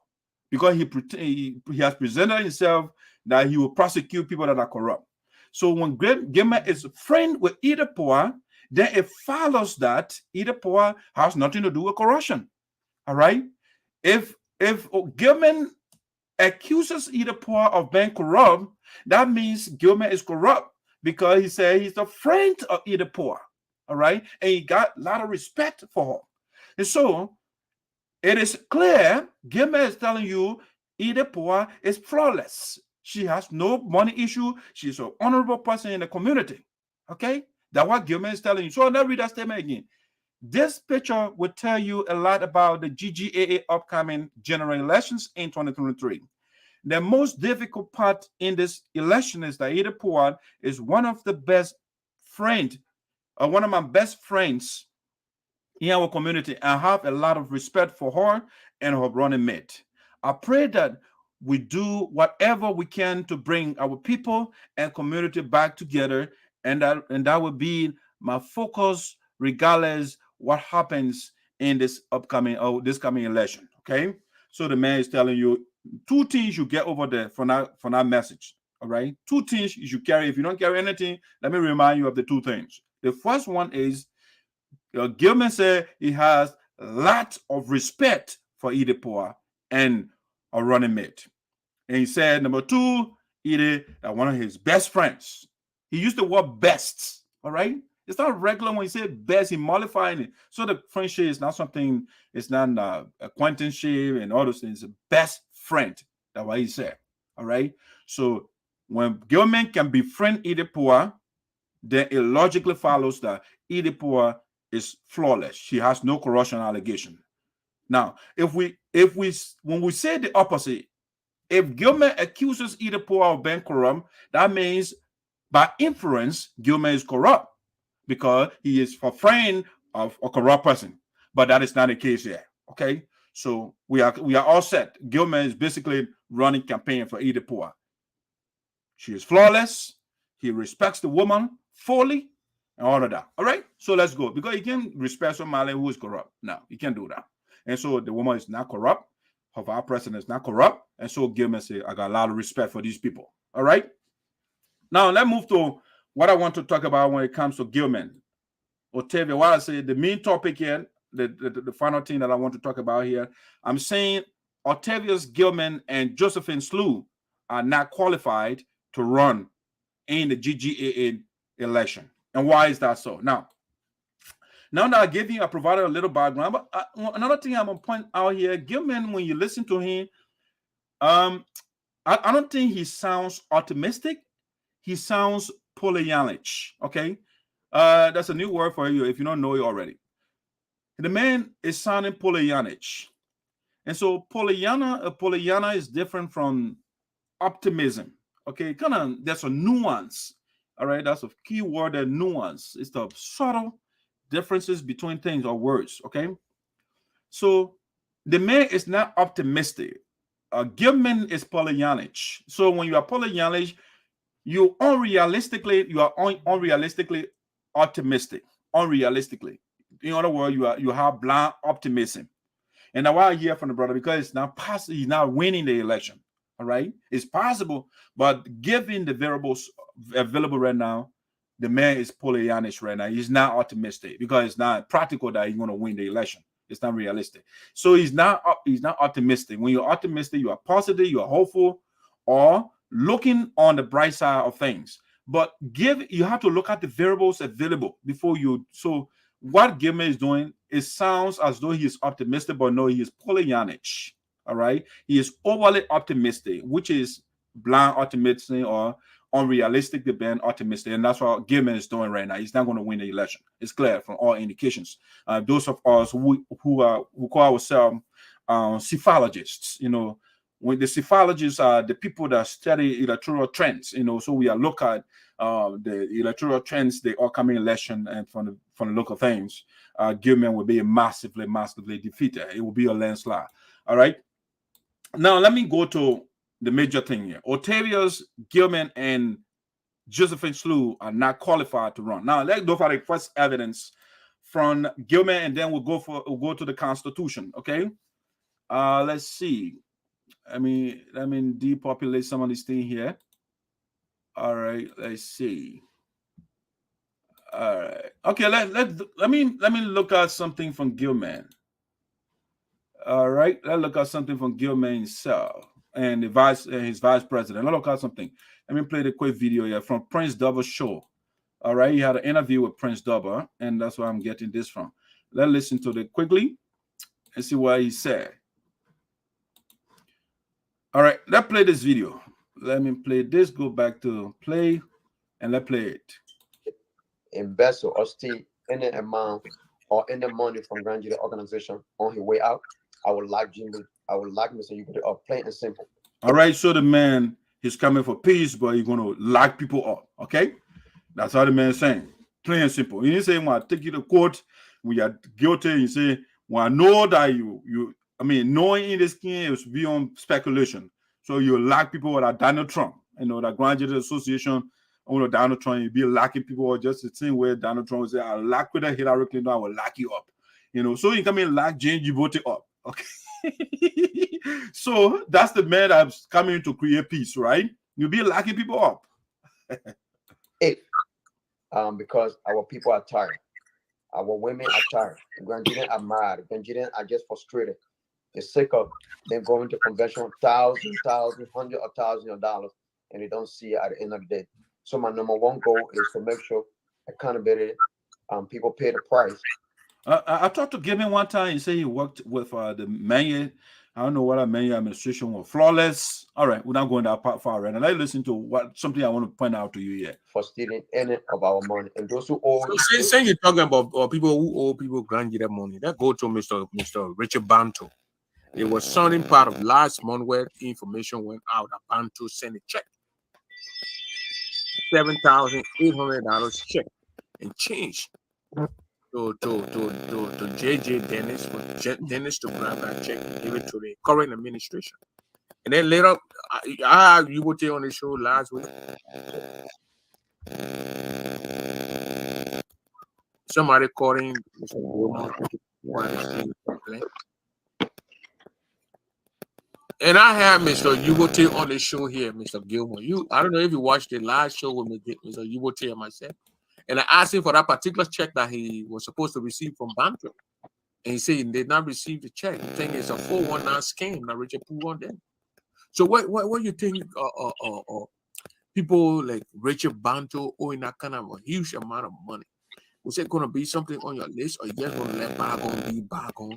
because he has presented himself that he will prosecute people that are corrupt. So when Gilman is a friend with Idapoa, then it follows that Idapoa has nothing to do with corruption. All right? If Gilman accuses Idapoa of being corrupt, that means Gilman is corrupt because he said he's a friend of Idapoa. All right? And he got a lot of respect for her. And so it is clear Gilman is telling you Idapoa is flawless. She has no money issue. She's an honorable person in the community. Okay? That's what Gilman is telling you. So let's read that statement again. This picture will tell you a lot about the GGAA upcoming general elections in 2023. The most difficult part in this election is that Idapoa is one of my best friends in our community. I have a lot of respect for her and her running mate. I pray that we do whatever we can to bring our people and community back together, and that will be my focus regardless what happens in this coming election. Okay, so the man is telling you two things you get over there from that message. All right, two things you should carry. If you don't carry anything, let me remind you of the two things. The first one is Gilman said he has a lot of respect for Idapoa and a running mate. And he said, number two, one of his best friends. He used the word best, all right? It's not regular when he said best, he mollified it. So the friendship is not something, it's not acquaintanceship and all those things. It's a best friend. That's what he said, all right? So when Gilman can befriend Idapoa, then it logically follows that Idapoa is flawless. She has no corruption allegation. Now, when we say the opposite, if Gilman accuses Idapoa of being corrupt, that means by inference, Gilman is corrupt because he is a friend of a corrupt person. But that is not the case here. Okay, so we are all set. Gilman is basically running campaign for Idapoa. She is flawless. He respects the woman fully and all of that. All right, so let's go because you can't respect somebody who is corrupt. No, you can't do that. And so the woman is not corrupt. Her vice president is not corrupt. And so Gilman said, I got a lot of respect for these people. All right. Now let's move to what I want to talk about when it comes to Gilman. Octavia, what I say, the main topic here, the final thing that I want to talk about here, I'm saying Octavious Gilman and Josephine Slue are not qualified to run in the GGAA election. And why is that so? Now that I provided a little background, but another thing I'm going to point out here, Gilman, when you listen to him, I don't think he sounds optimistic. He sounds Pollyannic, okay? That's a new word for you if you don't know it already. The man is sounding Pollyannic. And so Pollyanna is different from optimism, okay? There's a nuance, all right? That's a key word, a nuance. It's the subtle differences between things or words, okay? So the man is not optimistic. Gilman is Pollyannic. So when you are Pollyannic, you are unrealistically optimistic, unrealistically. In other words, you have blind optimism. And now why I hear from the brother, because it's not possible, he's not winning the election. All right, it's possible, but given the variables available right now, the man is Pollyannish right now. He's not optimistic because it's not practical that he's going to win the election. It's not realistic. So he's not optimistic. When you're optimistic, you are positive, you are hopeful, or looking on the bright side of things. But you have to look at the variables available before you. So what Gilman is doing, it sounds as though he is optimistic, but no, he is Pollyannish. All right, he is overly optimistic, which is blind optimism or unrealistic, the band optimistic, and that's what Gilman is doing right now. He's not going to win the election. It's clear from all indications. Those of us who call ourselves psephologists, you know, when the psephologists are the people that study electoral trends, you know, so we are look at the electoral trends, the upcoming election, and from the local things, Gilman will be massively defeated. It will be a landslide. All right. Now let me go to the major thing here. Octavious, Gilman, and Josephine Slue are not qualified to run. Now let's go for the first evidence from Gilman, and then we'll go to the Constitution. Okay. Let's see. Let me depopulate some of these things here. All right. Let's see. All right. Okay. Let me look at something from Gilman. All right. Let's look at something from Gilman himself and his vice president. Let's look at something. Let me play the quick video here from Prince Double's show. All right. He had an interview with Prince Double, and that's where I'm getting this from. Let's listen to it quickly and see what he said. All right. Let's play this video. Let me play this. Go back to play, and let's play it. Invest or steal any amount or any money from Grand Jury organization on his way out, I would like Mr. You put it up plain and simple. All right, so the man is coming for peace, but he's going to lock people up. Okay, that's how the man is saying. Plain and simple. He didn't say, "When I take you to court, we are guilty." He say, "When I know that knowing in this game is beyond speculation. So you lock people like Donald Trump. You know, the Grand Jury Association." Donald Trump, you'd be locking people up just the same way Donald Trump would say, "I'll lock with Hillary Clinton, I will lock you up." You know, so you come in lock James Djibouti up. Okay. So that's the man that's coming to create peace, right? You'll be locking people up. Because our people are tired. Our women are tired. Grandians are mad. Grandians are just frustrated. They're sick of them going to convention thousands, hundreds of thousands of dollars, and they don't see it at the end of the day. So my number one goal is to make sure accountability, people pay the price. I talked to Gilman one time. He said he worked with the Manya. I don't know what a Manya administration was. Flawless. All right, we're not going that far right now. Let's listen to something I want to point out to you here. For stealing any of our money. And those who owe... So say you're talking about people who owe people Grand Jury money. That go to Mr. Richard Banto. It was something part of last month where information went out that Banto sent a check. $7,800 check and change to JJ Dennis for Dennis to grab that check and give it to the current administration. And then later, I you were on the show last week. Somebody calling Mr. And I have Mr. Yubote on the show here, Mr. Gilmore. I don't know if you watched the last show with me, Mr. Yubote and myself. And I asked him for that particular check that he was supposed to receive from Banto. And he said he did not receive the check. The thing is a 419 scam that Richard put on them. So what do you think people like Richard Banto owing that kind of a huge amount of money? Was it going to be something on your list, or you just going to let bygone be bygone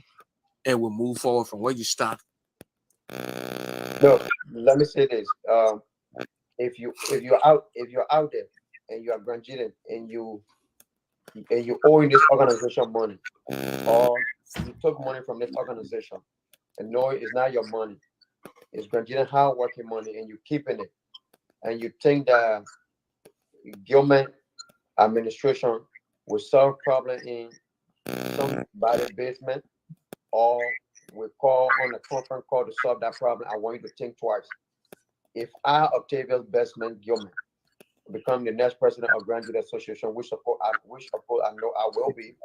and we'll move forward from where you start? No, let me say this. If you're out there and you are Grandian and you owe this organization money, or you took money from this organization and no, it's not your money, it's Grandian hard working money, and you're keeping it, and you think that Gilman administration will solve problem in somebody's basement, or we call on a conference call to solve that problem, I want you to think twice. If I, Octavious Bestman Gilman, become the next president of Grand Jury Association, which of course I know I will be.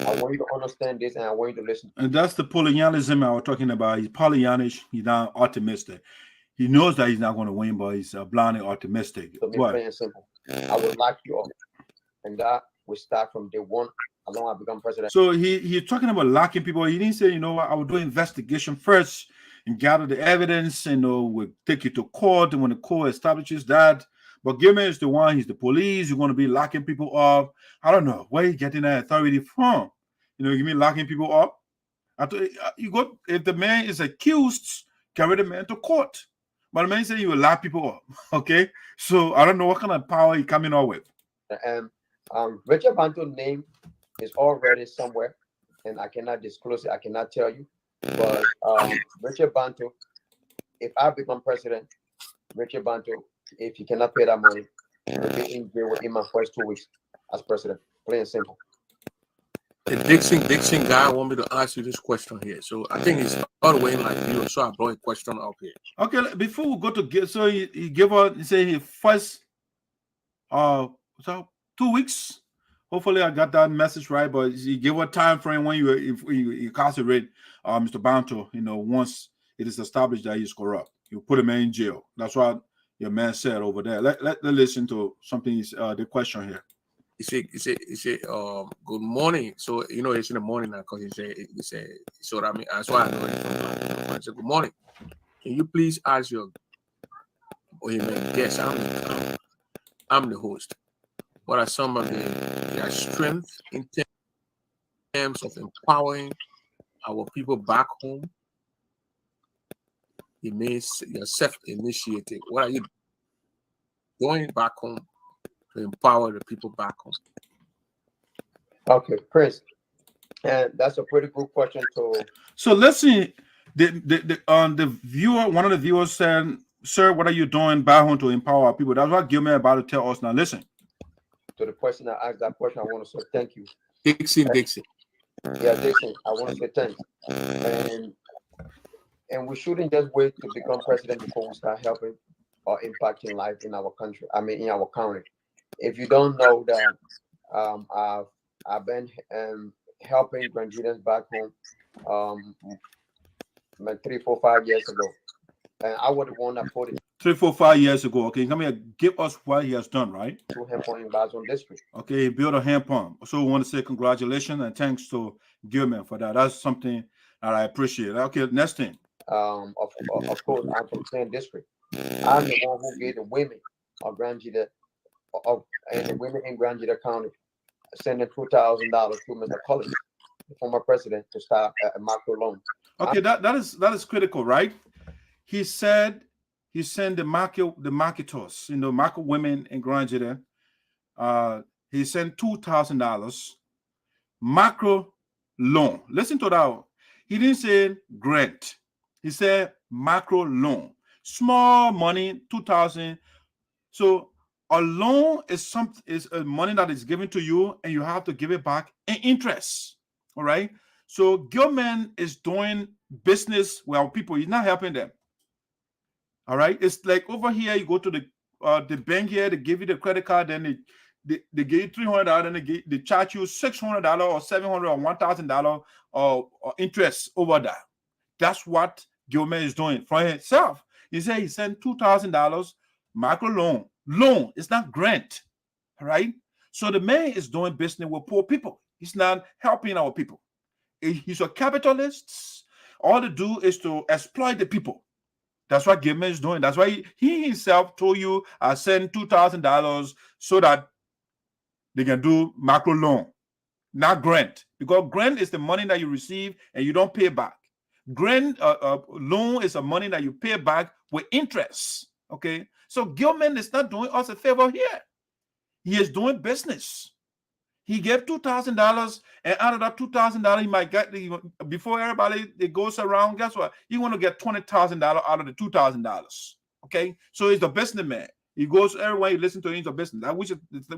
I want you to understand this, and I want you to listen. And that's the Pollyannism I was talking about. He's Pollyannish. He's not optimistic. He knows that he's not going to win, but he's blindly optimistic. So plain and simple. I will lock you up, and that will start from day one. As long as I become president. So he's talking about locking people. He didn't say, I will do investigation first and gather the evidence, and we'll take you to court. And when the court establishes that, but Gilman is the one. He's the police. You're going to be locking people up. I don't know where he's getting that authority from. You mean locking people up? If the man is accused, carry the man to court. But the man said you will lock people up. Okay, so I don't know what kind of power he's coming up with. Richard Banto's name is already somewhere, and I cannot disclose it. I cannot tell you. But Richard Banto, if I become president, Richard Banto, if he cannot pay that money, he'll be in jail within my first 2 weeks as president. Plain and simple. The Dixon guy want me to ask you this question here. So I think he's all the way in like you, so I brought a question up here. Okay, before we go to so he gave out, he said he first 2 weeks. Hopefully I got that message right, but he gave a time frame when you incarcerate Mr. Banto, once it is established that he's corrupt. You put him in jail. That's what your man said over there. Let's listen to something, the question here. He said, good morning. So, it's in the morning now because he said, so I mean, that's why I know it from. I said, good morning. Can you please ask your, yes, I'm the host. What are some of their strengths in terms of empowering our people back home? You may you're self-initiated. What are you doing back home to empower the people back home? Okay, Chris, and that's a pretty good question. So let's see. The viewer, one of the viewers said, "Sir, what are you doing back home to empower our people?" That's what Gilman about to tell us now. Listen. To the person that asked that question, I want to say thank you. Dixon. Yeah, Dixon, I want to say thanks. And we shouldn't just wait to become president before we start helping or impacting life in our country. I mean, in our county. If you don't know that, I've been helping Nigerians back home like 3, 4, 5 years ago. And I was the one that put it 3, 4, 5 years ago. Okay, come here, give us what he has done, right? To hand pump in Bazon District. Okay, he built a hand pump. So we want to say congratulations and thanks to Gilman for that. That's something that I appreciate. Okay, next thing. Of course, I'm from the same district. I'm the one who gave the women of Grand Jury, and the women in Grand Jury County, sending $2,000 to Mr. Collins, the former president, to start a macro loan. Okay, that is critical, right? He said he sent the marketers, market women in Grand Jury. He sent $2,000 macro loan. Listen to that. He didn't say grant. He said macro loan. Small money, $2,000. So a loan is a money that is given to you, and you have to give it back in interest. All right. So Gilman is doing business with our people. He's not helping them. All right. It's like over here, you go to the bank here, they give you the credit card, then they give you $300, and they charge you $600 or $700 or $1,000 or interest over that. That's what Gilman is doing for himself. He said he sent $2,000 macro loan. Loan, it's not grant. All right. So the man is doing business with poor people. He's not helping our people. He's a capitalist. All to do is to exploit the people. That's what Gilman is doing. That's why he himself told you I send $2,000 so that they can do macro loan, not grant. Because grant is the money that you receive and you don't pay back. Grant loan is a money that you pay back with interest. Okay, so Gilman is not doing us a favor here. He is doing business. He gave $2,000, and out of that $2,000, he might get before everybody it goes around. Guess what? He want to get $20,000 out of the $2,000. Okay, so he's the businessman. He goes everywhere. He listens to him. He's a business.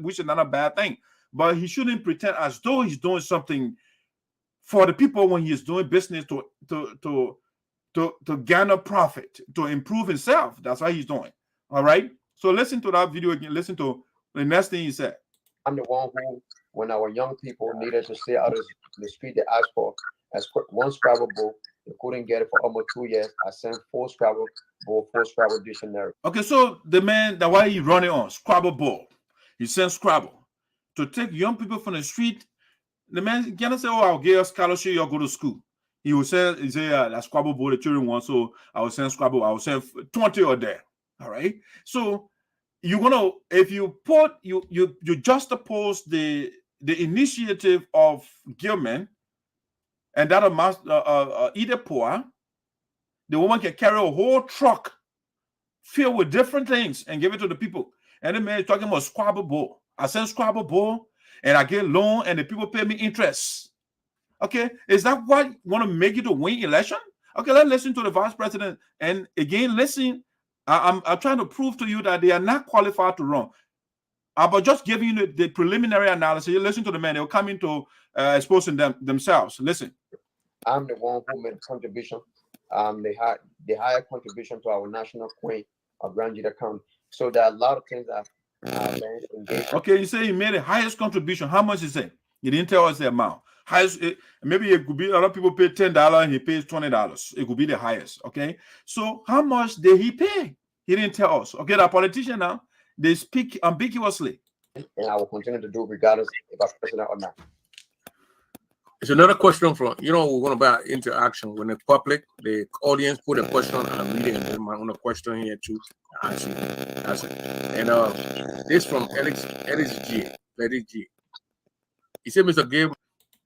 Which is not a bad thing, but he shouldn't pretend as though he's doing something for the people when he is doing business to garner profit, to improve himself. That's what he's doing. All right. So listen to that video again. Listen to the next thing he said. I'm the one who, when our young people needed to stay out of the street, they asked for one Scrabble book. They couldn't get it for almost 2 years. I sent 4 Scrabble book, 4 Scrabble dictionary. Okay, so the man, that why he running on Scrabble ball, he sent Scrabble to take young people from the street. The man cannot say, "Oh, I'll get a scholarship, you'll go to school." He will say, that Scrabble ball the children want, so I will send Scrabble. I will send 20 or there. All right. So you're gonna, if you put you juxtapose the initiative of Gilman and that of ESOTERIC, the woman can carry a whole truck filled with different things and give it to the people. And the man is talking about Scrabble ball. I send Scrabble ball and I get loan and the people pay me interest. Okay, is that what want to make you to win election? Okay, let's listen to the vice president. And again, listen, I'm trying to prove to you that they are not qualified to run. But just giving you the preliminary analysis, you listen to the man, they'll come into exposing themselves. Listen. I'm the one who made a contribution. The higher contribution to our national queen of Grand Judah County. So there are a lot of things that engaged. Okay, you say he made the highest contribution. How much is it? He didn't tell us the amount. Highest, maybe it could be a lot of people pay $10 and he pays $20. It could be the highest. Okay, so how much did he pay? He didn't tell us. Okay, the politician now, they speak ambiguously. And I will continue to do regardless if I'm president or not. It's another question from, we're going about interaction. When the public, the audience put a question on a meeting, and then my own question here too. Answer. And this from Ellis G. He said, Mr. Gabe,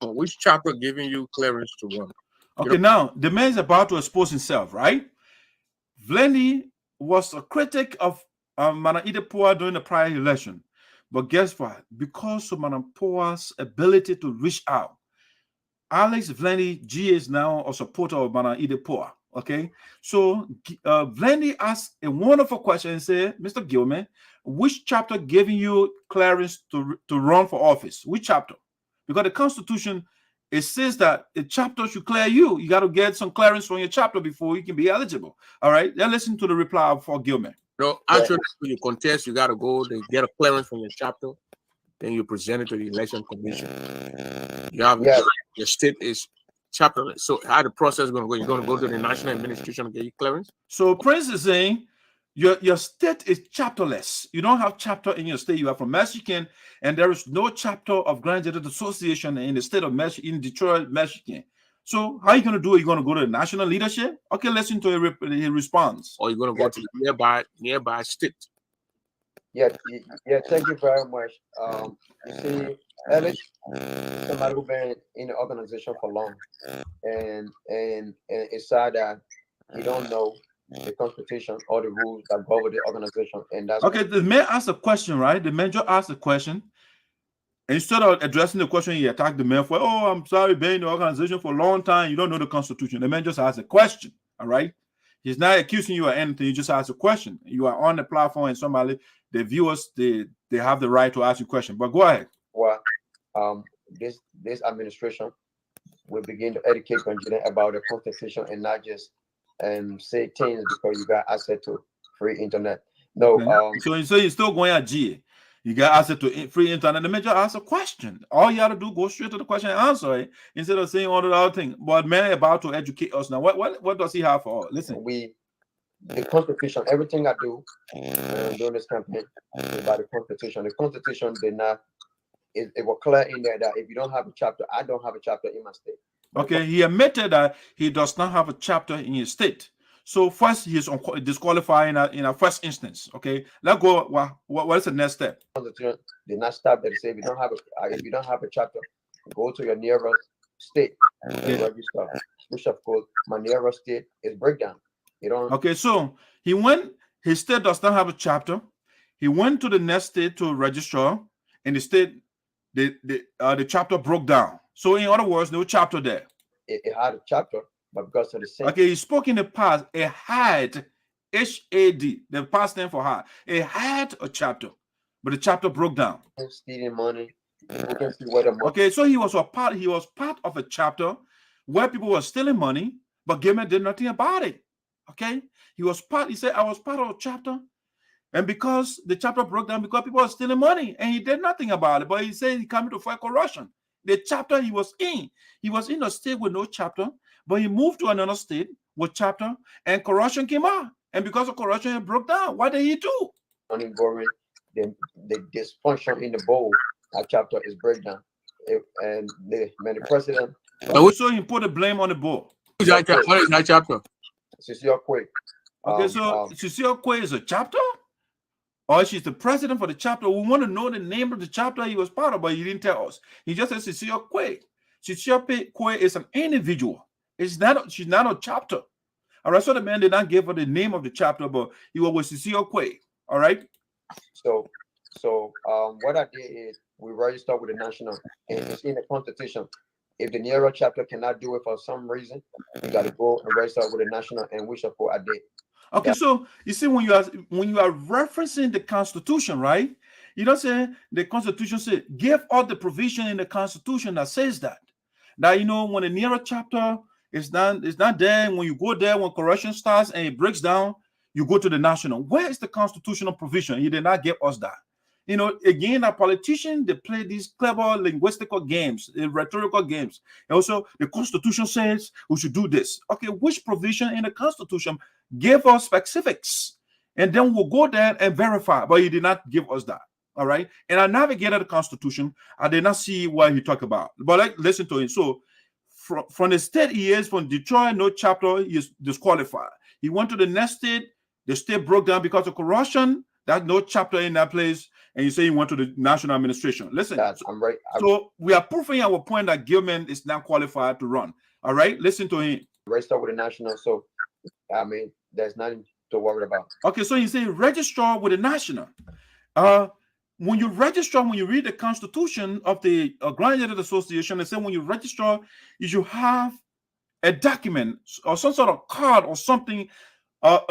which chapter giving you clearance to run? Okay, now the man is about to expose himself, right? Vlendy was a critic of Madam ESOTERIC during the prior election. But guess what? Because of Madam Poa's ability to reach out, Alex Vlendy G is now a supporter of Madam ESOTERIC. Okay, so Vlendy asked a wonderful question and said, Mr. Gilman, which chapter giving you clearance to run for office? Which chapter? Because the Constitution, it says that the chapter should clear you. You got to get some clearance from your chapter before you can be eligible. All right, then listen to the reply for Gilman. No, actually, when you contest, you got to go and get a clearance from your chapter. Then you present it to the election commission. You have your state is chapterless. So how the process is going to go? You're going to go to the national administration and get your clearance? So Prince is saying your state is chapterless. You don't have chapter in your state. You are from Michigan, and there is no chapter of Grand Judah Association in the state of Michigan, in Detroit, Michigan. So how are you going to do it? You're going to go to the national leadership? Okay, listen to his response. Or you're going to go to the nearby state. Yeah, thank you very much. You see, Ellis, somebody who's been in the organization for long, and it's sad that you don't know the constitution or the rules that govern the organization, and that's okay. The man asked a question, right? The man just asked a question. Instead of addressing the question, he attacked the man for, "Oh, I'm sorry, been in the organization for a long time. You don't know the Constitution." The man just asked a question, all right? He's not accusing you of anything. He just asked a question. You are on the platform, and somebody, the viewers, they have the right to ask you a question. But go ahead. Well, this administration will begin to educate Nigeria about the Constitution and not just say things because you got access to free internet. No. Okay. So you're still going at GA. You got access to free internet. The man just asked a question. All you have to do, go straight to the question and answer it instead of saying all the other things. But man, about to educate us now. What does he have for us? Listen. The Constitution, everything I do during this campaign is about the Constitution. The Constitution did not. It was clear in there that if you don't have a chapter, I don't have a chapter in my state. Okay, he admitted that he does not have a chapter in his state. So first, he is disqualifying in a first instance. Okay, let's go. What is the next step? Constitution did not stop there to say if you don't have a chapter, go to your nearest state and register. Which of course, my nearest state is Breakdown. You don't. Okay, so he went. His state does not have a chapter. He went to the next state to register. In the state, the chapter broke down. So in other words, no chapter there. It had a chapter. But because of the same. Okay, he spoke in the past. It had HAD, the past name for had. It had a chapter, but the chapter broke down. Stealing money. Okay, so he was part of a chapter where people were stealing money, but Gilman did nothing about it. Okay, he said, I was part of a chapter And because the chapter broke down, because people are stealing money, and he did nothing about it. But he said he came to fight corruption. The chapter he was in a state with no chapter, but he moved to another state with chapter, and corruption came out. And because of corruption, it broke down. What did he do? Ongoing, the dysfunction in the bowl, that chapter is breakdown. And the president. So he put the blame on the bowl. What is that chapter? Sinoe County. Okay, so Sinoe County is a chapter? Or she's the president for the chapter? We want to know the name of the chapter he was part of, but he didn't tell us. He just said Sinoe County. Sinoe County is an individual. She's not a chapter. All right, so the man did not give her the name of the chapter, but he was with Sinoe County. All right? So what I did is we registered with the national, and it's in the constitution. If the Nero chapter cannot do it for some reason, you got to go and register with the national, and we support I did. Okay, so you see, when you are referencing the Constitution, right? You don't say the Constitution says give all the provision in the Constitution that says that when the Nero chapter is not there. When you go there, when corruption starts and it breaks down, you go to the national. Where is the constitutional provision? He did not give us that. Again, our politicians, they play these clever linguistical games, rhetorical games. And also, the Constitution says we should do this. Okay, which provision in the Constitution gave us specifics? And then we'll go there and verify. But he did not give us that. All right. And I navigated the Constitution. I did not see what he talked about. But listen to him. So from the state he is, from Detroit, no chapter, he is disqualified. He went to the next state. The state broke down because of corruption. There's no chapter in that place. And you say he went to the national administration. Listen, I'm right. So we are proving our point that Gilman is not qualified to run. All right, listen to him. Register with the national, so there's nothing to worry about. Okay, so you say register with the national. When you register, when you read the Constitution of the Graduate Association, they say when you register, you should have a document or some sort of card or something.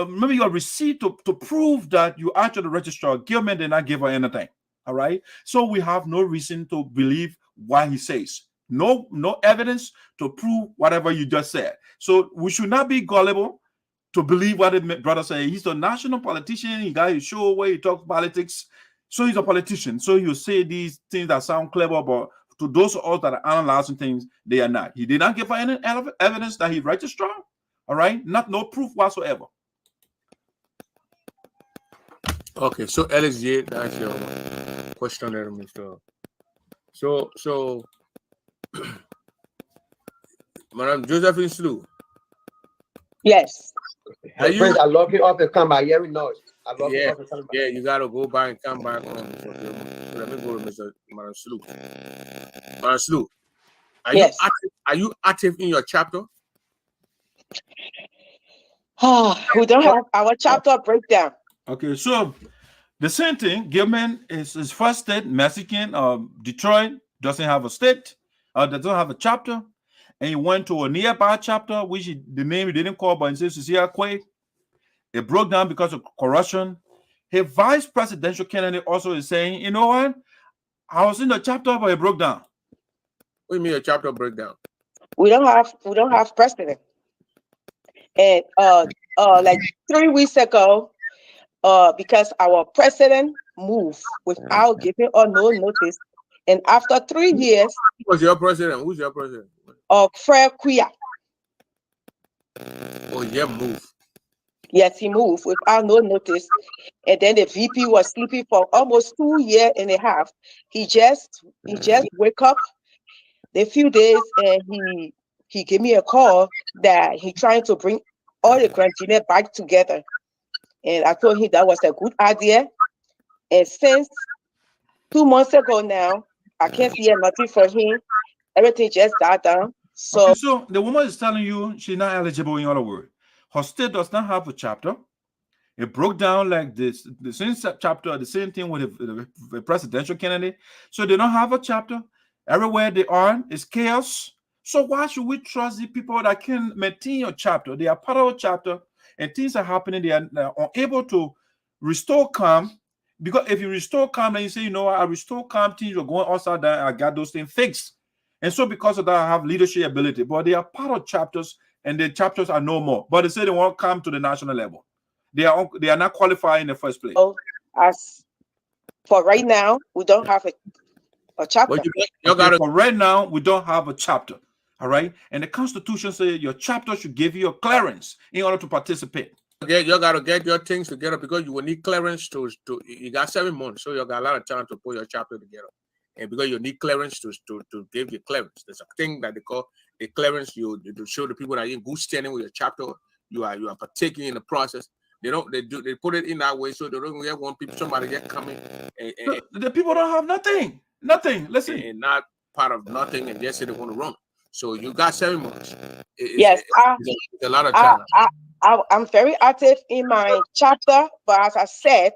Maybe a receipt to prove that you actually registered. Gilman did not give her anything. All right. So we have no reason to believe what he says. No evidence to prove whatever you just said. So we should not be gullible to believe what the brother said. He's a national politician. He got his show where he talks politics. So he's a politician. So you say these things that sound clever, but to those of us that are analyzing things, they are not. He did not give her any evidence that he registered. All right. No proof whatsoever. Okay, so LSJ, that's your question there, Mr. So, Madam Josephine Slue. Yes. I love you up and come by every noise. I love you up and come by. Yeah, you gotta go by and come back on. So let me go to Madam Slue. Madam Slue, are you active in your chapter? We don't have our chapter breakdown. Okay, so the same thing. Gilman is his first state, Mexican. Detroit doesn't have a state, doesn't have a chapter, and he went to a nearby chapter, which the name he didn't call, but he says Sinoe County. It broke down because of corruption. His vice presidential candidate also is saying, you know what? I was in the chapter, but it broke down. What do you mean a chapter breakdown? We don't have precedent. And like 3 weeks ago, because our president moved without giving us no notice, and after 3 years, who was your president? Who's your president? Fred Kuya. Oh, yeah, moved. Yes, he moved without no notice, and then the VP was sleeping for almost 2 years and a half. He just wake up a few days, and he gave me a call that he trying to bring all the grandchildren back together. And I told him that was a good idea. And since 2 months ago now, I can't hear nothing from him. Everything just died down. So, okay, so the woman is telling you she's not eligible, in other words. Her state does not have a chapter. It broke down like this. The same chapter, the same thing with the presidential candidate. So they don't have a chapter. Everywhere they are is chaos. So why should we trust the people that can maintain your chapter? They are part of a chapter, and things are happening. They are unable to restore calm. Because if you restore calm, then you say, you know what, I restore calm, things are going upside down, I got those things fixed. And so because of that, I have leadership ability. But they are part of chapters, and the chapters are no more. But they say they won't come to the national level. They are not qualified in the first place. As for right now, we don't have a chapter. Okay, for right now, we don't have a chapter. All right. And the Constitution says your chapter should give you a clearance in order to participate. You got to get your things together because you will need clearance to you got 7 months, so you got a lot of time to put your chapter together. And because you need clearance to give you clearance. There's a thing that they call a clearance. You to show the people that you're in good standing with your chapter. You are partaking in the process. They put it in that way so they don't get one people somebody get coming. The people don't have nothing. Nothing. Listen. And not part of nothing and just say they want to run. So you got 7 months. Yes, it's a lot of time. I'm very active in my chapter, but as I said,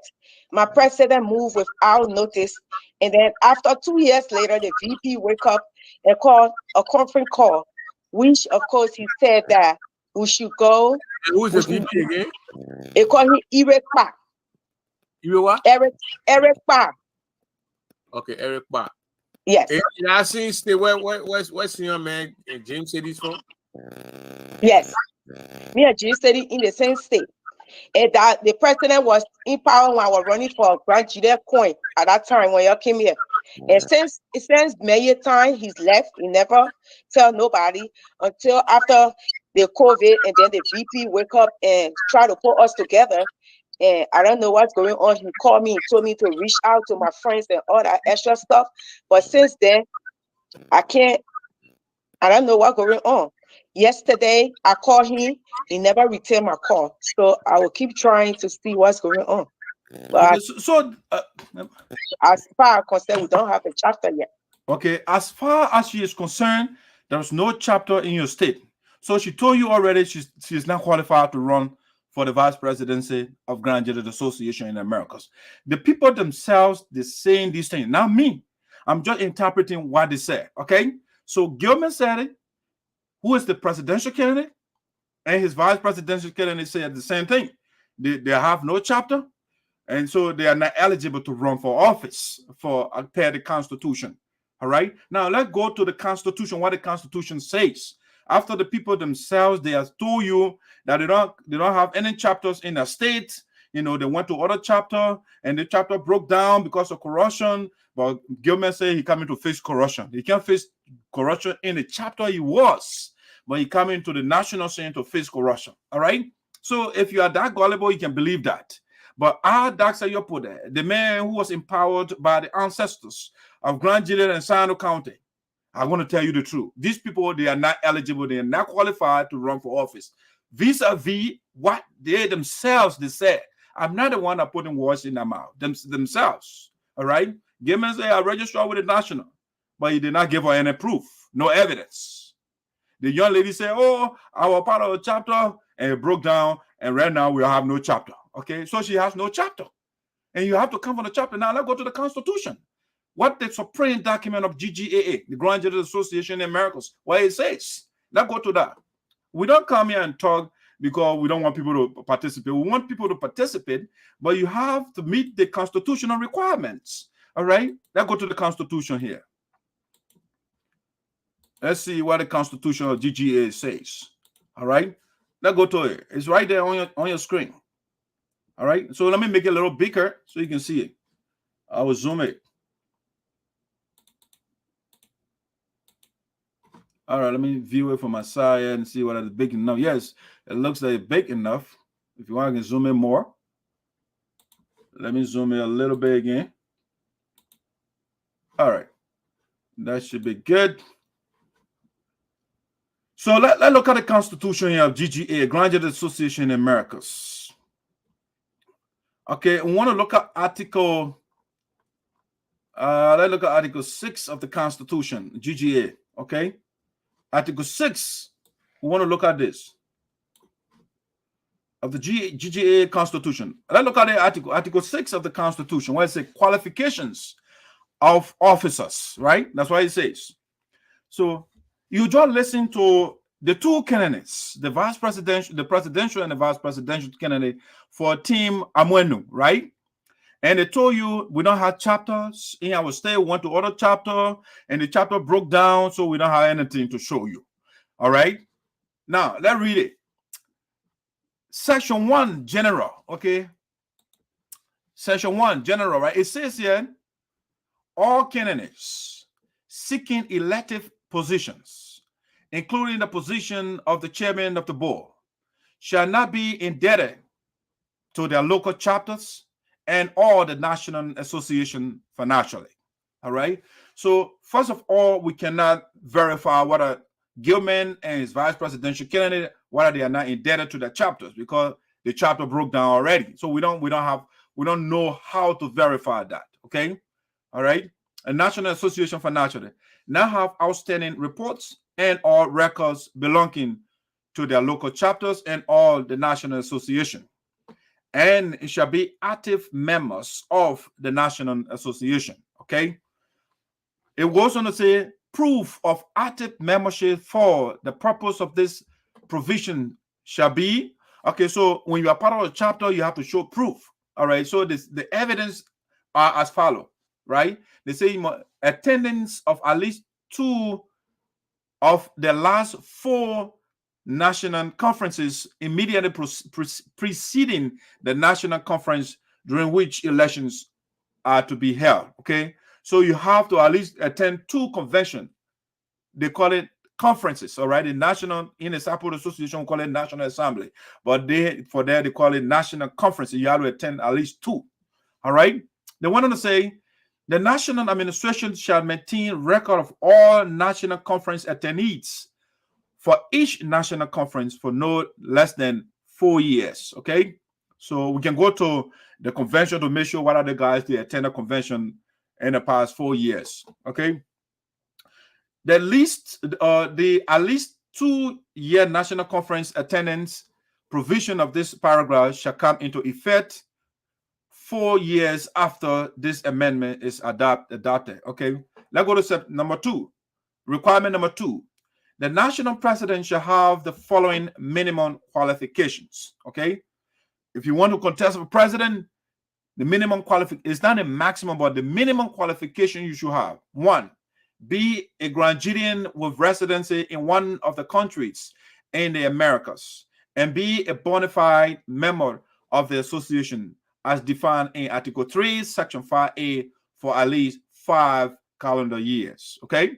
my president moved without notice. And then after 2 years later, the VP wake up and called a conference call, which of course he said that we should go. Who is the VP again? They call him Eric Park. You what? Eric Park. Okay, Eric Park. Yes. And I see where's your man James City's from? Yes. Me and James City in the same state. And that the president was in power when I was running for Grand GGAA coin at that time when y'all came here. And since May time, he's left. He never tell nobody until after the COVID, and then the VP wake up and try to put us together. And I don't know what's going on. He called me and told me to reach out to my friends and all that extra stuff. But since then, I don't know what's going on. Yesterday, I called him. He never returned my call. So I will keep trying to see what's going on. But as far as concerned, we don't have a chapter yet. Okay, as far as she is concerned, there's no chapter in your state. So she told you already she's not qualified to run for the vice presidency of Grand GGAA Association in the Americas. The people themselves, they're saying these things. Not me. I'm just interpreting what they said. Okay? So Gilman said it, who is the presidential candidate, and his vice presidential candidate said the same thing. They have no chapter, and so they are not eligible to run for office for per the Constitution. All right? Now let's go to the Constitution, what the Constitution says. After the people themselves, they have told you that they don't have any chapters in the state. You know, they went to other chapter and the chapter broke down because of corruption. But Gilman said he coming to face corruption. He can't face corruption in the chapter he was, but he coming to the national scene to face corruption. All right. So if you are that gullible, you can believe that. But our Dr. Yopude, the man who was empowered by the ancestors of Grand GGAA and Sinoe County, I want to tell you the truth. These people, they are not eligible. They are not qualified to run for office. Vis-a-vis what they themselves, they said. I'm not the one that putting words in their mouth. Themselves. All right? Gilman said, I registered with the national, but he did not give her any proof. No evidence. The young lady said, oh, I was part of a chapter, and it broke down, and right now we have no chapter. Okay? So she has no chapter. And you have to come from the chapter. Now let's go to the Constitution. What the supreme document of GGAA, the Grand GGAA Association in Americas, what it says. Let's go to that. We don't come here and talk because we don't want people to participate. We want people to participate, but you have to meet the constitutional requirements. All right? Let's go to the Constitution here. Let's see what the Constitution of GGAA says. All right? Let's go to it. It's right there on your screen. All right? So let me make it a little bigger so you can see it. I will zoom it. All right, let me view it from my side and see whether it's big enough. Yes, it looks like it's big enough. If you want, I can zoom in more. Let me zoom in a little bit again. All right, that should be good. So let's look at the Constitution here of GGAA, Grand GGAA Association in Americas. Okay, we want to look at Article. Let's look at Article 6 of the Constitution, GGAA. Okay. Article 6, we want to look at this of the GGAA Constitution. Let's look at the Article 6 of the Constitution, where it says qualifications of officers, right? That's what it says. So you just listen to the two candidates, the presidential and the vice presidential candidate for Team Amwenu, right? And they told you we don't have chapters in our state. We went to other chapter, and the chapter broke down, so we don't have anything to show you. All right. Now let's read it. Section 1, general. Okay. Section 1, general, right? It says here, all candidates seeking elective positions, including the position of the chairman of the board, shall not be indebted to their local chapters and or the National Association financially. All right. So first of all, we cannot verify whether Gilman and his vice presidential candidate, whether they are not indebted to their chapters, because the chapter broke down already. So we don't know how to verify that. Okay. All right. A National Association financially now have outstanding reports and all records belonging to their local chapters and all the National Association, and it shall be active members of the National Association. Okay. It goes on to say proof of active membership for the purpose of this provision shall be. Okay, so when you are part of a chapter, you have to show proof. All right, so the evidence are as follow, right? They say attendance of at least 2 of the last 4 national conferences immediately preceding the national conference during which elections are to be held. Okay, so you have to at least attend 2 conventions. They call it conferences. All right, in the Sarpo Association we call it National Assembly, but they call it national conference. You have to attend at least 2. All right, they went on to say the national administration shall maintain record of all national conference attendees for each national conference for no less than 4 years. Okay, so we can go to the convention to make sure what are the guys they attend a convention in the past 4 years. Okay, the at least 2-year national conference attendance provision of this paragraph shall come into effect 4 years after this amendment is adopted. Okay, let's go to step number 2. Requirement number 2. The national president shall have the following minimum qualifications. Okay, if you want to contest for president, the minimum qualification is not a maximum, but the minimum qualification you should have: 1, be a Granadian with residency in one of the countries in the Americas, and be a bona fide member of the association as defined in Article 3, Section 5A for at least 5 calendar years. Okay,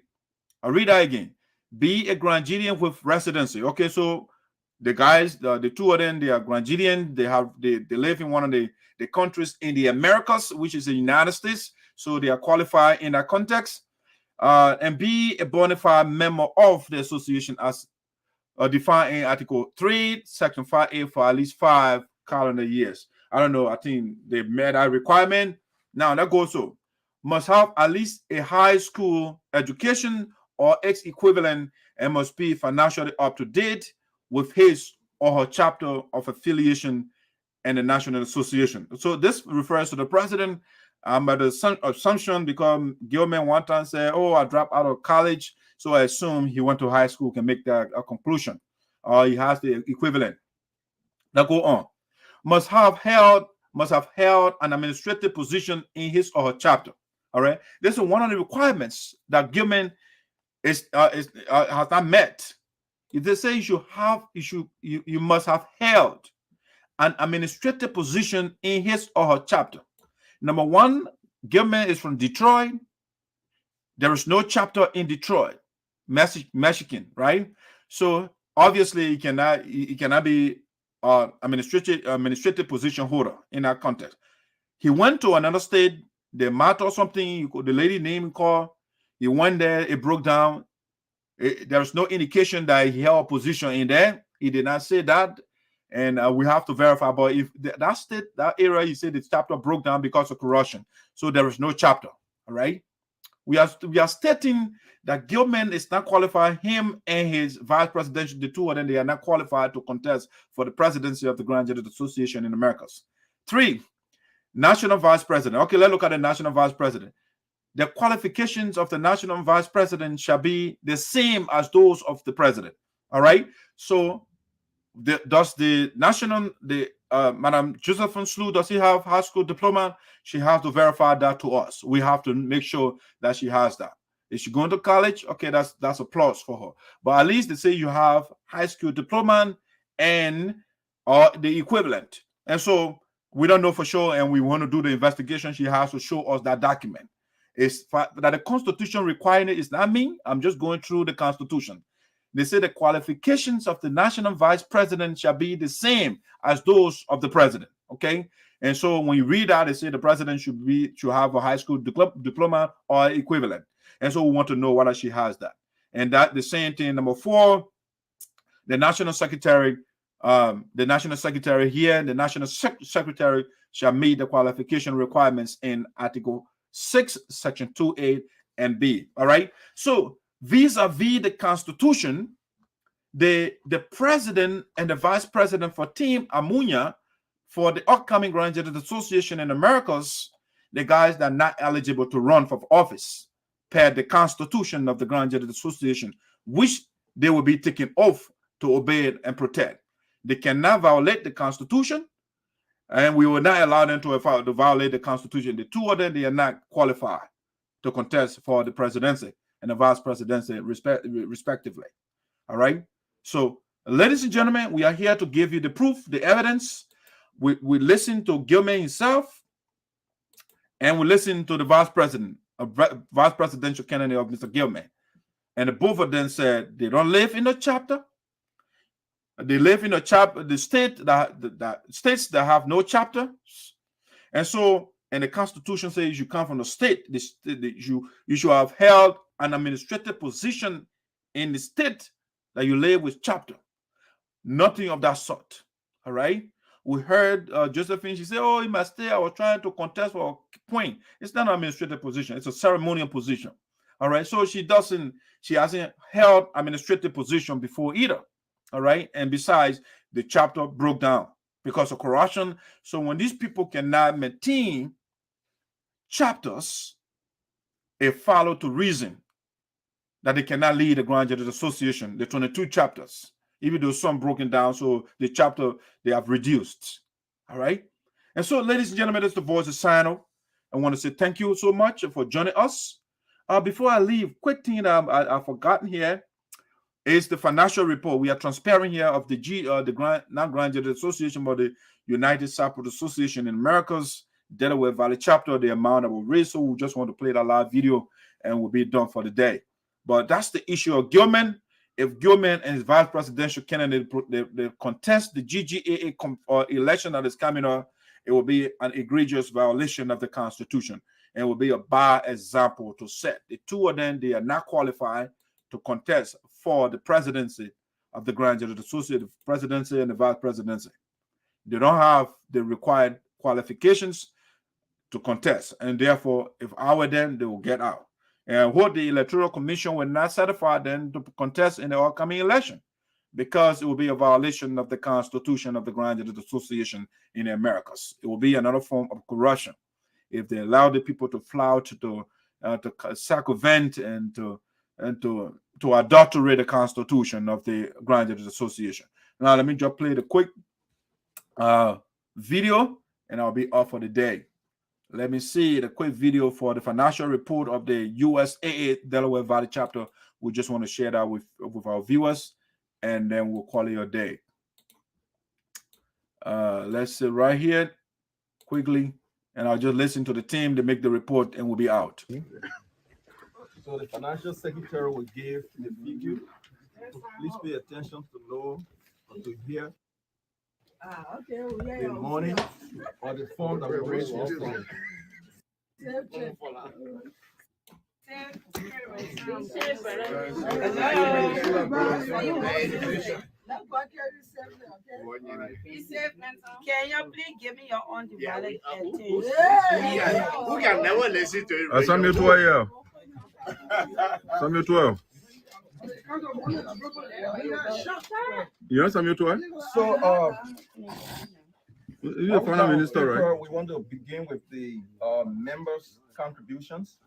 I'll read that again. Be a Granadian with residency. Okay, so the guys, the 2 of them, they are Granadian. They live in one of the countries in the Americas, which is the United States. So they are qualified in that context. And be a bona fide member of the association as defined in Article 3, Section 5A for at least 5 calendar years. I don't know. I think they met that requirement. Now that goes so. Must have at least a high school education or its equivalent, and must be financially up to date with his or her chapter of affiliation in the National Association. So this refers to the president. By the assumption, because Gilman one time said, "Oh, I dropped out of college," so I assume he went to high school, can make that a conclusion, or he has the equivalent. Now go on. Must have held an administrative position in his or her chapter. All right, this is one of the requirements that Gilman has not met. If they say you must have held an administrative position in his or her chapter. Number 1, Gilman is from Detroit. There is no chapter in Detroit, Michigan, right? So obviously he cannot be administrative position holder in that context. He went to another state, they matter or something. The lady name called. He went there. It broke down. There is no indication that he held a position in there. He did not say that. And we have to verify. But if that state, that area, he said the chapter broke down because of corruption. So there is no chapter. All right. We are stating that Gilman is not qualified. Him and his vice presidential, the 2 of them, they are not qualified to contest for the presidency of the Granadian Association in Americas. 3, national vice president. Okay, let's look at the national vice president. The qualifications of the national vice president shall be the same as those of the president. All right. So does Madam Josephine Slue, does he have high school diploma? She has to verify that to us. We have to make sure that she has that. Is she going to college? Okay, that's a plus for her. But at least they say you have high school diploma and the equivalent. And so We don't know for sure, and we want to do the investigation. She has to show us that document. It's that the Constitution requiring it is not me. I'm just going through the Constitution. They say the qualifications of the national vice president shall be the same as those of the president. Okay, and so when you read that, they say the president should have a high school diploma or equivalent. And so we want to know whether she has that. And that the same thing. Number 4, the national secretary. The national secretary here, the national secretary shall meet the qualification requirements in Article 6, Section 2A and B. All right. So vis-a-vis the Constitution, the president and the vice president for Team Amunya for the upcoming Grand Judges Association in Americas, the guys that are not eligible to run for office per the Constitution of the Grand Judges Association, which they will be taking oath to obey it and protect. They cannot violate the Constitution, and we will not allow them to violate the Constitution. The two of them, they are not qualified to contest for the presidency and the vice presidency, respectively. All right? So, ladies and gentlemen, we are here to give you the proof, the evidence. We listen to Gilman himself, and we listen to the vice presidential candidate of Mr. Gilman. And the both of them said they don't live in a chapter. They live in a chapter, the state that states that have no chapter, and so, and the Constitution says you come from the state. You should have held an administrative position in the state that you live with chapter. Nothing of that sort. All right. We heard Josephine. She said, "Oh, in my state, I was trying to contest for a point." It's not an administrative position; it's a ceremonial position. All right. So she hasn't held administrative position before either. All right. And besides, the chapter broke down because of corruption. So when these people cannot maintain chapters, it followed to reason that they cannot lead the Grand Judges Association, the 22 chapters, even though some broken down. So the chapter, they have reduced. All right. And so, ladies and gentlemen, that's the voice of Sinoe. I want to say thank you so much for joining us. Before I leave, quick thing I've forgotten here is the financial report. We are transparent here of the Grand Judges Association, but the United Sarpo Association in Americas, Delaware Valley chapter, the amount that will raise. So we just want to play that live video and we'll be done for the day. But that's the issue of Gilman. If Gilman and his vice presidential candidate they contest the GGAA election that is coming up, it will be an egregious violation of the Constitution and will be a bad example to set. The two of them, they are not qualified to contest for the presidency of the Grand Judges Association, the presidency and the vice presidency. They don't have the required qualifications to contest, and therefore, if I were them, they will get out. And what the Electoral Commission will not certify them to contest in the upcoming election, because it will be a violation of the Constitution of the Grand Judges Association in the Americas. It will be another form of corruption if they allow the people to flout, to circumvent, and to adulterate the Constitution of the Grand Judges Association. Now, let me just play the quick video, and I'll be off for the day. Let me see the quick video for the financial report of the USAA Delaware Valley chapter. We just want to share that with our viewers, and then we'll call it a day. Let's see right here quickly, and I'll just listen to the team to make the report, and we'll be out. So the financial secretary will give the video. Please pay attention to know or to hear the money or the form that we raise from. Can you please give me your undivided attention? Who can never listen to it? Samuel 12. Samuel 12. You know Samuel 12? So, you're a foreign minister, right? We want to begin with the members' contributions.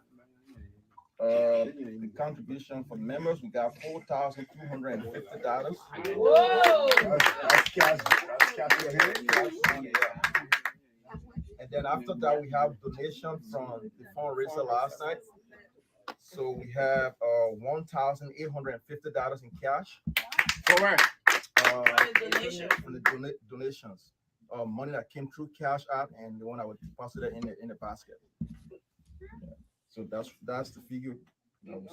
The contribution for members, we got $4,250. Whoa! That's cash. And then after that, we have donation from the fundraiser last night. So we have $1,850 in cash. For where? From the donations. money that came through Cash App and the one I would deposit in the basket. So that's the figure.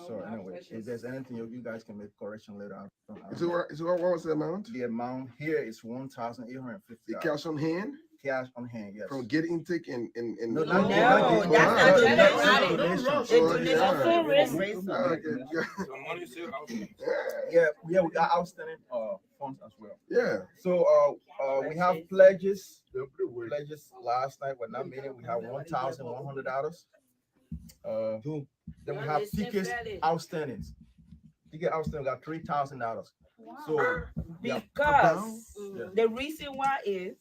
So anyway, if there's anything you guys can make correction later on. So what was the amount? The amount here is $1,850. The cash on hand? Cash on hand, yes. From Get Intake and no, that's yeah, we got outstanding funds as well. Yeah. So we have pledges last night. We're not meeting. We have $1,100. Then we have tickets outstanding. Ticket outstanding, we got $3,000. So because the reason why is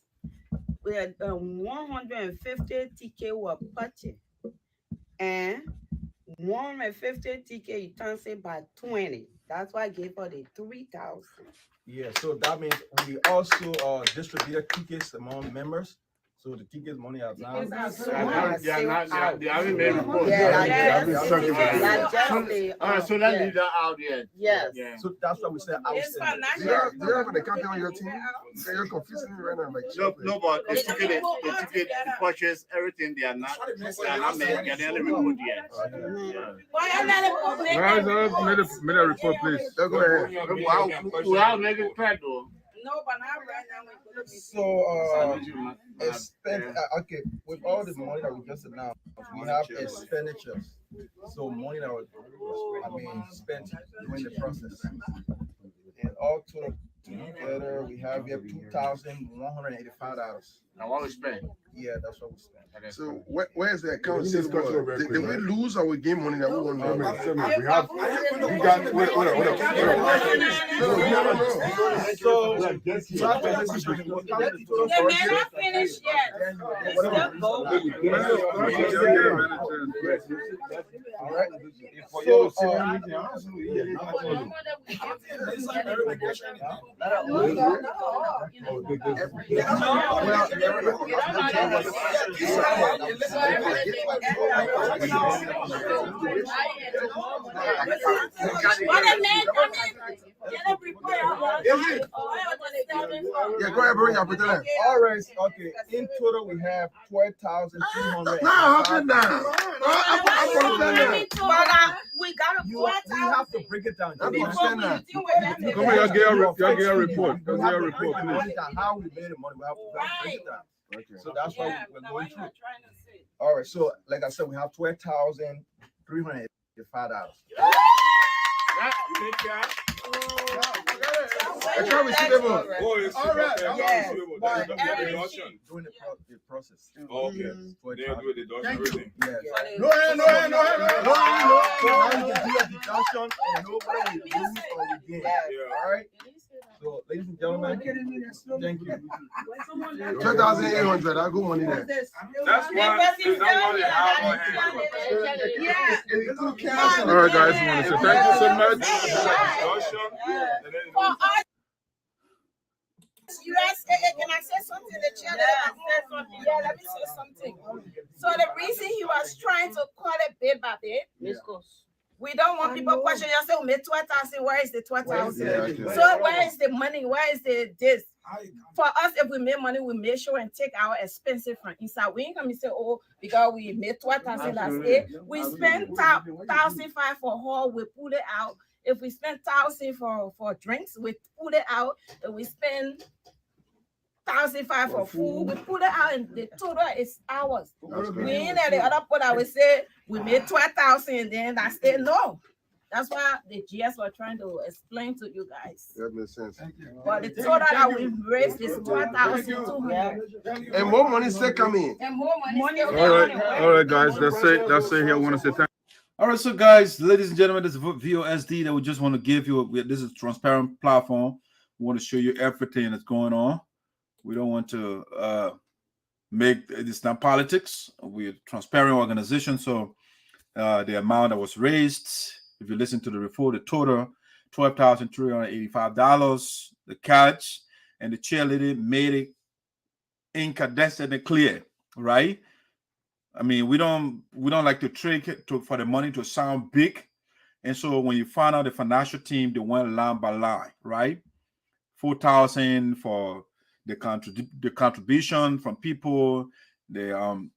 we had 150 tickets were purchased and 150 tickets you turn it by 20. That's why I gave her the 3,000. Yeah, so that means we also distributed tickets among members. So the tickets money are now. They haven't made reports. So let's leave that out yet. Yes. Yeah. So that's why we say outstanding. Do you have an account on your team? You're confusing me right now. Like, no, but the ticket, the purchase, everything, they are not made, they are only report yet. Made a report, please. Go ahead. We have make it clear though. No, but not right now. So okay, with all the money that we just announced, we have expenditures. So money that was spent during the process. And all together we have here $2,185. Now what we spend? Yeah, that's what we spent. So where is the account? Did we lose or we gain money that we want to we got So they may not finish yet. All right. Yeah, go ahead, bring your opportunity. All right, okay. In total, we have 12,300. No, how now? We got a we have to break it down. Come here, y'all get a report. How we made the money, we have to break it down. Okay. So that's why we're going through. All right, so like I said, we have $12,385. Account receivable. Oh, it's all right. Yeah. During the process. Oh, okay. They'll do the deduction. Everything. Yeah. No. So now you can do a deduction and know whether we lose or we gain. All right. So, ladies and gentlemen, thank you. 12,800. I go money there. That's why they have all right, guys. I want to say thank you so much. USAA, can I say something? The chair said something. Yeah, let me say something. So the reason he was trying to call it bid by bid, we don't want people questioning. You say, we made 12,000. Where is the 12,000? So where is the money? Where is the this? For us, if we make money, we make sure and take our expenses from inside. We ain't come and say, oh, because we made 12,000 last year. We spent 1,500 for hall, we pull it out. If we spend 1,000 for drinks, we pull it out. If we spend 1,500 for food, we pull it out, and the total is ours. We ain't at the other point. I would say we made 12,000, and then that's it. No. That's why the GS were trying to explain to you guys. That makes sense. But the total that we raised is 12,200. And more money still coming. And more money. All right, guys. That's it here. I want to say thank you. All right, so guys, ladies and gentlemen, this is VOSD that we just want to give you. This is a transparent platform. We want to show you everything that's going on. We don't want to make this not politics. We're a transparent organization. So the amount that was raised, if you listen to the report, the total $12,385. The catch and the cheerleader made it incandescent and clear, right? I mean, we don't like to trick it for the money to sound big. And so when you find out the financial team, they went line by line, right? 4,000 for the contribution from people, the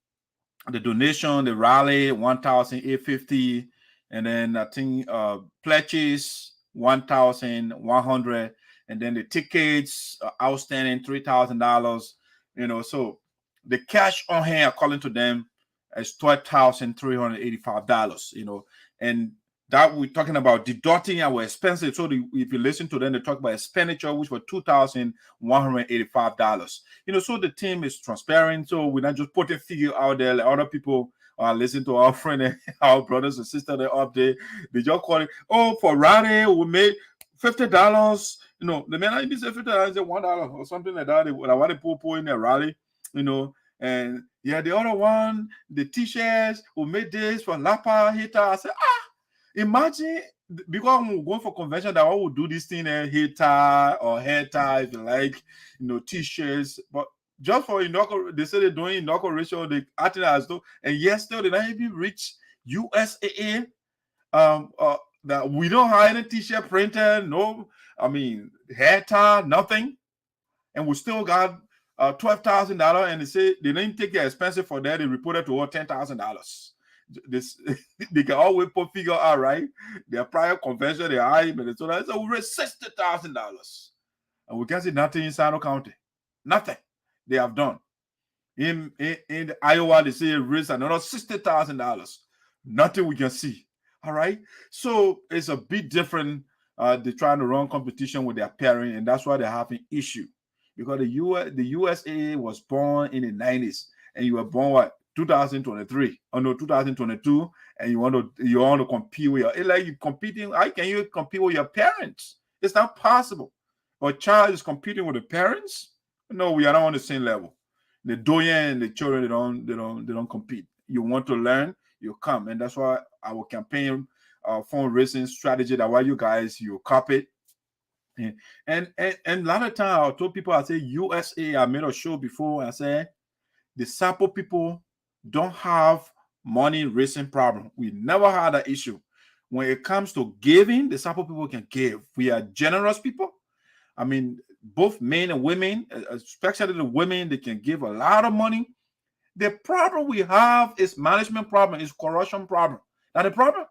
donation, the rally, 1,850, and then I think pledges 1,100, and then the tickets outstanding $3,000. You know, so the cash on hand, according to them, is $12,385. You know, and that we're talking about deducting our expenses. So if you listen to them, they talk about expenditure, which were $2,185. You know, so the team is transparent. So we're not just putting figure out there like other people listen to our friend and our brothers and sisters that up there. They just call it, oh, for rally, we made $50. You know, the man even say $50, $1 or something like that. They want to put in a rally, you know. And yeah, the other one, the t-shirts, we made this for Lapa, Hita. I said, imagine, because I'm going for convention that I will do this thing and hair tie or hair tie, if you like, you know, t-shirts. But just for inaugural, they say they're doing inauguration, they acting as though, and yes, still they don't even reach USAA. That we don't have any t-shirt printer, no, I mean, hair tie, nothing, and we still got $12,000, and they say they didn't take the expensive for that. They reported to over $10,000. This they can always put figure out, right? Their prior convention, their high Minnesota, so we raised $60,000, and we can see nothing in Sinoe County, nothing they have done. In Iowa, they say raised another $60,000, nothing we can see. All right, so it's a bit different. They're trying to run competition with their parent, and that's why they're having issue, because the USAA was born in the 90s, and you were born what? 2023 or no 2022, and you want to compete with it's like you competing. How can you compete with your parents? It's not possible. Or a child is competing with the parents. No, we are not on the same level. The doyen and the children, they don't compete. You want to learn, you come, and that's why our campaign fundraising strategy, that why you guys you copy it. And a lot of time I told people, I say USA, I made a show before, I said the Sarpo people don't have money raising problem. We never had that issue. When it comes to giving, the Sarpo people can give. We are generous people. I mean, both men and women, especially the women, they can give a lot of money. The problem we have is management problem, is corruption problem. That's the problem.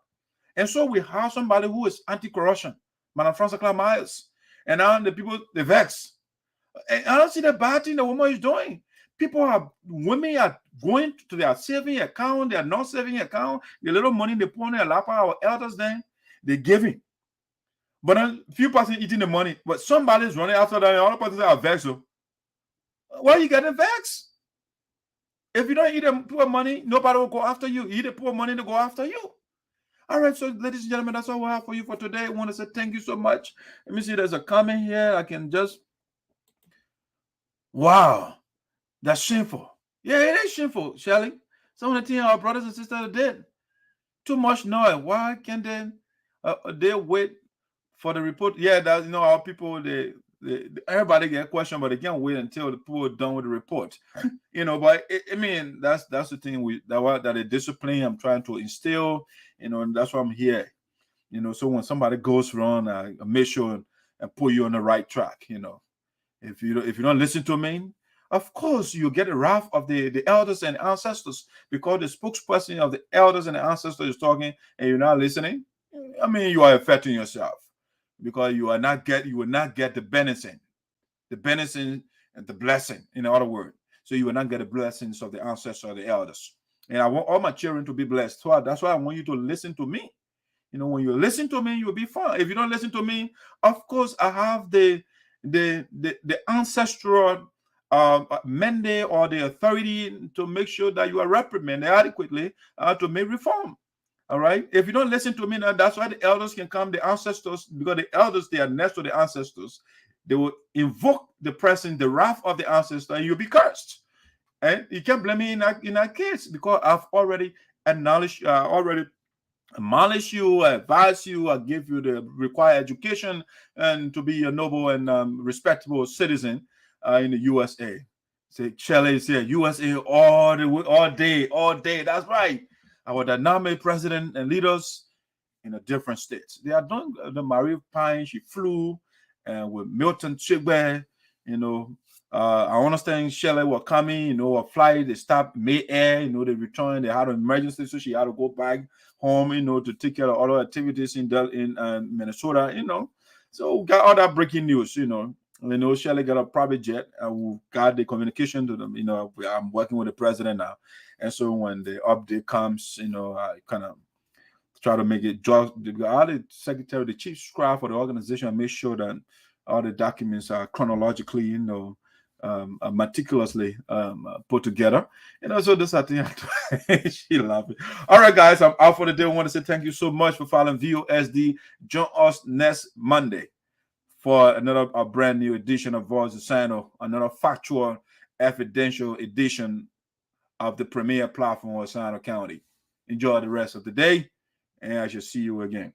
And so we have somebody who is anti-corruption, Madam Frances Myers. And now the people, they vex. And I don't see the bad thing the woman is doing. Women are going to their saving account, their non-saving account, the little money they put in their lap, our elders then, they're giving. But a few person eating the money, but somebody's running after that, and all the persons are vexed. So why are you getting vexed? If you don't eat the poor money, nobody will go after you. Eat the poor money to go after you. All right, so ladies and gentlemen, that's all we have for you for today. I want to say thank you so much. Let me see, there's a comment here. I can just, wow. That's shameful. Yeah, it is shameful, Shelly. Some of the things our brothers and sisters did. Too much noise. Why can't they wait for the report? Yeah, that our people, everybody get a question, but they can't wait until the people are done with the report. But I mean, that's the thing that the discipline I'm trying to instill. And that's why I'm here. So when somebody goes wrong, I make sure and put you on the right track. If you don't listen to me, of course, you get the wrath of the elders and ancestors, because the spokesperson of the elders and the ancestors is talking and you're not listening. I mean, you are affecting yourself, because you will not get the benefit and the blessing, in other words. So you will not get the blessings of the ancestors or the elders. And I want all my children to be blessed. So that's why I want you to listen to me. When you listen to me, you'll be fine. If you don't listen to me, of course, I have the ancestral mandate or the authority to make sure that you are reprimanded adequately to make reform. All right. If you don't listen to me now, that's why the elders can come, the ancestors, because the elders, they are next to the ancestors. They will invoke the wrath of the ancestor, and you'll be cursed. And you can't blame me in that case, because I've already acknowledged, admonish you, advise you, I give you the required education and to be a noble and respectable citizen in the USA. Say Shelley is here, USA all day. That's right. Our dynamic president and leaders in a different states. They are doing the Marie Pine. She flew with Milton Chigbe, I understand Shelley was coming, you know, a flight, they stopped mid-air, you know, they returned, they had an emergency, so she had to go back home, you know, to take care of other activities in Minnesota, you know. So we got all that breaking news, you know. Shelley got a private jet, and we got the communication to them, you know. I'm working with the president now. And so when the update comes, you know, I kind of try to make it the secretary, the chief scribe for the organization, and make sure that all the documents are chronologically, you know, meticulously put together. You know, so this I think she laughing. All right, guys, I'm out for the day. I want to say thank you so much for following VOSD. Join us next Monday for another brand new edition of Voice of Sinoe, another factual, evidential edition of the premier platform of Sinoe County. Enjoy the rest of the day, and I shall see you again.